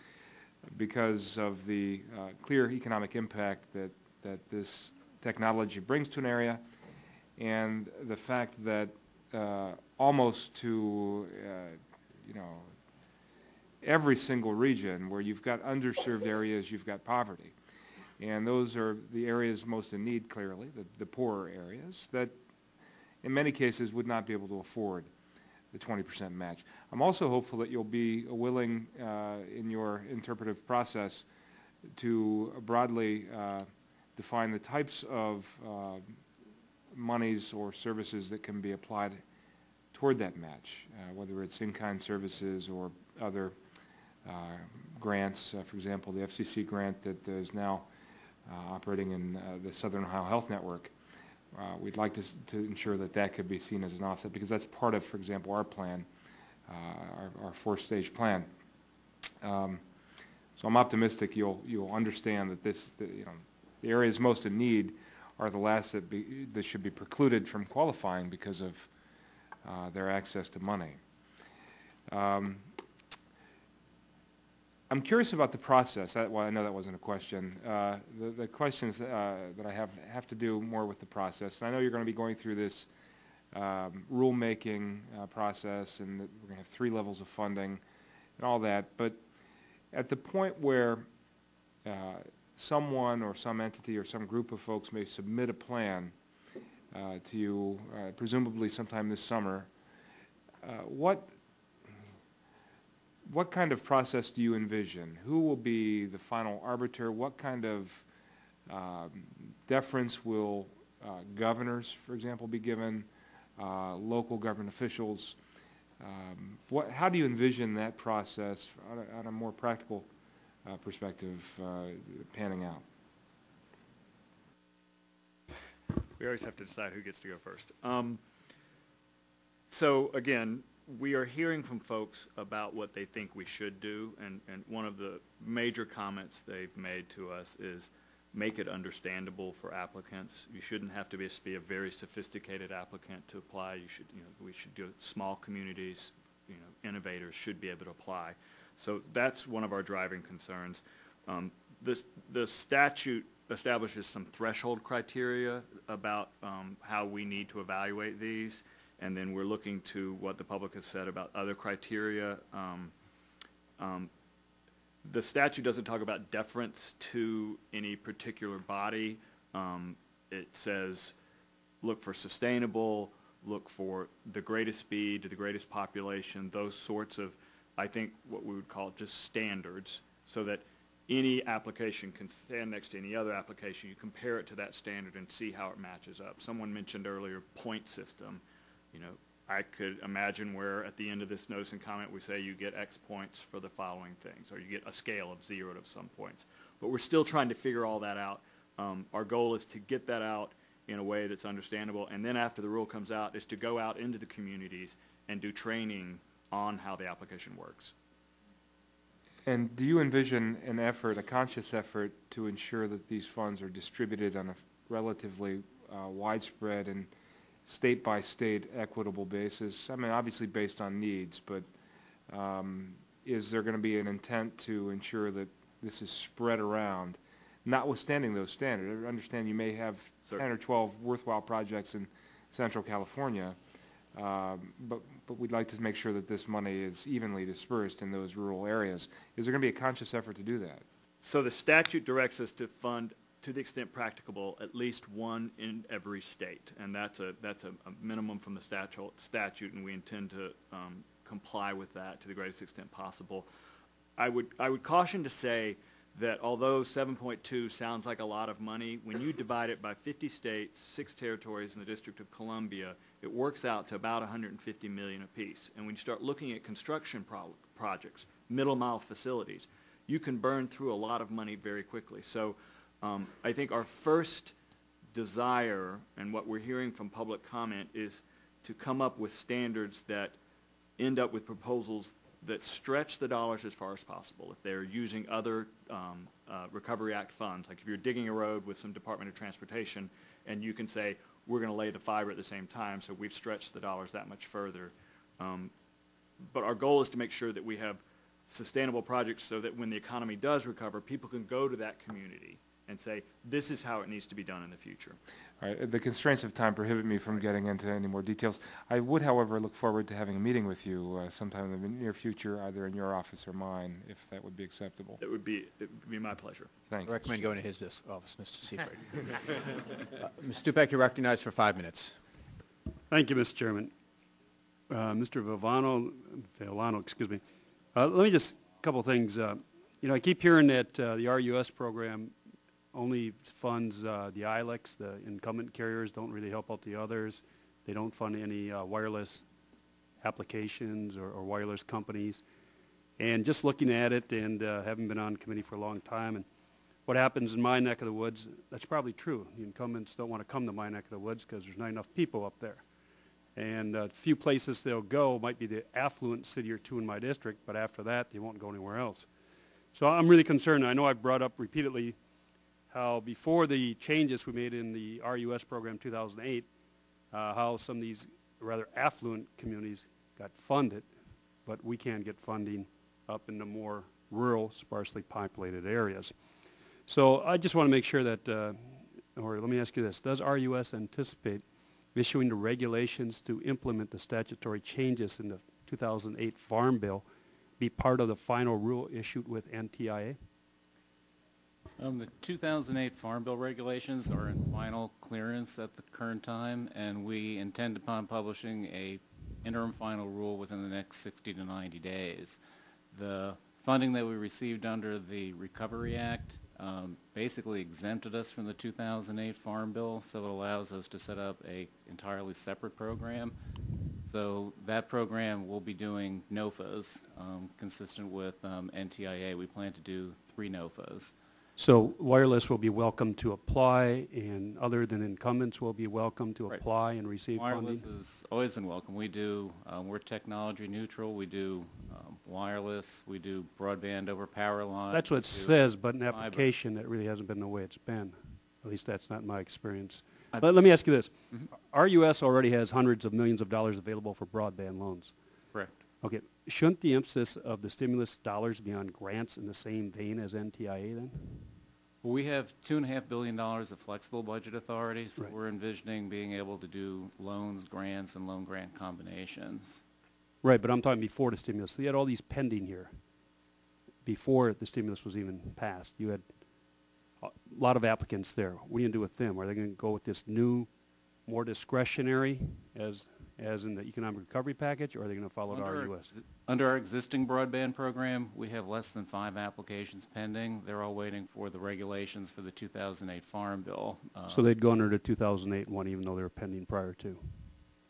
because of the clear economic impact that this technology brings to an area, and the fact that almost to every single region where you've got underserved areas, you've got poverty. And those are the areas most in need, clearly, the poorer areas, that in many cases would not be able to afford the 20% match. I'm also hopeful that you'll be willing in your interpretive process to broadly define the types of monies or services that can be applied toward that match, whether it's in-kind services or other grants. For example, the FCC grant that is now operating in the Southern Ohio Health Network. We'd like to ensure that that could be seen as an offset, because that's part of, for example, our plan, our four-stage plan. So I'm optimistic you'll understand that the areas most in need are the last that should be precluded from qualifying because of their access to money. I'm curious about the process. Well, I know that wasn't a question. The questions that I have to do more with the process. And I know you're going to be going through this rulemaking process, and we're going to have 3 levels of funding and all that. But at the point where someone or some entity or some group of folks may submit a plan to you, presumably sometime this summer, what kind of process do you envision? Who will be the final arbiter? What kind of deference will governors, for example, be given, local government officials? How do you envision that process on a more practical perspective panning out? We always have to decide who gets to go first. So again, we are hearing from folks about what they think we should do, and one of the major comments they've made to us is make it understandable for applicants. You shouldn't have to be a very sophisticated applicant to apply. We should do small communities, innovators should be able to apply. So that's one of our driving concerns. The statute establishes some threshold criteria about how we need to evaluate these. And then we're looking to what the public has said about other criteria. The statute doesn't talk about deference to any particular body. It says look for sustainable, look for the greatest speed to the greatest population, those sorts of, I think, what we would call just standards, so that any application can stand next to any other application. You compare it to that standard and see how it matches up. Someone mentioned earlier point system. I could imagine where at the end of this notice and comment we say you get X points for the following things, or you get a scale of 0 to some points. But we're still trying to figure all that out. Our goal is to get that out in a way that's understandable, and then after the rule comes out is to go out into the communities and do training on how the application works. And do you envision an effort, a conscious effort, to ensure that these funds are distributed on a relatively widespread and state-by-state equitable basis? I mean, obviously based on needs, but is there going to be an intent to ensure that this is spread around, notwithstanding those standards? I understand you may have 10 or 12 worthwhile projects in Central California, but we'd like to make sure that this money is evenly dispersed in those rural areas. Is there going to be a conscious effort to do that? So the statute directs us to fund, to the extent practicable, at least one in every state, and that's a minimum from the statute, and we intend to comply with that to the greatest extent possible. I would caution to say that although 7.2 sounds like a lot of money, when you divide it by 50 states, 6 territories, and the District of Columbia, it works out to about $150 million apiece. And when you start looking at construction projects, middle mile facilities, you can burn through a lot of money very quickly. So I think our first desire, and what we're hearing from public comment, is to come up with standards that end up with proposals that stretch the dollars as far as possible. If they're using other Recovery Act funds, like if you're digging a road with some Department of Transportation, and you can say, we're going to lay the fiber at the same time, so we've stretched the dollars that much further. But our goal is to make sure that we have sustainable projects so that when the economy does recover, people can go to that community and say, this is how it needs to be done in the future. All right. The constraints of time prohibit me from getting into any more details. I would, however, look forward to having a meeting with you sometime in the near future, either in your office or mine, if that would be acceptable. It would be my pleasure. Thank you. I recommend going to his office, Mr. Seifert. Ms. Stupak, you're recognized for 5 minutes. Thank you, Mr. Chairman. Mr. Villano, excuse me. Let me just, a couple things. I keep hearing that the RUS program only funds the ILECs, the incumbent carriers, don't really help out the others. They don't fund any wireless applications or wireless companies. And just looking at it, and having been on committee for a long time, and what happens in my neck of the woods, that's probably true. The incumbents don't want to come to my neck of the woods because there's not enough people up there. And a few places they'll go might be the affluent city or two in my district, but after that, they won't go anywhere else. So I'm really concerned. I know I've brought up repeatedly how before the changes we made in the RUS program 2008, how some of these rather affluent communities got funded, but we can't get funding up in the more rural, sparsely populated areas. So I just want to make sure that, or let me ask you this, does RUS anticipate issuing the regulations to implement the statutory changes in the 2008 Farm Bill be part of the final rule issued with NTIA? The 2008 Farm Bill regulations are in final clearance at the current time, and we intend upon publishing a interim final rule within the next 60 to 90 days. The funding that we received under the Recovery Act basically exempted us from the 2008 Farm Bill, so it allows us to set up a entirely separate program. So that program will be doing NOFAs, consistent with NTIA. We plan to do 3 NOFAs. So wireless will be welcome to apply, and other than incumbents will be welcome to apply and receive funding? Wireless has always been welcome. We do, we're technology neutral. We do wireless. We do broadband over power line. That's what it says, but in application, that really hasn't been the way it's been. At least that's not my experience. Let me ask you this. RUS already has hundreds of millions of dollars available for broadband loans. Correct. Okay. Shouldn't the emphasis of the stimulus dollars be on grants in the same vein as NTIA then? Well, we have $2.5 billion of flexible budget authority, so Right. we're envisioning being able to do loans, grants, and loan grant combinations. Right, but I'm talking before the stimulus. So you had all these pending here before the stimulus was even passed. You had a lot of applicants there. What are you going to do with them? Are they going to go with this new, more discretionary as in the economic recovery package, or are they going to follow the RUS? Under our existing broadband program, we have less than 5 applications pending. They're all waiting for the regulations for the 2008 Farm Bill. So they'd go under the 2008 one even though they were pending prior to?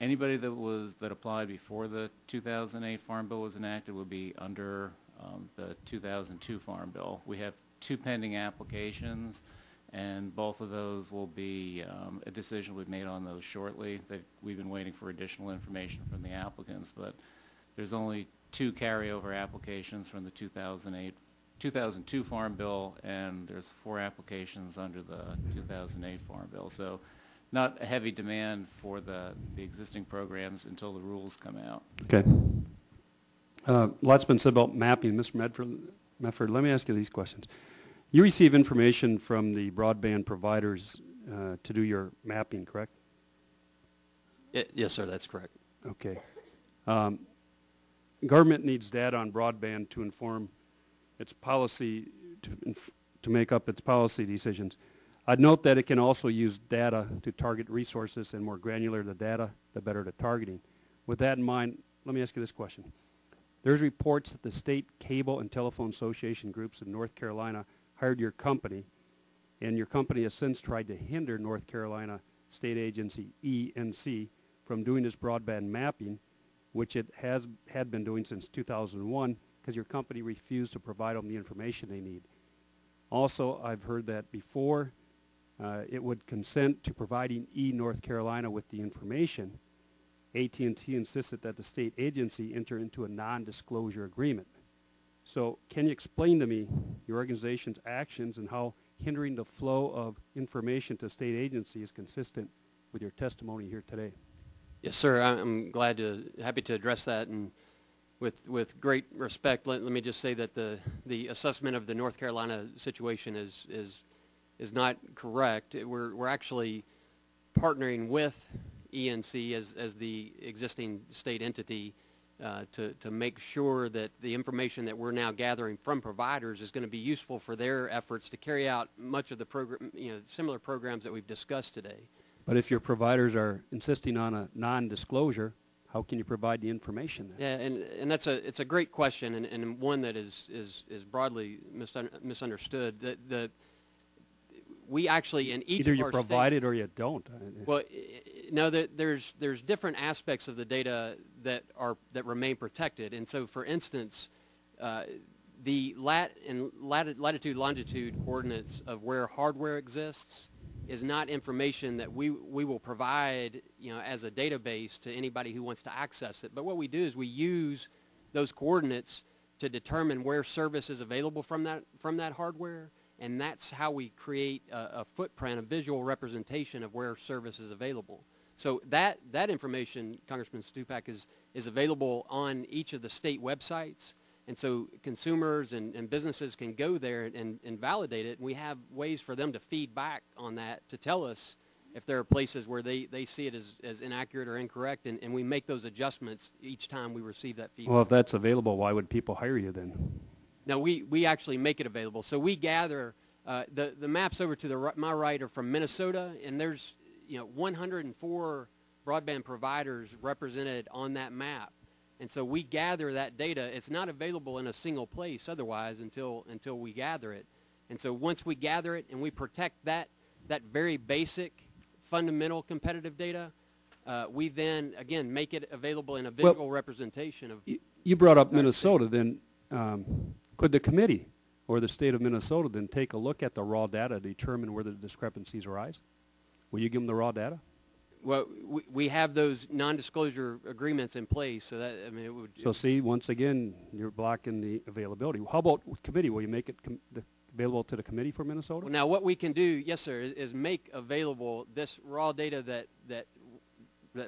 Anybody that applied before the 2008 Farm Bill was enacted would be under the 2002 Farm Bill. We have 2 pending applications, and both of those will be a decision we've made on those shortly. We've been waiting for additional information from the applicants, but there's only 2 carryover applications from the 2002 Farm Bill, and there's 4 applications under the 2008 Farm Bill. So not a heavy demand for the existing programs until the rules come out. Okay. Lots been said about mapping. Mr. Medford, let me ask you these questions. You receive information from the broadband providers to do your mapping, correct? Yes, sir, that's correct. Okay. Government needs data on broadband to inform its policy, to make up its policy decisions. I'd note that it can also use data to target resources, and more granular the data, the better the targeting. With that in mind, let me ask you this question. There's reports that the State Cable and Telephone Association groups in North Carolina hired your company, and your company has since tried to hinder North Carolina state agency ENC from doing this broadband mapping, which it had been doing since 2001, because your company refused to provide them the information they need. Also, I've heard that before it would consent to providing North Carolina with the information, AT&T insisted that the state agency enter into a non-disclosure agreement. So can you explain to me your organization's actions and how hindering the flow of information to state agency is consistent with your testimony here today? Yes, sir. I'm happy to address that, and with great respect, let me just say that the assessment of the North Carolina situation is not correct. We're actually partnering with ENC as the existing state entity to make sure that the information that we're now gathering from providers is going to be useful for their efforts to carry out much of the program, similar programs that we've discussed today. But if your providers are insisting on a non-disclosure, how can you provide the information then? Yeah, and it's a great question, and one that is broadly misunderstood. We actually in each either of you our provide it or you don't. Well, no, there's different aspects of the data that remain protected, and so for instance, the latitude longitude coordinates of where hardware exists is not information that we will provide, as a database to anybody who wants to access it. But what we do is we use those coordinates to determine where service is available from that hardware, and that's how we create a footprint, a visual representation of where service is available. So that information, Congressman Stupak, is available on each of the state websites. And so consumers and businesses can go there and validate it. And we have ways for them to feed back on that to tell us if there are places where they see it as inaccurate or incorrect. And we make those adjustments each time we receive that feedback. Well, if that's available, why would people hire you then? No, we actually make it available. So we gather the maps over to my right are from Minnesota, and there's 104 broadband providers represented on that map. And so we gather that data. It's not available in a single place otherwise until we gather it. And so once we gather it and we protect that very basic, fundamental competitive data, we then, again, make it available in a visual representation of... You brought up Minnesota. Then could the committee or the state of Minnesota then take a look at the raw data to determine where the discrepancies arise? Will you give them the raw data? Well, we have those non-disclosure agreements in place, so that, I mean, it would... So see, once again, you're blocking the availability. How about committee? Will you make it available to the committee for Minnesota? Well, now, what we can do, yes, sir, is make available this raw data that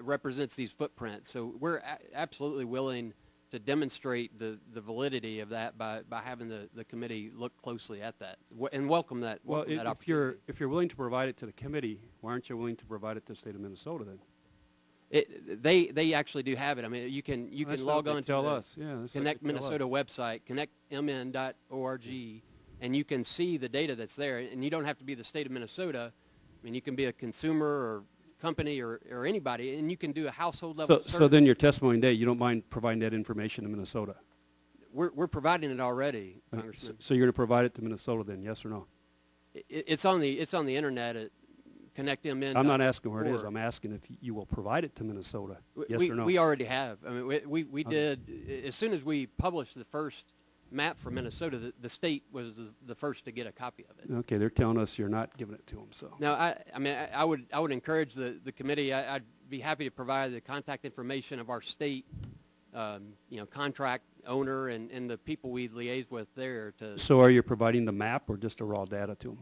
represents these footprints. So we're absolutely willing to demonstrate the validity of that by having the committee look closely at that and welcome that. Well, if you're willing to provide it to the committee, why aren't you willing to provide it to the state of Minnesota then? They actually do have it. I mean, you can log on to the Connect Minnesota website, connectmn.org, and you can see the data that's there. And you don't have to be the state of Minnesota. I mean, you can be a consumer or company or anybody, and you can do a household level search. So then your testimony today, you don't mind providing that information to Minnesota? We're providing it already, Congressman. So you're going to provide it to Minnesota then, yes or no? It's on the internet at connectmn.org. I'm not asking where it is. I'm asking if you will provide it to Minnesota, yes or no? We already have. I mean, we did, as soon as we published the first map for Minnesota, the state was the first to get a copy of it. Okay, they're telling us you're not giving it to them. So now, I would encourage the committee. I'd be happy to provide the contact information of our state, contract owner and the people we liaise with there to... So are you providing the map or just the raw data to them?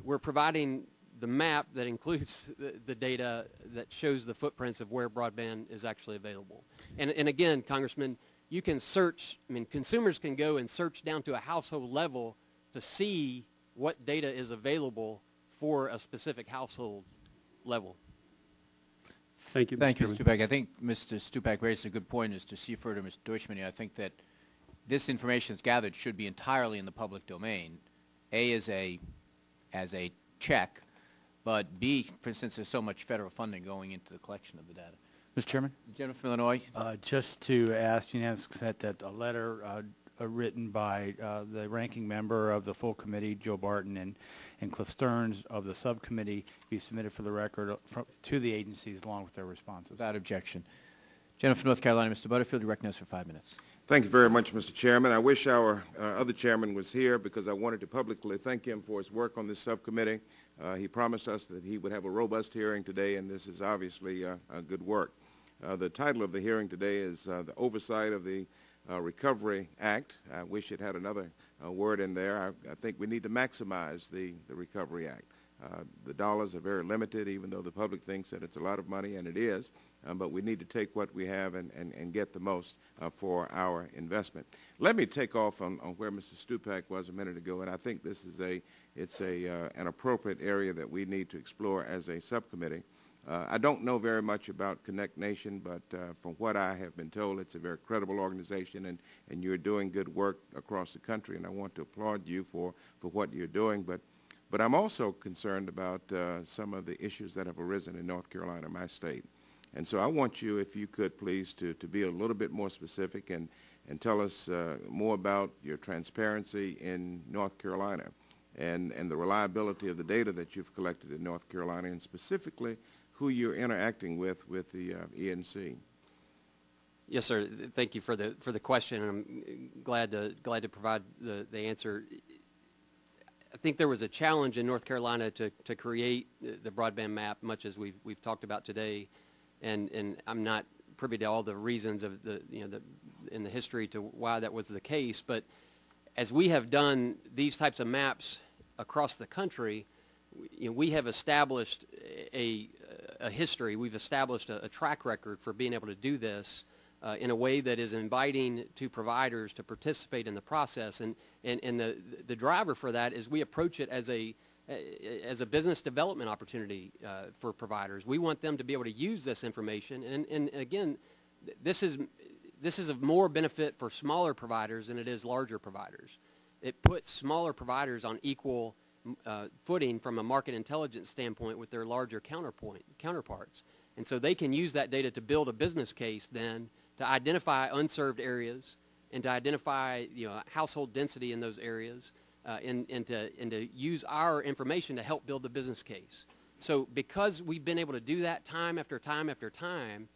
We're providing the map that includes the data that shows the footprints of where broadband is actually available. And again, Congressman, you can search, I mean, consumers can go and search down to a household level to see what data is available for a specific household level. Thank you, Thank you, Mr. Mr. Stupak. I think Mr. Stupak raised a good point as to Seifert and Mr. Deutschman. I think that this information that's gathered should be entirely in the public domain. A, as a check, but B, for instance, there's so much federal funding going into the collection of the data. Mr. Chairman? The gentleman from Illinois. Just to ask unanimous consent that a letter written by the ranking member of the full committee, Joe Barton, and Cliff Stearns of the subcommittee be submitted for the record to the agencies along with their responses. Without objection. Gentleman from North Carolina, Mr. Butterfield, you recognize for 5 minutes. Thank you very much, Mr. Chairman. I wish our other chairman was here because I wanted to publicly thank him for his work on this subcommittee. He promised us that he would have a robust hearing today, and this is obviously good work. The title of the hearing today is the Oversight of the Recovery Act. I wish it had another word in there. I think we need to maximize the Recovery Act. The dollars are very limited, even though the public thinks that it's a lot of money, and it is. But we need to take what we have and get the most for our investment. Let me take off on where Mr. Stupak was a minute ago, and I think this is an appropriate area that we need to explore as a subcommittee. I don't know very much about Connect Nation, but from what I have been told, it's a very credible organization, and you're doing good work across the country, and I want to applaud you for what you're doing. But I'm also concerned about some of the issues that have arisen in North Carolina, my state. And so I want you, if you could please, to be a little bit more specific and tell us more about your transparency in North Carolina and the reliability of the data that you've collected in North Carolina, and specifically who you're interacting with the ENC. Yes, sir. Thank you for the question. I'm glad to provide the answer. I think there was a challenge in North Carolina to create the broadband map, much as we've talked about today, and I'm not privy to all the reasons of in the history to why that was the case. But as we have done these types of maps across the country, we have established a history. We've established a track record for being able to do this in a way that is inviting to providers to participate in the process. And the driver for that is we approach it as a business development opportunity for providers. We want them to be able to use this information. And again, this is of more benefit for smaller providers than it is larger providers. It puts smaller providers on equal footing from a market intelligence standpoint with their larger counterparts. And so they can use that data to build a business case then to identify unserved areas and to identify household density in those areas and to use our information to help build the business case. So because we've been able to do that time after time after time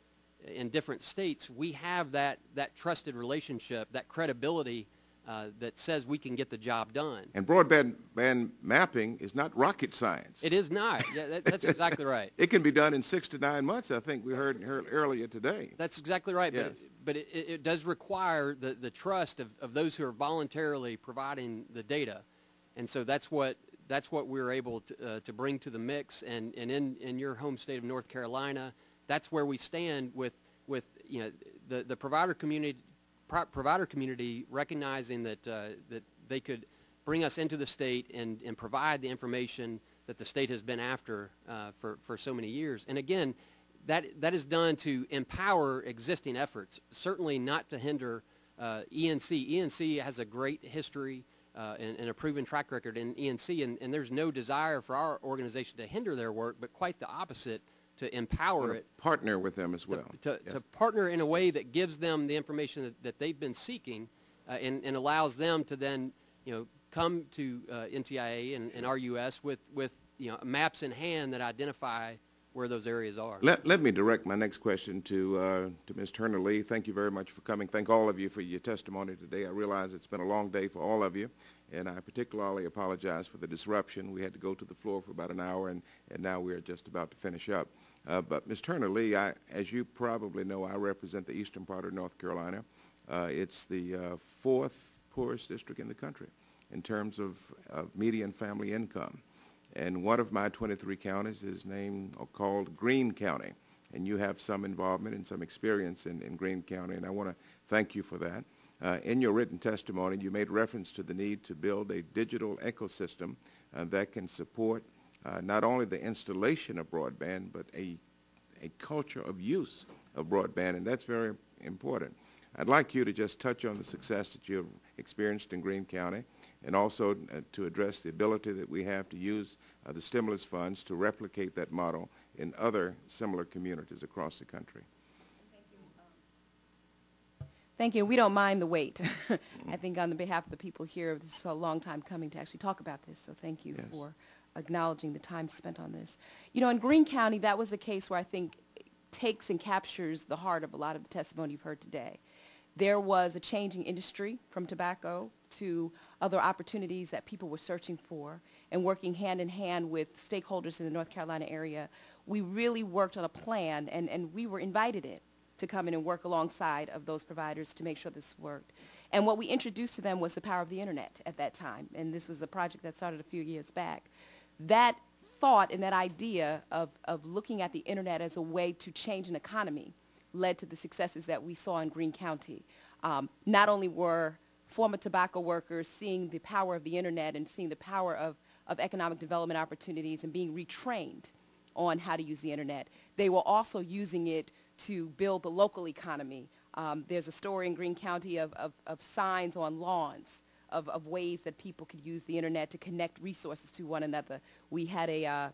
in different states, we have that trusted relationship, that credibility that says we can get the job done. And broadband mapping is not rocket science. It is not. Yeah, that's exactly right. It can be done in 6 to 9 months, I think we heard earlier today. That's exactly right. Yes. But it does require the trust of those who are voluntarily providing the data. And so that's what we're able to bring to the mix. And in your home state of North Carolina, that's where we stand with the provider community recognizing that they could bring us into the state and provide the information that the state has been after for so many years. And again, that is done to empower existing efforts, certainly not to hinder ENC. ENC has a great history and a proven track record in ENC, and there's no desire for our organization to hinder their work, but quite the opposite, to empower it. Partner with them as well. To partner in a way that gives them the information that they've been seeking and allows them to then come to NTIA and RUS with maps in hand that identify where those areas are. Let me direct my next question to Ms. Turner-Lee. Thank you very much for coming. Thank all of you for your testimony today. I realize it's been a long day for all of you, and I particularly apologize for the disruption. We had to go to the floor for about an hour, and now we're just about to finish up. But Ms. Turner-Lee, as you probably know, I represent the eastern part of North Carolina. It's the fourth poorest district in the country in terms of median family income. And one of my 23 counties is named or called Greene County. And you have some involvement and some experience in Greene County, and I want to thank you for that. In your written testimony, you made reference to the need to build a digital ecosystem that can support not only the installation of broadband, but a culture of use of broadband, and that's very important. I'd like you to just touch on the success that you have experienced in Greene County, and also to address the ability that we have to use the stimulus funds to replicate that model in other similar communities across the country. Thank you. We don't mind the wait. I think on the behalf of the people here, this is a long time coming to actually talk about this, so thank you for acknowledging the time spent on this. You know, in Greene County, that was a case where I think takes and captures the heart of a lot of the testimony you've heard today. There was a changing industry from tobacco to other opportunities that people were searching for, and working hand in hand with stakeholders in the North Carolina area, we really worked on a plan, and we were invited in to come in and work alongside of those providers to make sure this worked. And what we introduced to them was the power of the internet at that time, and this was a project that started a few years back. That thought and that idea of looking at the internet as a way to change an economy led to the successes that we saw in Greene County. Not only were former tobacco workers seeing the power of the internet and seeing the power of economic development opportunities and being retrained on how to use the internet, they were also using it to build the local economy. There's a story in Greene County of signs on lawns of ways that people could use the internet to connect resources to one another. We had a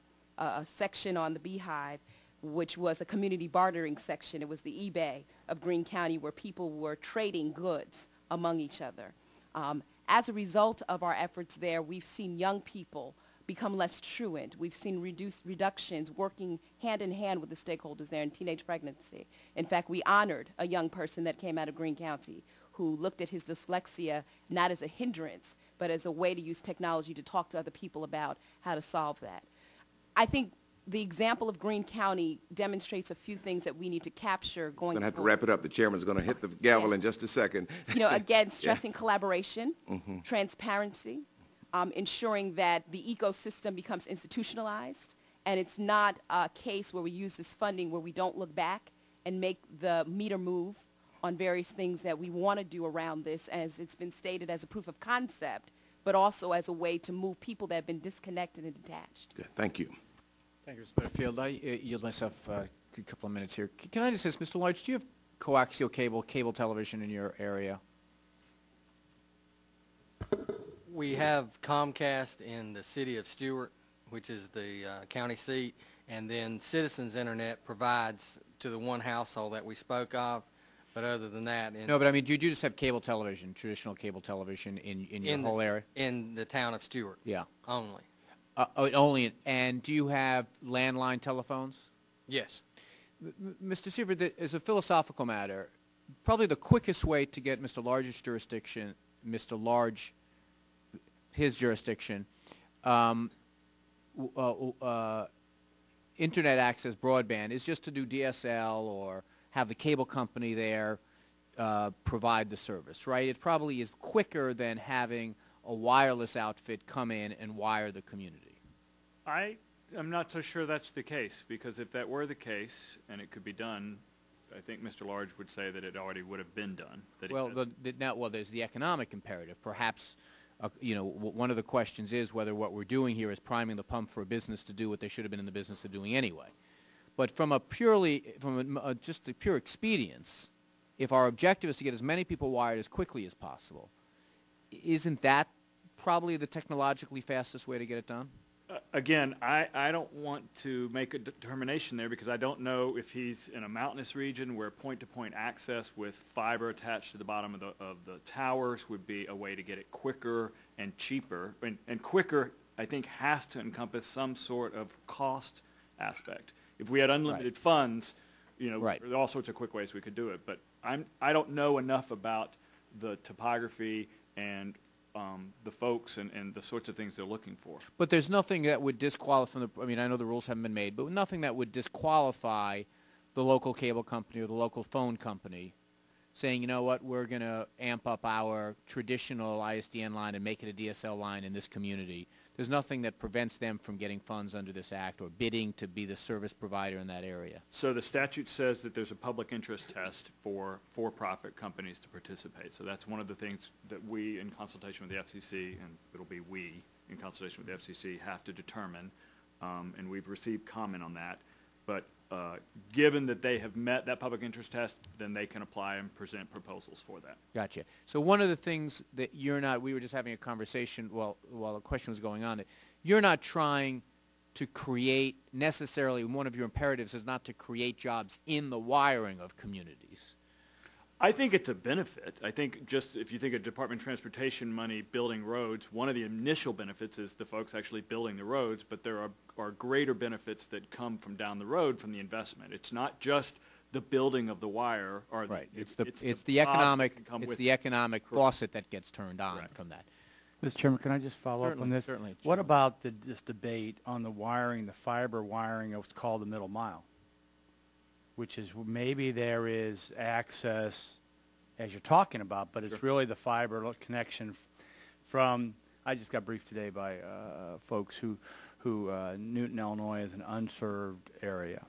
section on the Beehive, which was a community bartering section. It was the eBay of Greene County, where people were trading goods among each other. As a result of our efforts there, we've seen young people become less truant. We've seen reductions working hand in hand with the stakeholders there in teenage pregnancy. In fact, we honored a young person that came out of Greene County who looked at his dyslexia not as a hindrance, but as a way to use technology to talk to other people about how to solve that. I think the example of Greene County demonstrates a few things that we need to capture going forward. We're going to have to wrap it up. The chairman's going to hit the gavel in just a second. You know, again, stressing collaboration, transparency, ensuring that the ecosystem becomes institutionalized, and it's not a case where we use this funding where we don't look back and make the meter move on various things that we want to do around this, as it's been stated as a proof of concept, but also as a way to move people that have been disconnected and detached. Good. Thank you. Thank you, Mr. Butterfield. I yield myself a couple of minutes here. Can I just ask, Mr. Large, do you have coaxial cable television in your area? We have Comcast in the city of Stewart, which is the county seat, and then Citizens Internet provides to the one household that we spoke of. But other than that... No, but I mean, do you just have cable television, traditional cable television in your whole area? In the town of Stewart. Yeah. Only. Only. And do you have landline telephones? Yes. Mr. Seifert, as a philosophical matter, probably the quickest way to get Mr. Large's jurisdiction, his jurisdiction, internet access broadband is just to do DSL or have the cable company there provide the service, right? It probably is quicker than having a wireless outfit come in and wire the community. I am not so sure that's the case, because if that were the case and it could be done, I think Mr. Large would say that it already would have been done. Well, there's the economic imperative. Perhaps, you know, one of the questions is whether what we're doing here is priming the pump for a business to do what they should have been in the business of doing anyway. But from just the pure expedience, if our objective is to get as many people wired as quickly as possible, isn't that probably the technologically fastest way to get it done? Again, I don't want to make a determination there, because I don't know if he's in a mountainous region where point-to-point access with fiber attached to the bottom of the towers would be a way to get it quicker and cheaper. And quicker, I think, has to encompass some sort of cost aspect. If we had unlimited funds, you know, there are all sorts of quick ways we could do it. But I don't know enough about the topography and the folks and the sorts of things they're looking for. But there's nothing that would disqualify, I mean, I know the rules haven't been made, but nothing that would disqualify the local cable company or the local phone company saying, you know what, we're going to amp up our traditional ISDN line and make it a DSL line in this community, there's nothing that prevents them from getting funds under this act or bidding to be the service provider in that area. So the statute says that there's a public interest test for for-profit companies to participate. So that's one of the things that we, in consultation with the FCC, and it'll be we, in consultation with the FCC, have to determine, and we've received comment on that. But given that they have met that public interest test, then they can apply and present proposals for that. Gotcha. So one of the things that you're not, we were just having a conversation while the question was going on, that you're not trying to create necessarily, one of your imperatives is not to create jobs in the wiring of communities. I think it's a benefit. I think just if you think of Department of Transportation money building roads, one of the initial benefits is the folks actually building the roads, but there are greater benefits that come from down the road from the investment. It's not just the building of the wire. Or right. It's the economic faucet that gets turned on from that. Mr. Chairman, can I just follow up on this? Certainly. What about this debate on the wiring, the fiber wiring of what's called the middle mile? Which is maybe there is access, as you're talking about, but it's really the fiber connection from, I just got briefed today by folks who Newton, Illinois is an unserved area.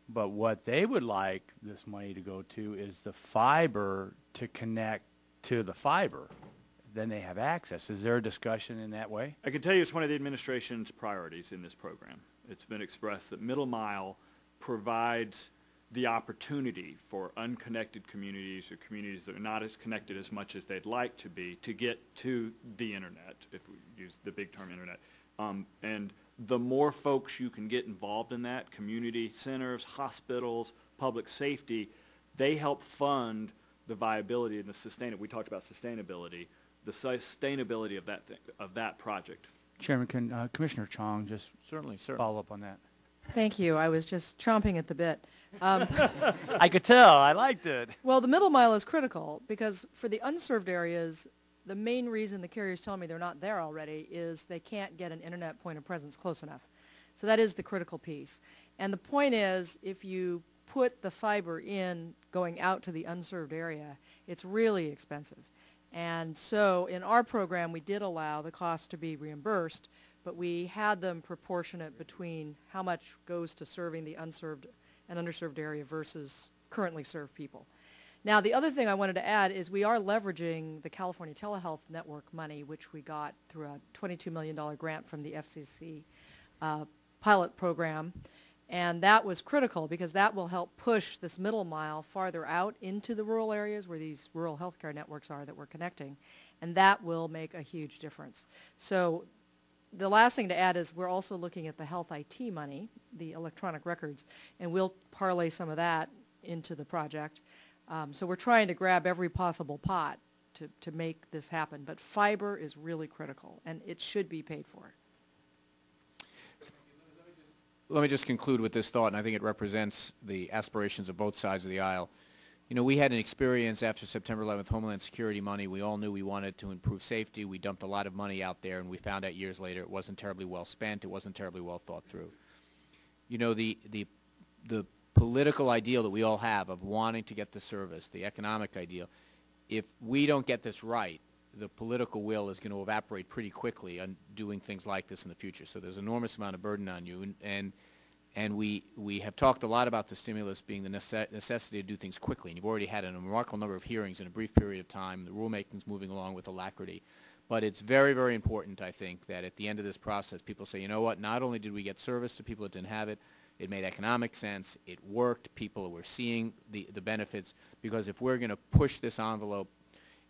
But what they would like this money to go to is the fiber to connect to the fiber. Then they have access. Is there a discussion in that way? I can tell you it's one of the administration's priorities in this program. It's been expressed that middle mile provides the opportunity for unconnected communities or communities that are not as connected as much as they'd like to be to get to the internet, if we use the big term internet. And the more folks you can get involved in that, community centers, hospitals, public safety, they help fund the viability and the sustainability. We talked about sustainability, the sustainability of that project. Chairman, can Commissioner Chong just certainly follow up on that? Thank you. I was just chomping at the bit. I could tell. I liked it. Well, the middle mile is critical because for the unserved areas, the main reason the carriers tell me they're not there already is they can't get an internet point of presence close enough. So that is the critical piece. And the point is, if you put the fiber in going out to the unserved area, it's really expensive. And so in our program, we did allow the cost to be reimbursed, but we had them proportionate between how much goes to serving the unserved and underserved area versus currently served people. Now, the other thing I wanted to add is we are leveraging the California Telehealth Network money, which we got through a $22 million grant from the FCC pilot program. And that was critical because that will help push this middle mile farther out into the rural areas where these rural healthcare networks are that we're connecting. And that will make a huge difference. So the last thing to add is we're also looking at the health IT money, the electronic records, and we'll parlay some of that into the project. So we're trying to grab every possible pot to make this happen. But fiber is really critical, and it should be paid for. Let me just conclude with this thought, and I think it represents the aspirations of both sides of the aisle. You know, we had an experience after September 11th, Homeland Security money. We all knew we wanted to improve safety. We dumped a lot of money out there, and we found out years later it wasn't terribly well spent. It wasn't terribly well thought through. You know, the political ideal that we all have of wanting to get the service, the economic ideal, if we don't get this right, the political will is going to evaporate pretty quickly on doing things like this in the future. So there's an enormous amount of burden on you. And we have talked a lot about the stimulus being the necessity to do things quickly. And you've already had a remarkable number of hearings in a brief period of time. The rulemaking's moving along with alacrity. But it's very, very important, I think, that at the end of this process, people say, you know what, not only did we get service to people that didn't have it, it made economic sense, it worked, people were seeing the benefits, because if we're going to push this envelope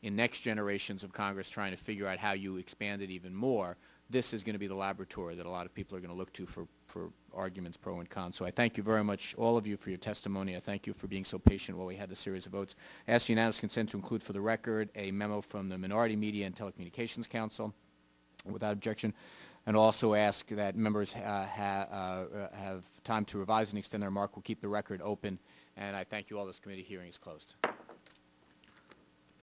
in next generations of Congress trying to figure out how you expand it even more, this is going to be the laboratory that a lot of people are going to look to for arguments pro and con. So I thank you very much, all of you, for your testimony. I thank you for being so patient while we had the series of votes. I ask unanimous consent to include for the record a memo from the Minority Media and Telecommunications Council without objection, and also ask that members have time to revise and extend their remark. We'll keep the record open, and I thank you all. This committee hearing is closed.